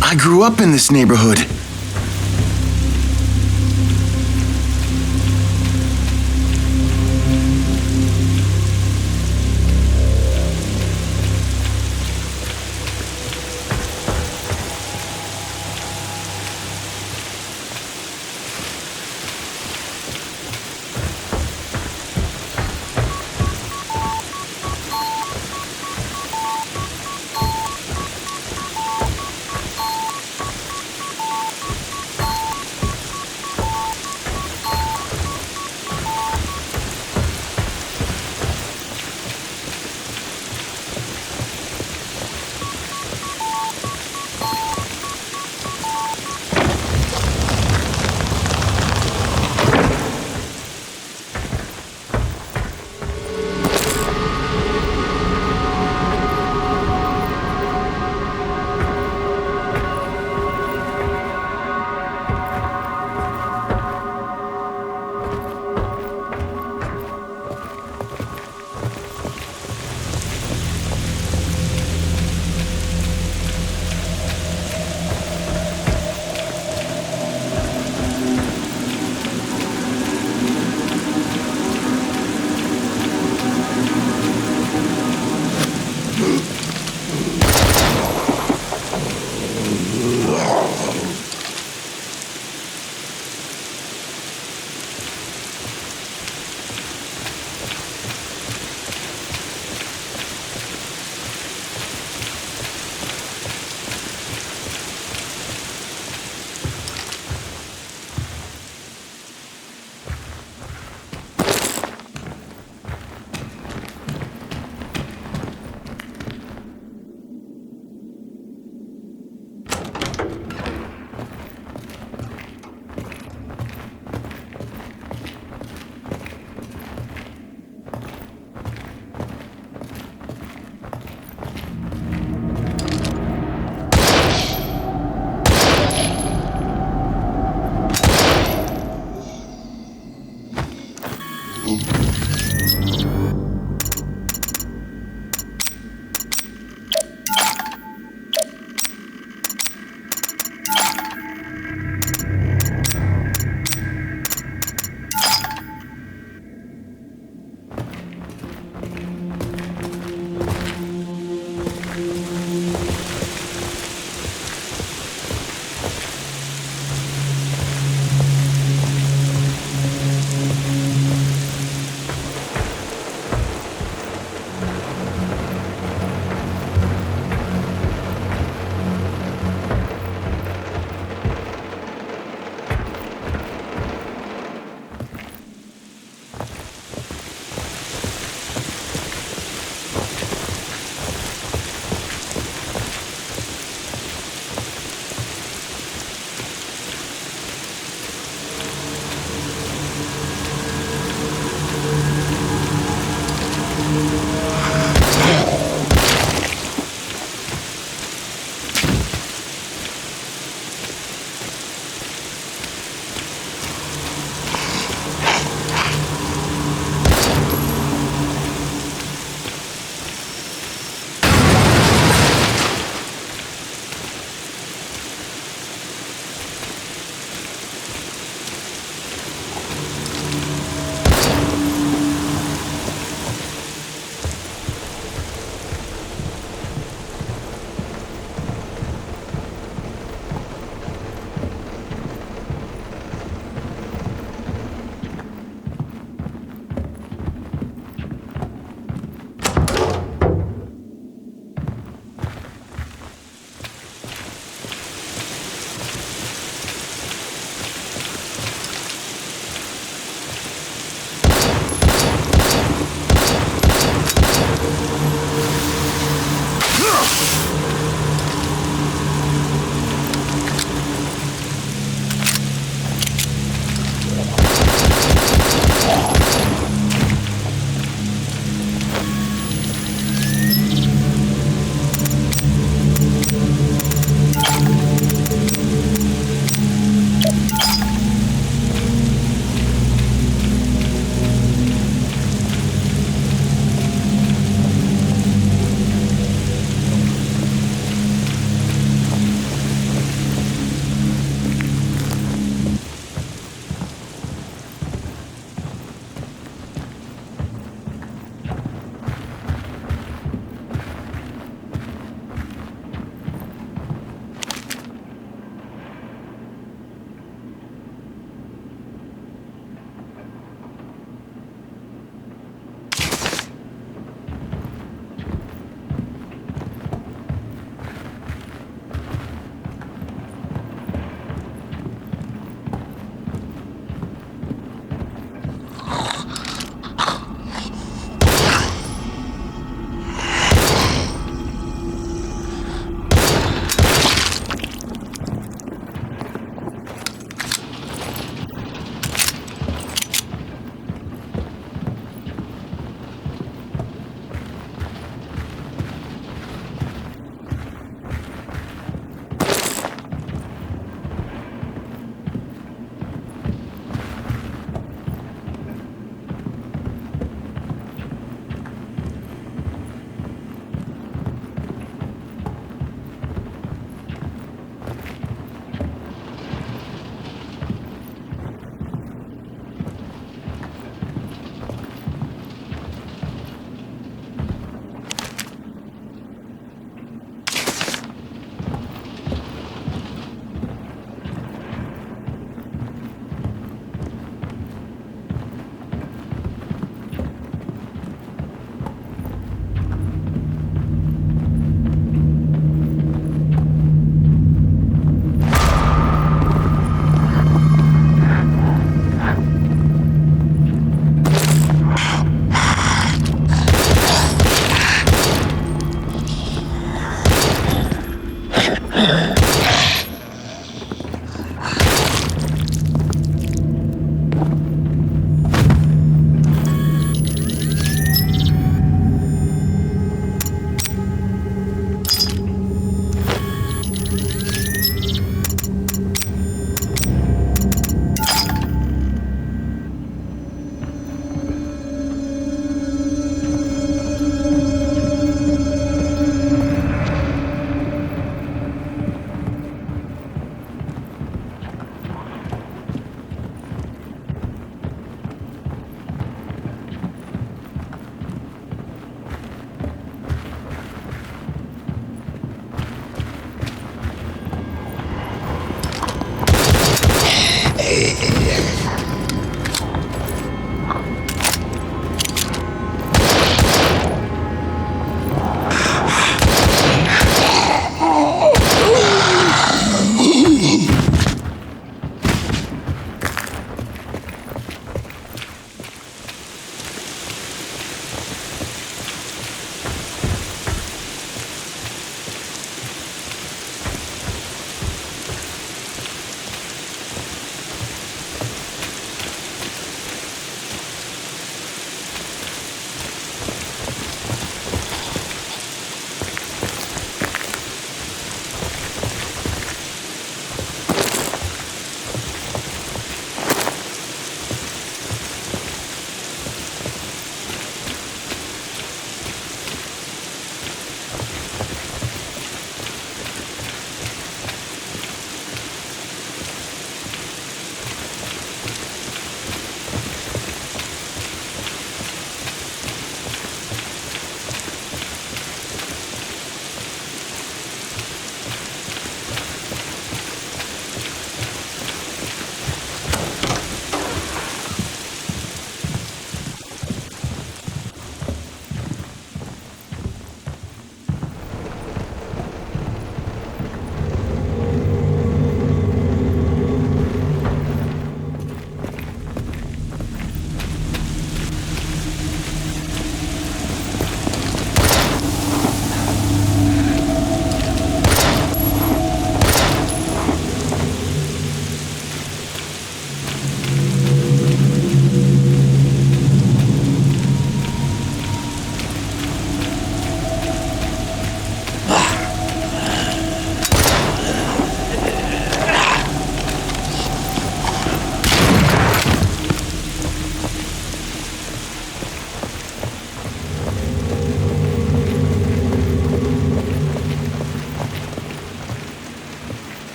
I grew up in this neighborhood.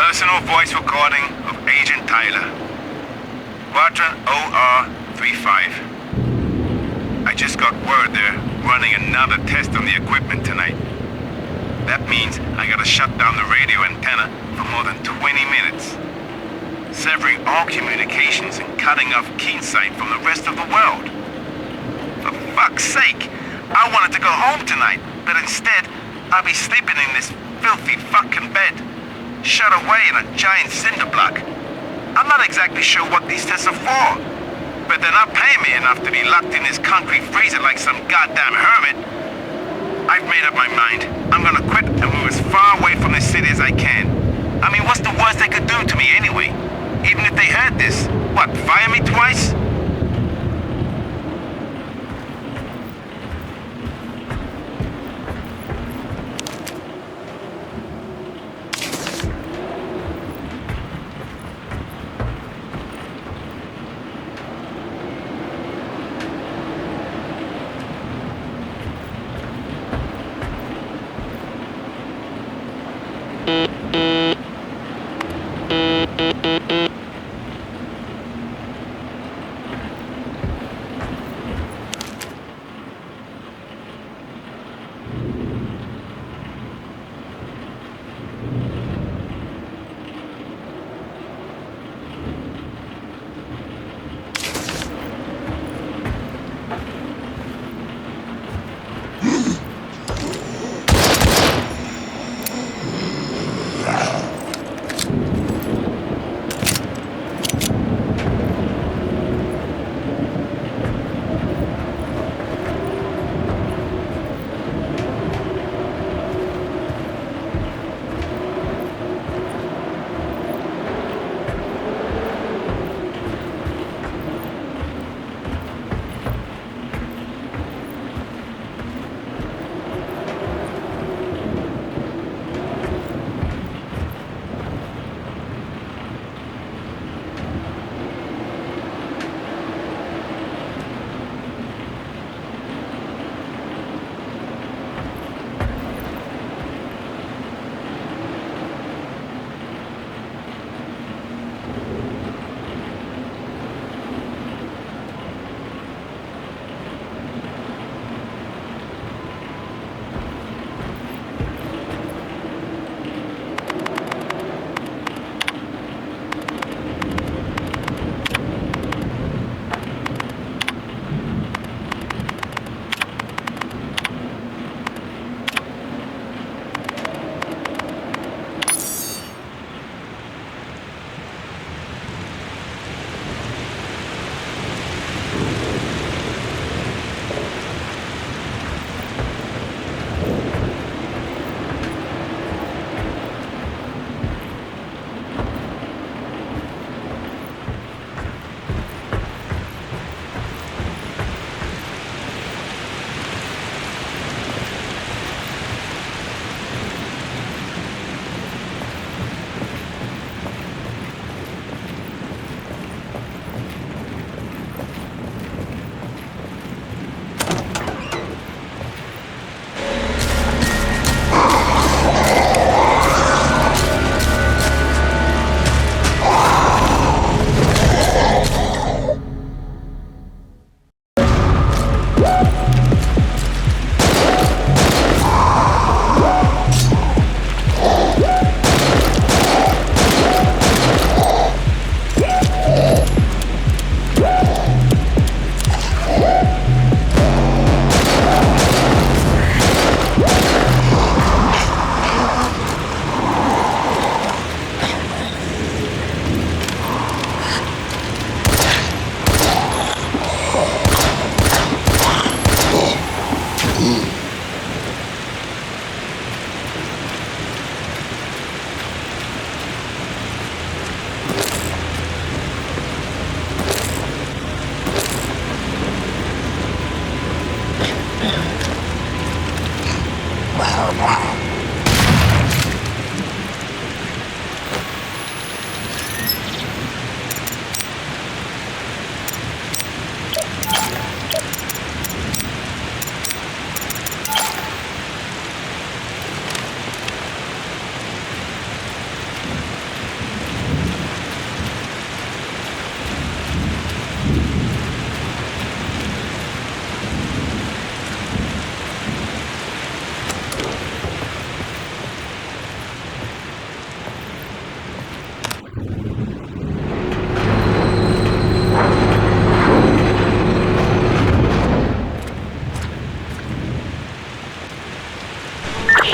Personal voice recording of Agent Tyler. Quadrant OR35. I just got word they're running another test on the equipment tonight. That means I gotta shut down the radio antenna for more than 20 minutes. Severing all communications and cutting off Keensight from the rest of the world. For fuck's sake, I wanted to go home tonight, but instead, I'll be sleeping in this filthy fucking bed. Shut away in a giant cinder block. I'm not exactly sure what these tests are for, but they're not paying me enough to be locked in this concrete freezer like some goddamn hermit. I've made up my mind. I'm gonna quit and move as far away from this city as I can. I mean, what's the worst they could do to me anyway? Even if they heard this, what, fire me twice?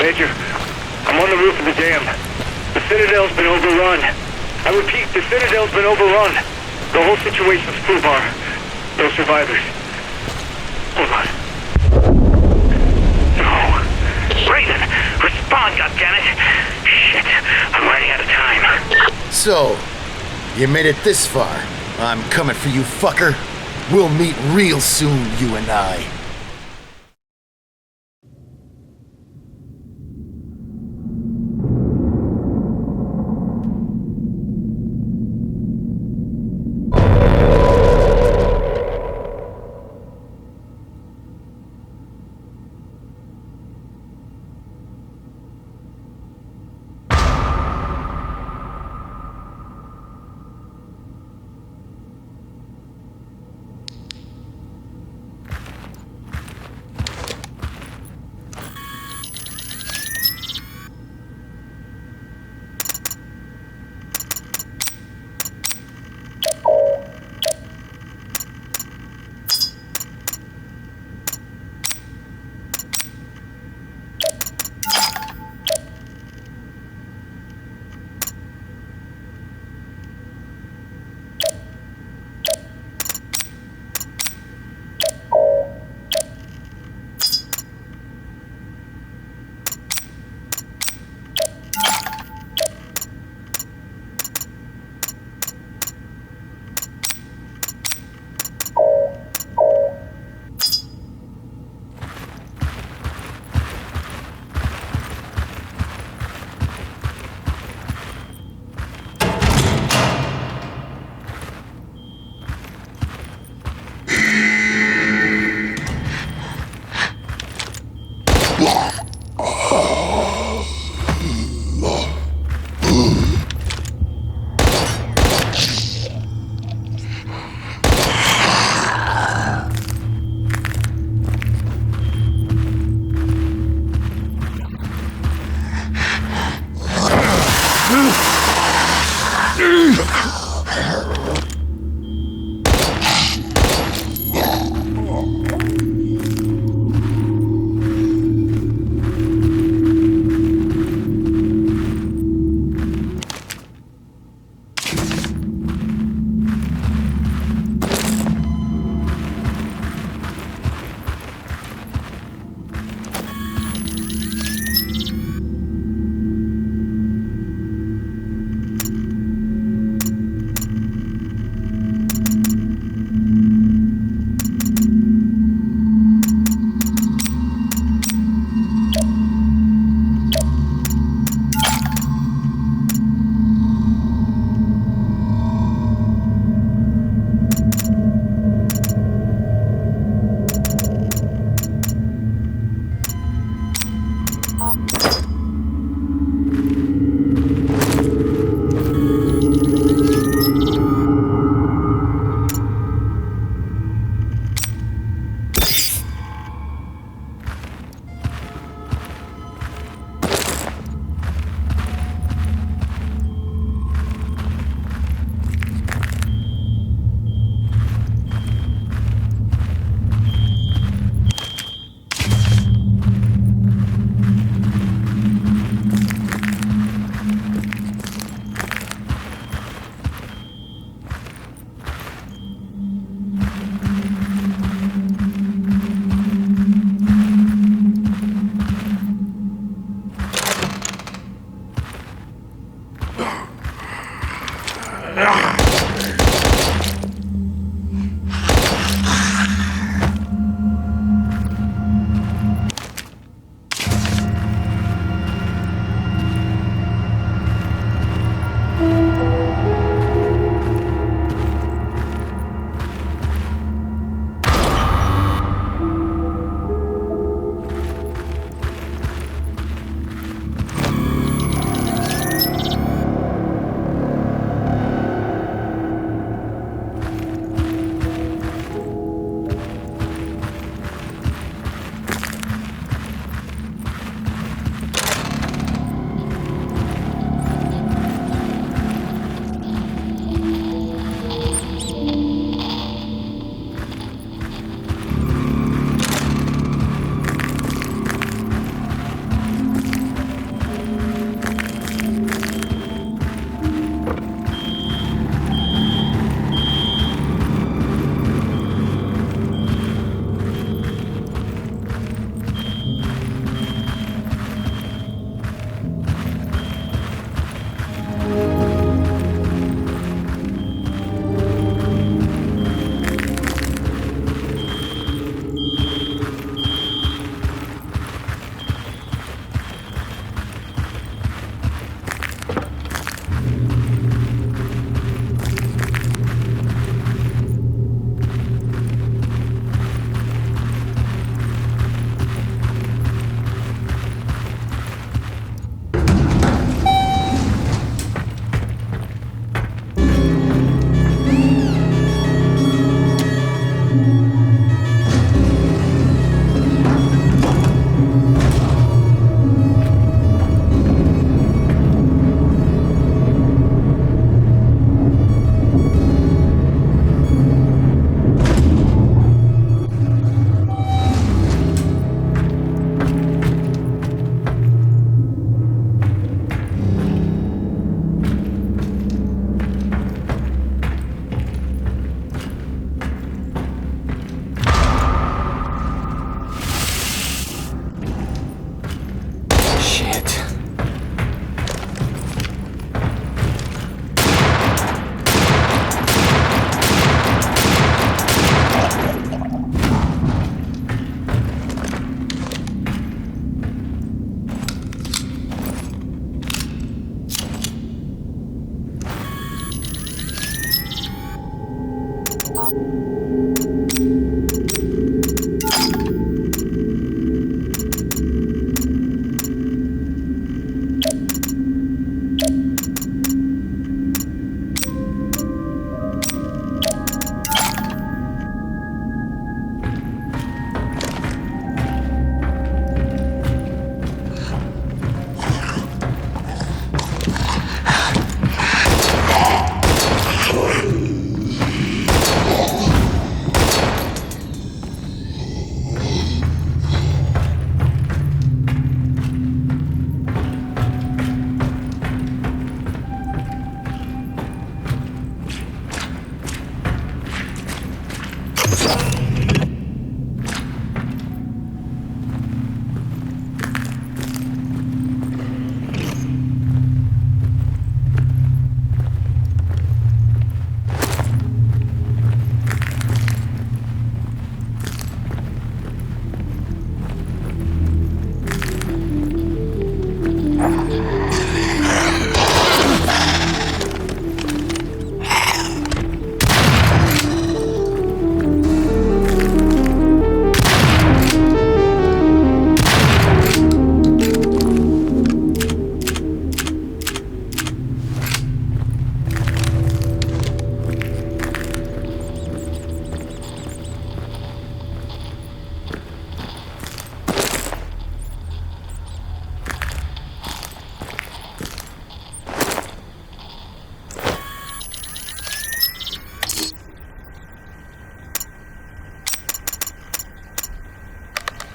Major, I'm on the roof of the dam. The Citadel's been overrun. I repeat, the Citadel's been overrun. The whole situation's foobar. No survivors. Hold on. No. Brayden, respond, goddammit! Shit, I'm running out of time. So, you made it this far. I'm coming for you, fucker. We'll meet real soon, you and I.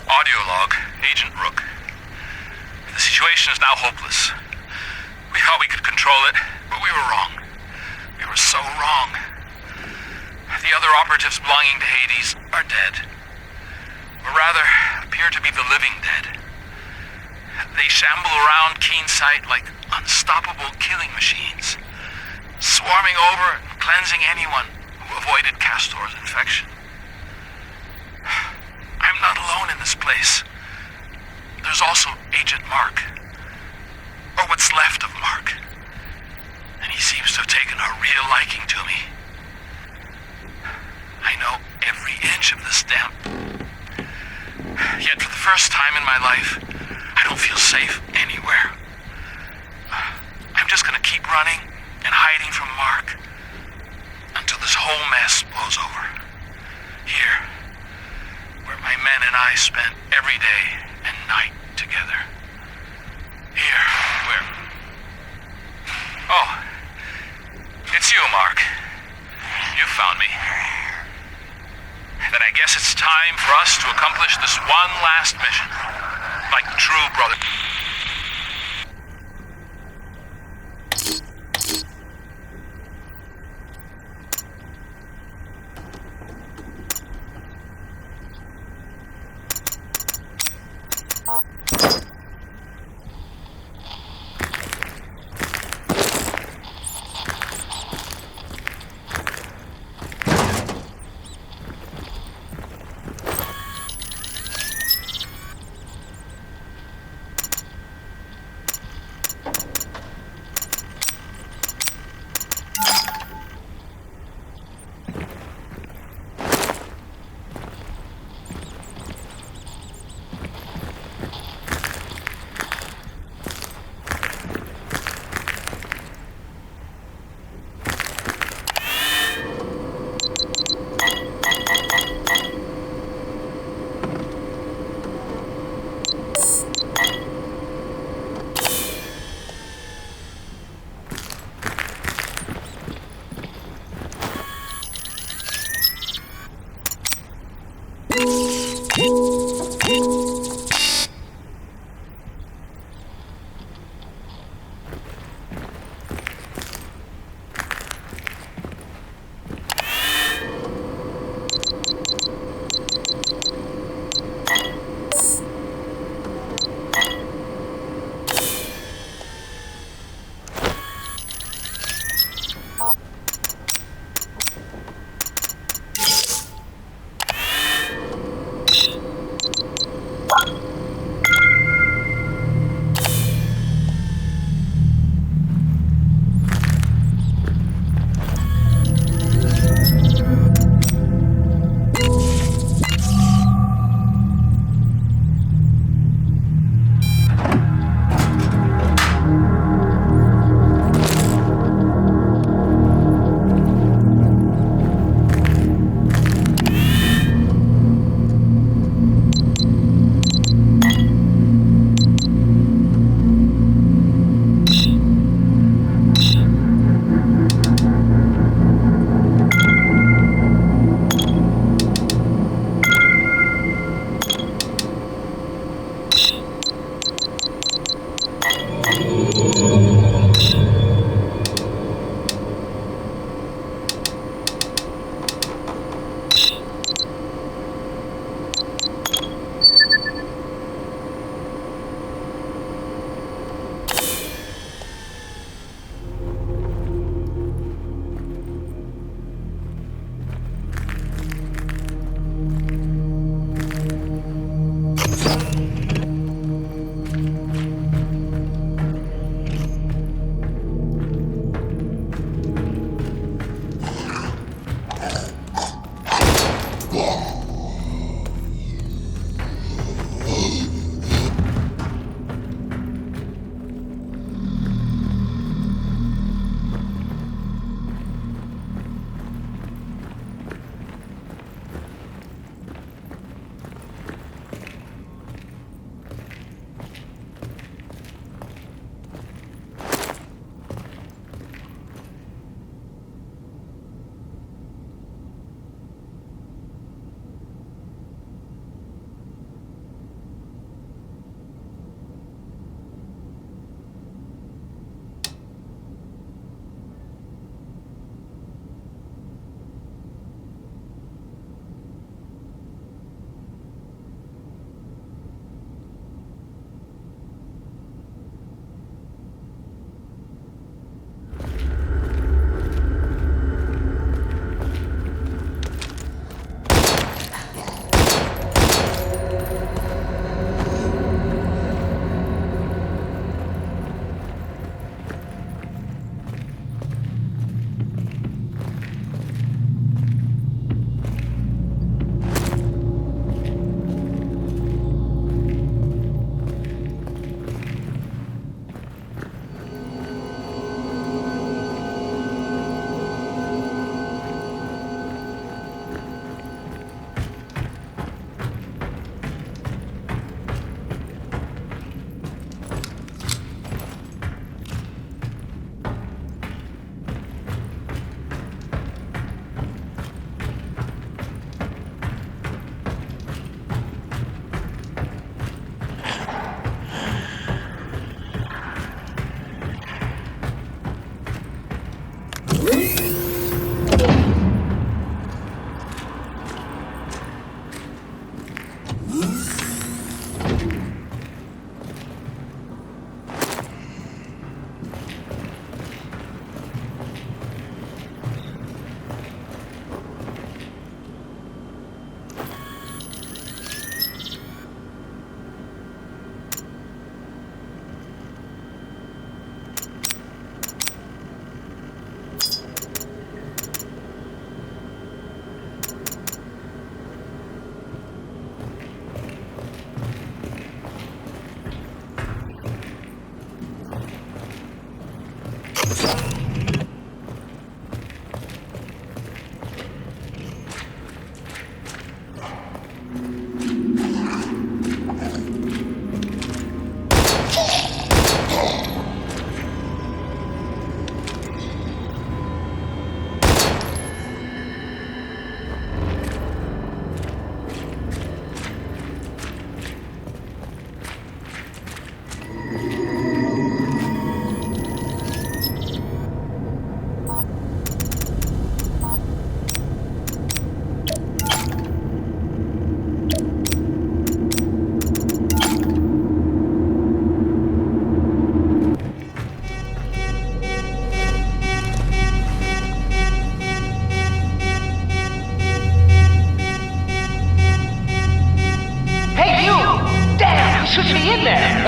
Audio log, Agent Rook. The situation is now hopeless. We thought we could control it, but we were wrong. We were so wrong. The other operatives belonging to Hades are dead. Or rather, appear to be the living dead. They shamble around Keensight like unstoppable killing machines, swarming over and cleansing anyone who avoided Castor's infection. I'm not alone in this place. There's also Agent Mark. Or what's left of Mark. And he seems to have taken a real liking to me. I know every inch of this damn... Yet for the first time in my life, I don't feel safe anywhere. I'm just gonna keep running and hiding from Mark until this whole mess blows over. Here, where my men and I spent every day and night together. Here, where... Oh, it's you, Mark. You found me. Then I guess it's time for us to accomplish this one last mission. Like true brothers.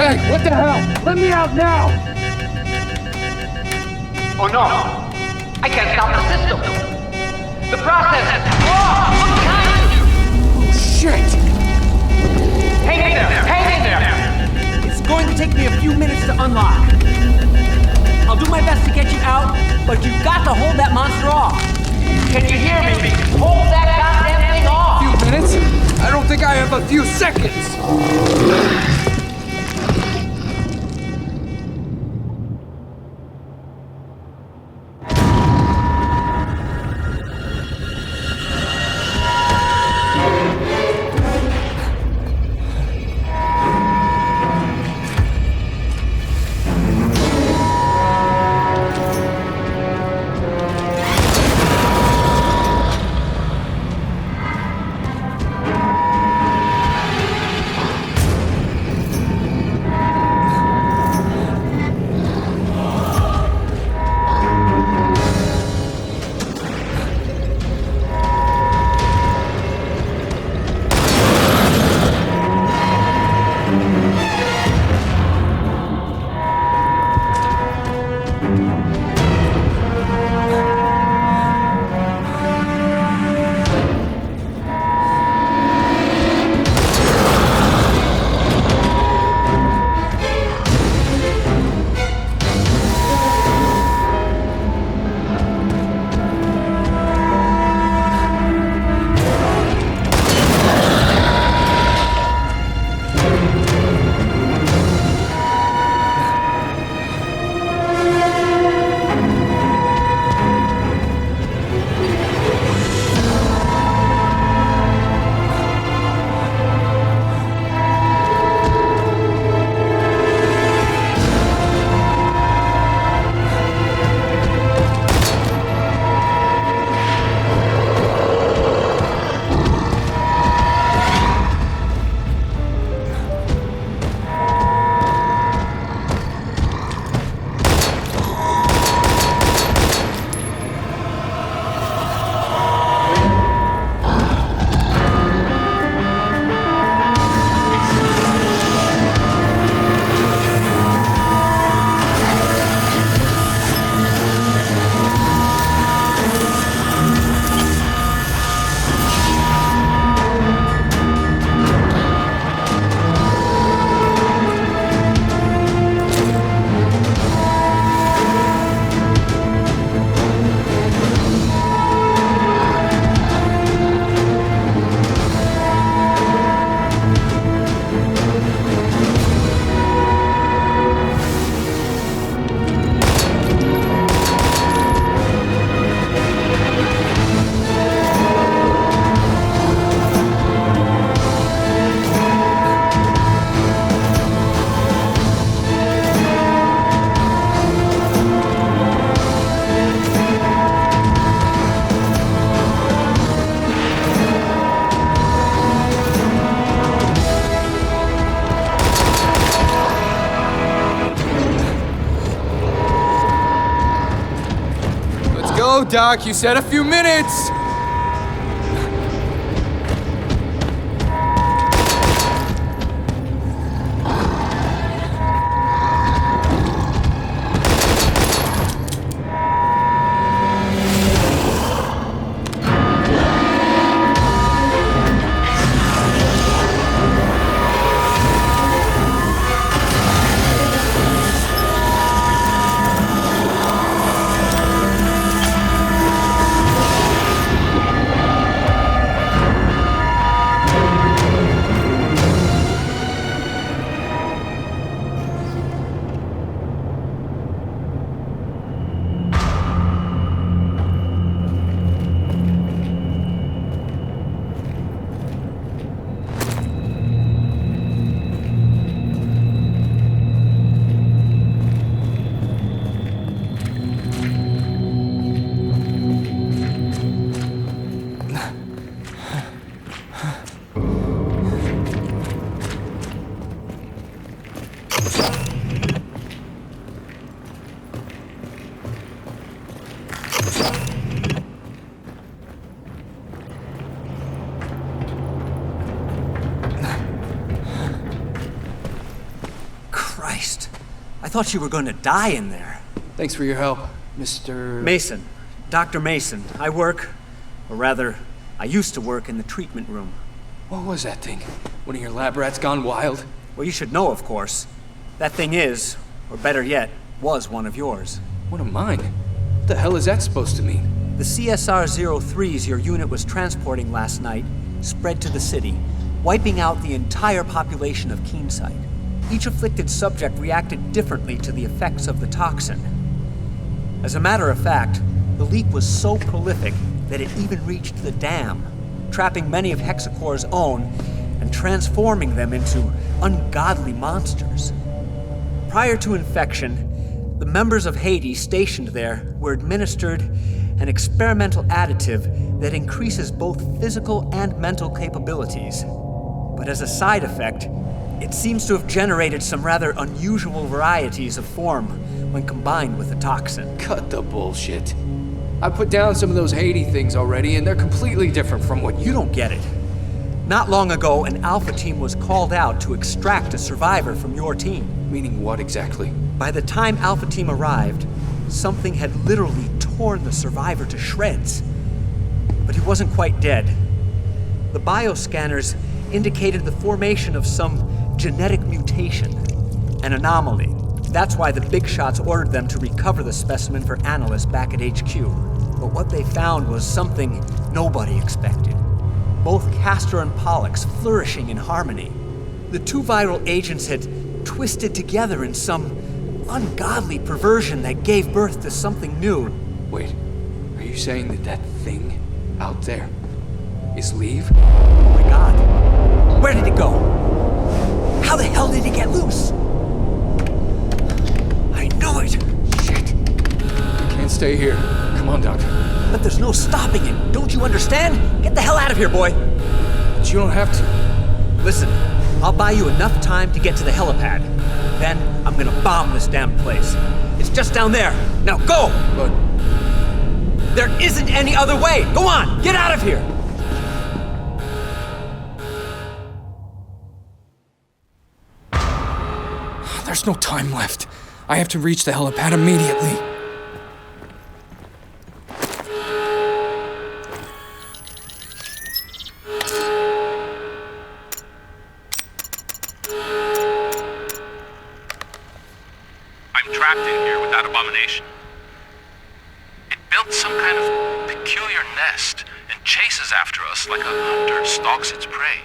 Hey, what the hell? Let me out now! Oh no! I can't stop the system! The process! Oh, look behind you! Oh shit! Hang in there! Hang in there! It's going to take me a few minutes to unlock. I'll do my best to get you out, but you've got to hold that monster off. Can you hear me? Hold that goddamn thing off! A few minutes? I don't think I have a few seconds! go, Doc. You said a few minutes. I thought you were going to die in there. Thanks for your help, Mr. Mason. Dr. Mason. I work, or rather, I used to work in the treatment room. What was that thing? One of your lab rats gone wild? Well, you should know, of course. That thing is, or better yet, was one of yours. One of mine? What the hell is that supposed to mean? The CSR-03s your unit was transporting last night spread to the city, wiping out the entire population of Keenside. Each afflicted subject reacted differently to the effects of the toxin. As a matter of fact, the leak was so prolific that it even reached the dam, trapping many of Hexacore's own and transforming them into ungodly monsters. Prior to infection, the members of Hades stationed there were administered an experimental additive that increases both physical and mental capabilities. But as a side effect, it seems to have generated some rather unusual varieties of form when combined with the toxin. Cut the bullshit. I put down some of those Hades things already, and they're completely different from what you don't get it. Not long ago, an Alpha team was called out to extract a survivor from your team. Meaning what exactly? By the time Alpha team arrived, something had literally torn the survivor to shreds. But he wasn't quite dead. The bioscanners indicated the formation of some genetic mutation, an anomaly. That's why the big shots ordered them to recover the specimen for analysts back at HQ. But what they found was something nobody expected. Both Castor and Pollux flourishing in harmony. The two viral agents had twisted together in some ungodly perversion that gave birth to something new. Wait, are you saying that that thing out there is Leave? Oh my god. Where did it go? How the hell did it get loose? I knew it! Shit. Can't stay here. Come on, Doctor. But there's no stopping it. Don't you understand? Get the hell out of here, boy. But you don't have to. Listen, I'll buy you enough time to get to the helipad. Then I'm gonna bomb this damn place. It's just down there. Now go! But there isn't any other way. Go on, get out of here. There's no time left. I have to reach the helipad immediately. I'm trapped in here with that abomination. It built some kind of peculiar nest and chases after us like a hunter stalks its prey.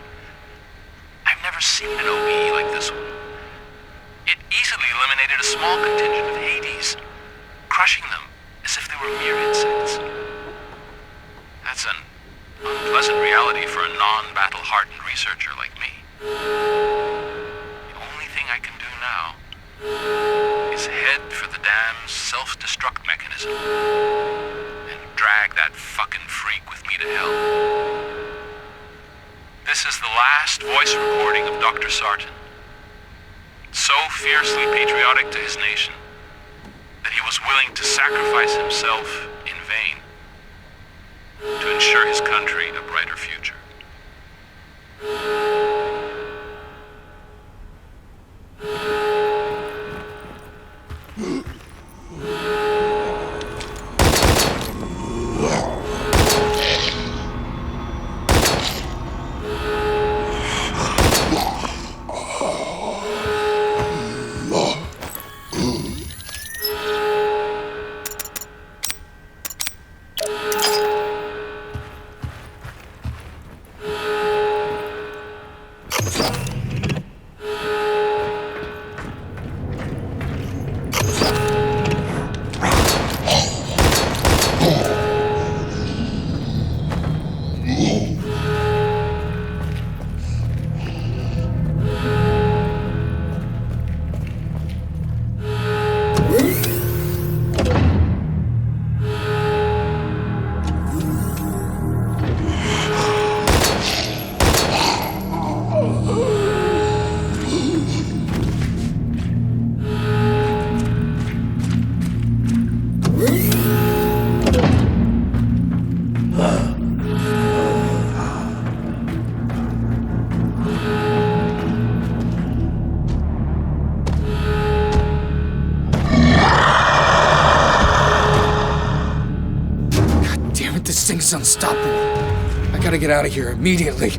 I've never seen an OBE like this one. It easily eliminated a small contingent of Hades, crushing them as if they were mere insects. That's an unpleasant reality for a non-battle hardened researcher like me. The only thing I can do now is head for the dam's self-destruct mechanism and drag that fucking freak with me to hell. This is the last voice recording of Dr. Sarton. So fiercely patriotic to his nation that he was willing to sacrifice himself in vain. to ensure his country a brighter future. This thing's unstoppable. I gotta get out of here immediately.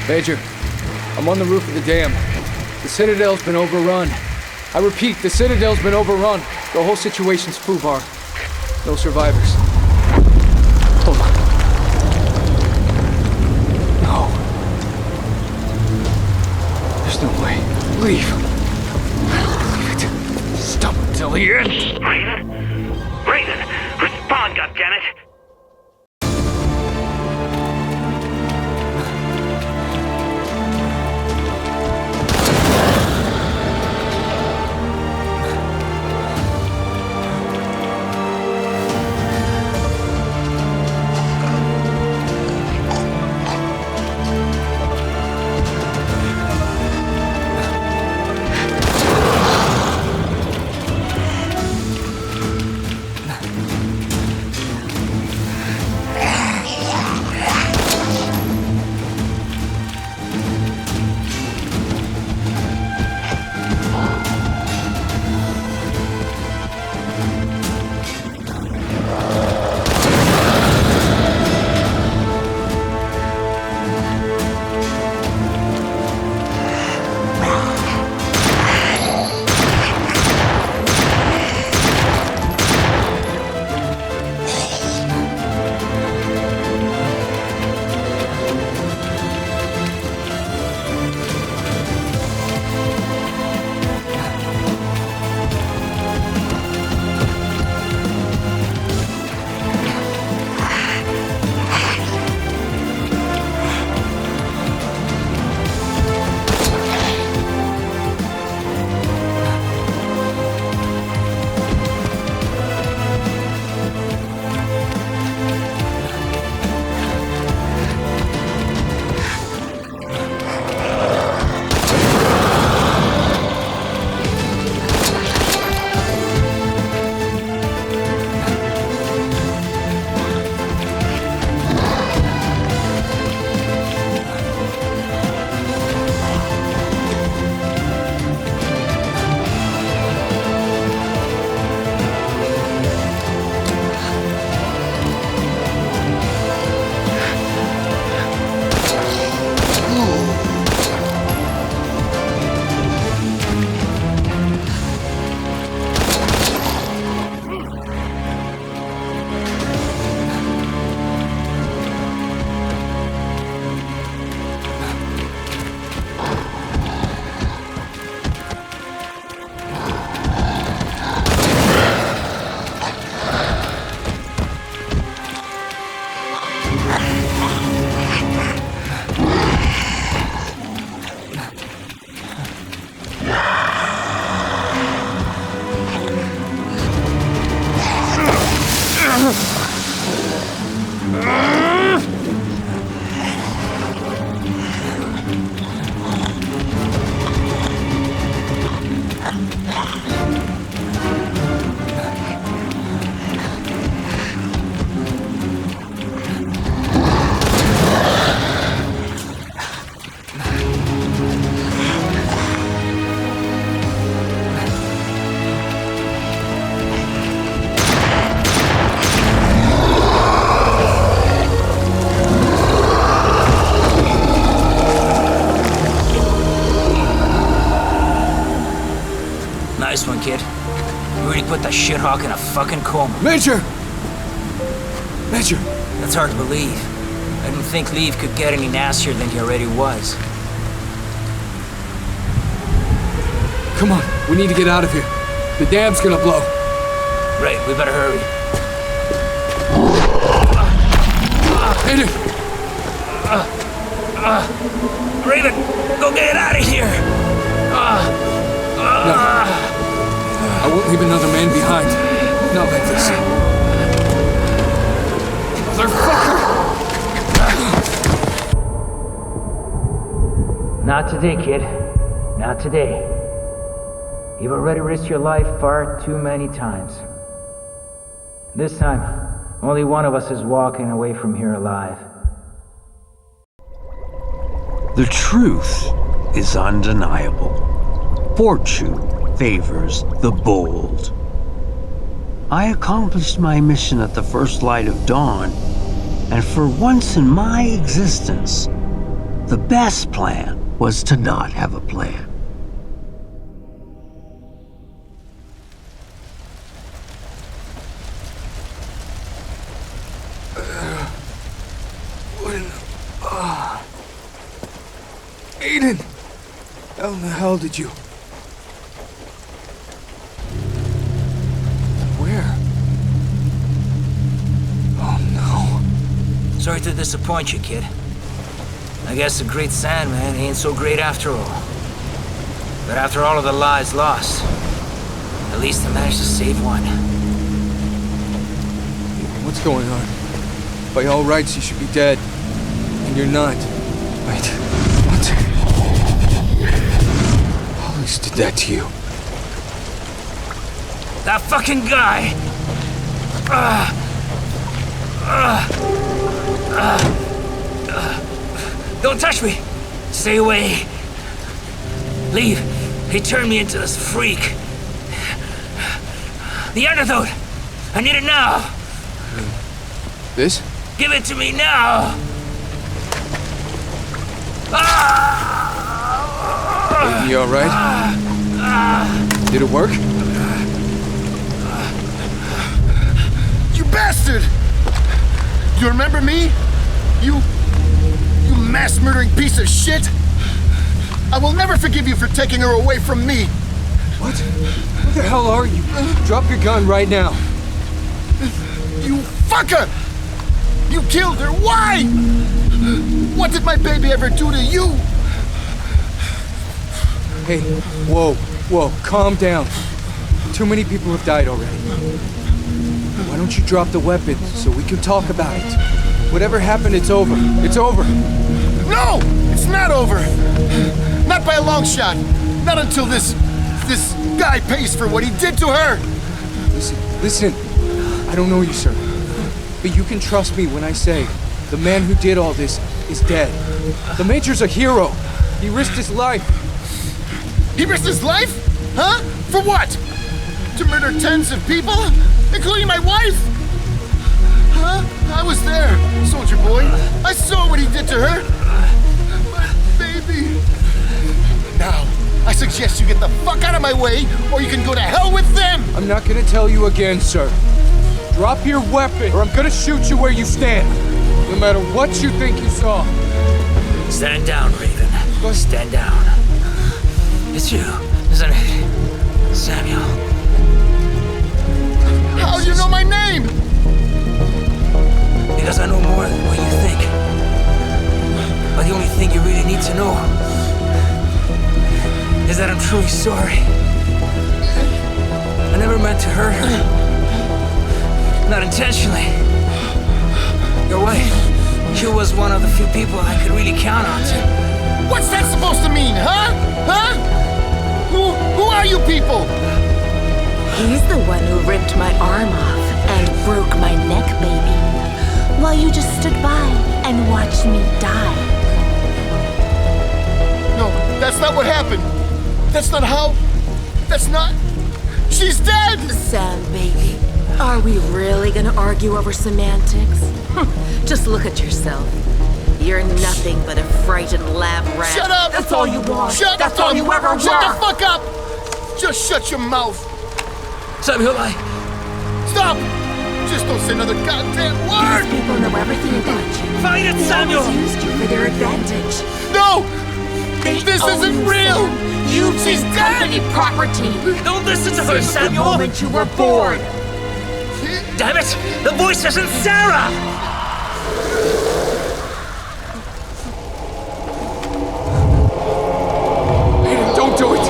Major, I'm on the roof of the dam. The Citadel's been overrun. I repeat, the Citadel's been overrun. The whole situation's foobar. No survivors. Hold on. No. There's no way. Leave. Leave it. Stop until the end. Raiden? Raiden! Respond, goddammit! It. Nice one, kid. You really put that shithawk in a fucking coma. Major! Major! That's hard to believe. I didn't think Leave could get any nastier than he already was. Come on, we need to get out of here. The dam's gonna blow. Right, we better hurry. Hit it! Raven, go get it out of here! No. I won't leave another man behind. Not like this. Motherfucker! Not today, kid. Not today. You've already risked your life far too many times. This time, only one of us is walking away from here alive. The truth is undeniable. Fortune favors the bold. I accomplished my mission at the first light of dawn, and for once in my existence, the best plan was to not have a plan. Aiden! How in the hell did you... Where? Oh no. Sorry to disappoint you, kid. I guess the great Sandman ain't so great after all. But after all of the lives lost, at least I managed to save one. What's going on? By all rights, you should be dead. And you're not. Wait. What? Hollis did that to you. That fucking guy! Don't touch me! Stay away! Leave! He turned me into this freak! The antidote! I need it now! This? Give it to me now! You alright? Did it work? You bastard! You remember me? You mass-murdering piece of shit? I will never forgive you for taking her away from me! What? Where the hell are you? Drop your gun right now. You fucker! You killed her! Why? What did my baby ever do to you? Hey, whoa, calm down. Too many people have died already. Why don't you drop the weapon so we can talk about it? Whatever happened, it's over. It's over. No! It's not over! Not by a long shot. Not until this guy pays for what he did to her! Listen. I don't know you, sir. But you can trust me when I say the man who did all this is dead. The Major's a hero. He risked his life. He risked his life? Huh? For what? To murder tens of people? Including my wife? Huh? I was there, soldier boy. I saw what he did to her. My baby. Now, I suggest you get the fuck out of my way, or you can go to hell with them! I'm not gonna tell you again, sir. Drop your weapon, or I'm gonna shoot you where you stand. No matter what you think you saw. Stand down, Raven. Stand down. It's you, isn't it? Samuel. How do you know my name? Because I know more than what you think. But the only thing you really need to know is that I'm truly sorry. I never meant to hurt her. Not intentionally. Your wife, she was one of the few people I could really count on to. What's that supposed to mean, huh? Huh? Who are you people? He's the one who ripped my arm off and broke my neck, baby. While you just stood by and watched me die. No, that's not what happened. That's not how... That's not... She's dead! Sam, baby, are we really gonna argue over semantics? Just look at yourself. You're nothing but a frightened lab rat. Shut up! That's all you want. Shut That's up! all you ever were. Shut the fuck up! Just shut your mouth! Samuel, Stop! Just don't say another goddamn word! These people know everything about you. Fight it, They Samuel! always used you for their advantage. No! This own isn't you, real! Sam. You've She's been dead! company property. Don't listen to her, Since the Samuel! moment you were born. Damn it! The voice isn't Sarah! Don't do it!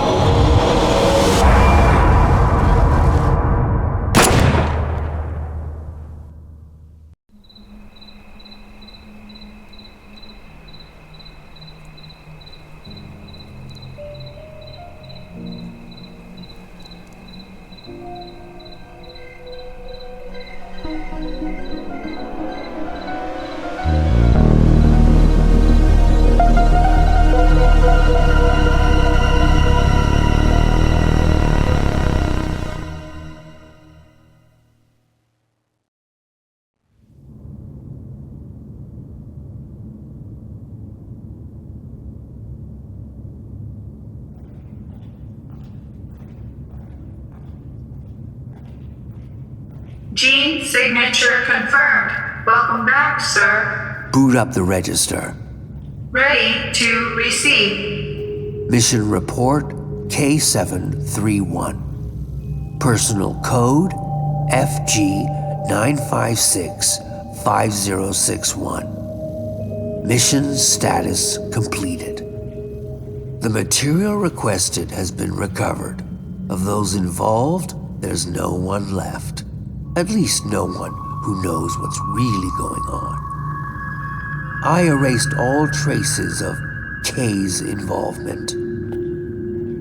Gene signature confirmed. Welcome back, sir. Boot up the register. Ready to receive. Mission report K731. Personal code FG9565061. Mission status completed. The material requested has been recovered. Of those involved, there's no one left. At least no one who knows what's really going on. I erased all traces of K's involvement.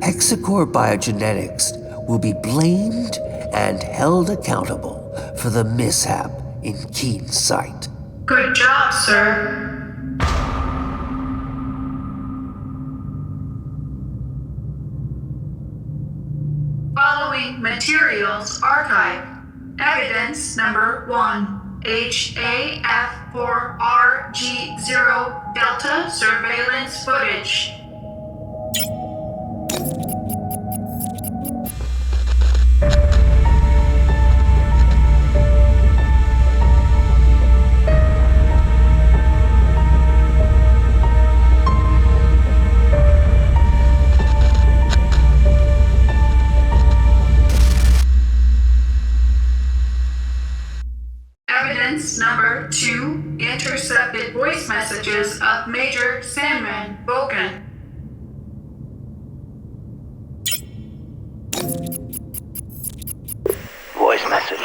Hexacore Biogenetics will be blamed and held accountable for the mishap in Keen's sight. Good job, sir. Following materials archive. Evidence number 1. HAF4RG0 Delta surveillance footage. Evidence number 2. Intercepted voice messages of Major Sandman Bogan. Voice message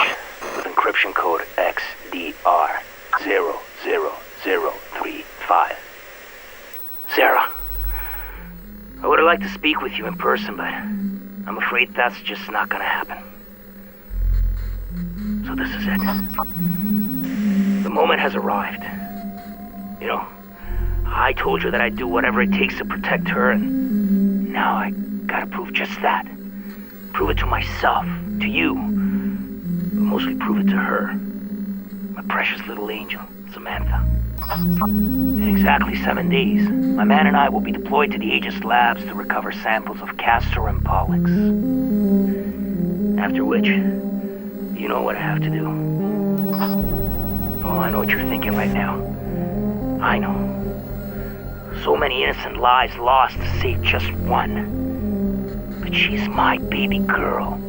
with encryption code XDR00035. Sarah, I would have liked to speak with you in person, but I'm afraid that's just not gonna happen. So this is it. The moment has arrived. You know, I told you that I'd do whatever it takes to protect her, and now I gotta prove just that. Prove it to myself, to you, but mostly prove it to her. My precious little angel, Samantha. In exactly 7 days, my man and I will be deployed to the Aegis labs to recover samples of Castor and Pollux. After which, you know what I have to do. Oh, I know what you're thinking right now. I know. So many innocent lives lost to save just one. But she's my baby girl.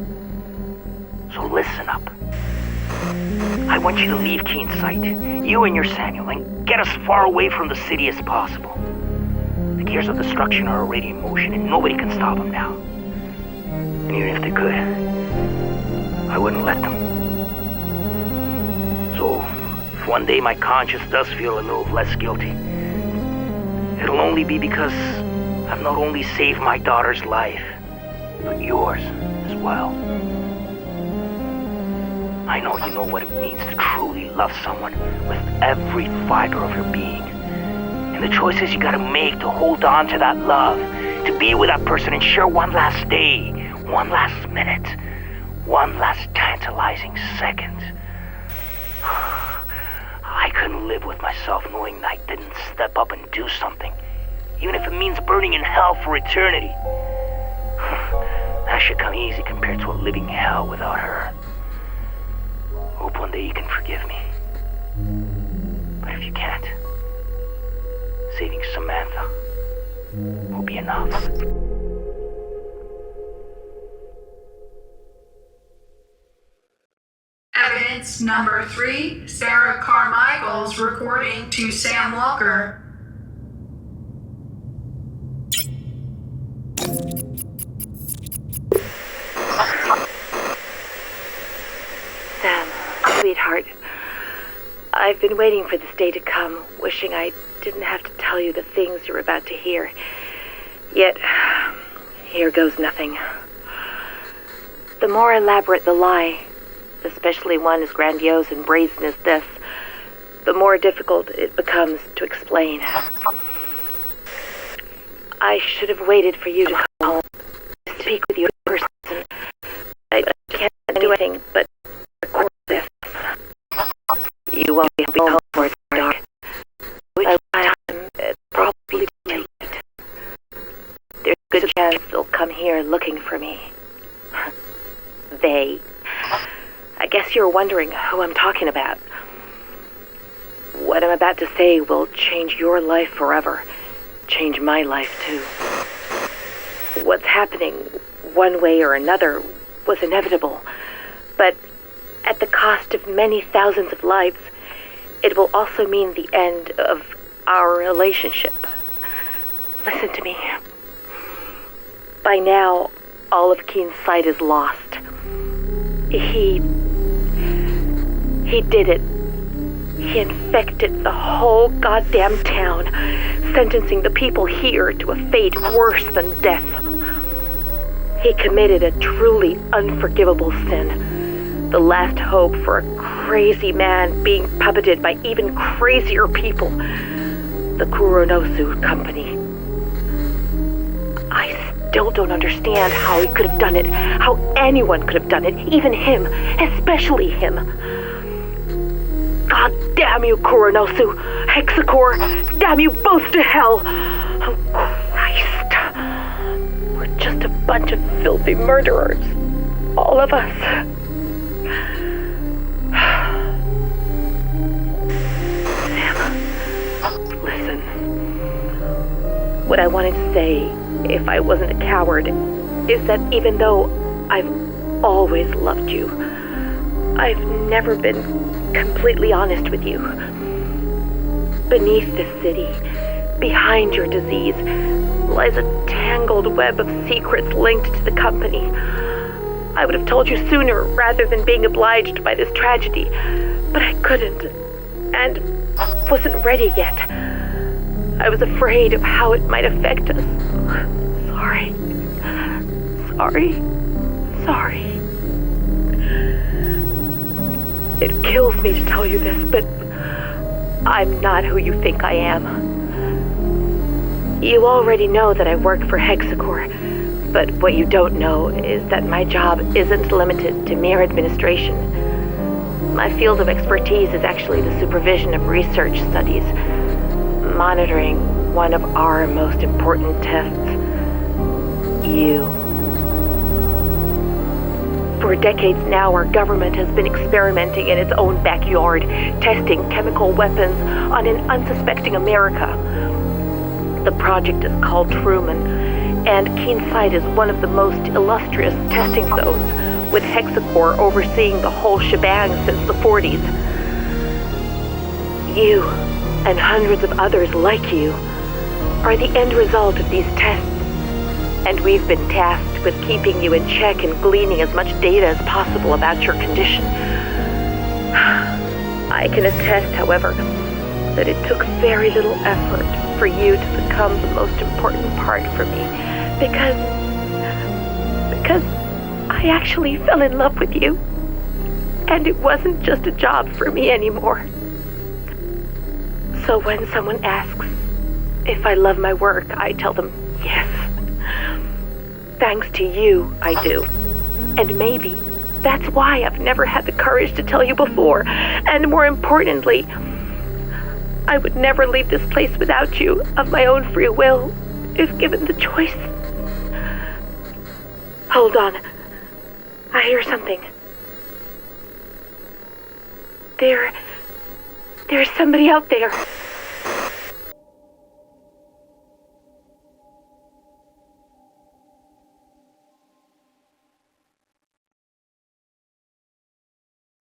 So listen up. I want you to leave Keen's sight, you and your Samuel, and get as far away from the city as possible. The gears of destruction are already in motion, and nobody can stop them now. And even if they could, I wouldn't let them. So, if one day my conscience does feel a little less guilty, it'll only be because I've not only saved my daughter's life, but yours as well. I know you know what it means to truly love someone with every fiber of your being. And the choices you gotta make to hold on to that love, to be with that person and share one last day, one last minute, one last tantalizing second. I couldn't live with myself knowing I didn't step up and do something, even if it means burning in hell for eternity. That should come easy compared to a living hell without her. Hope one day you can forgive me. But if you can't, saving Samantha will be enough. Evidence number 3, Sarah Carmichael's recording to Sam Walker. Sam, sweetheart, I've been waiting for this day to come, wishing I didn't have to tell you the things you're about to hear. Yet, here goes nothing. The more elaborate the lie, especially one as grandiose and brazen as this, the more difficult it becomes to explain. I should have waited for you to come home to speak with you in person. I can't do anything but record this. You won't be home before it's dark. By the time it's probably too late. There's a good chance they'll come here looking for me. They. I guess you're wondering who I'm talking about. What I'm about to say will change your life forever. Change my life, too. What's happening, one way or another, was inevitable. But at the cost of many thousands of lives, it will also mean the end of our relationship. Listen to me. By now, all of Keen's sight is lost. He did it. He infected the whole goddamn town, sentencing the people here to a fate worse than death. He committed a truly unforgivable sin, the last hope for a crazy man being puppeted by even crazier people, the Kuronosu Company. I still don't understand how he could have done it, how anyone could have done it, even him, especially him. God damn you, Kuronosu, Hexacore, damn you both to hell! Oh, Christ. We're just a bunch of filthy murderers. All of us. Sam, listen. What I wanted to say, if I wasn't a coward, is that even though I've always loved you, I've never been completely honest with you. Beneath this city, behind your disease, lies a tangled web of secrets linked to the company. I would have told you sooner rather than being obliged by this tragedy, but I couldn't, and wasn't ready yet. I was afraid of how it might affect us. Sorry. It kills me to tell you this, but I'm not who you think I am. You already know that I work for Hexacore, but what you don't know is that my job isn't limited to mere administration. My field of expertise is actually the supervision of research studies, monitoring one of our most important tests, you. For decades now, our government has been experimenting in its own backyard, testing chemical weapons on an unsuspecting America. The project is called Truman, and Keensight is one of the most illustrious testing zones, with Hexacore overseeing the whole shebang since the 40s. You, and hundreds of others like you, are the end result of these tests, and we've been tasked with keeping you in check and gleaning as much data as possible about your condition. I can attest, however, that it took very little effort for you to become the most important part for me, because I actually fell in love with you, and it wasn't just a job for me anymore. So when someone asks if I love my work, I tell them yes. Thanks to you, I do. And maybe that's why I've never had the courage to tell you before. And more importantly, I would never leave this place without you, of my own free will, if given the choice. Hold on. I hear something. There's somebody out there.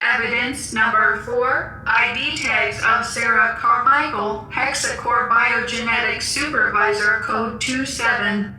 Evidence number 4, ID tags of Sarah Carmichael, Hexacore Biogenetics Supervisor, Code 27.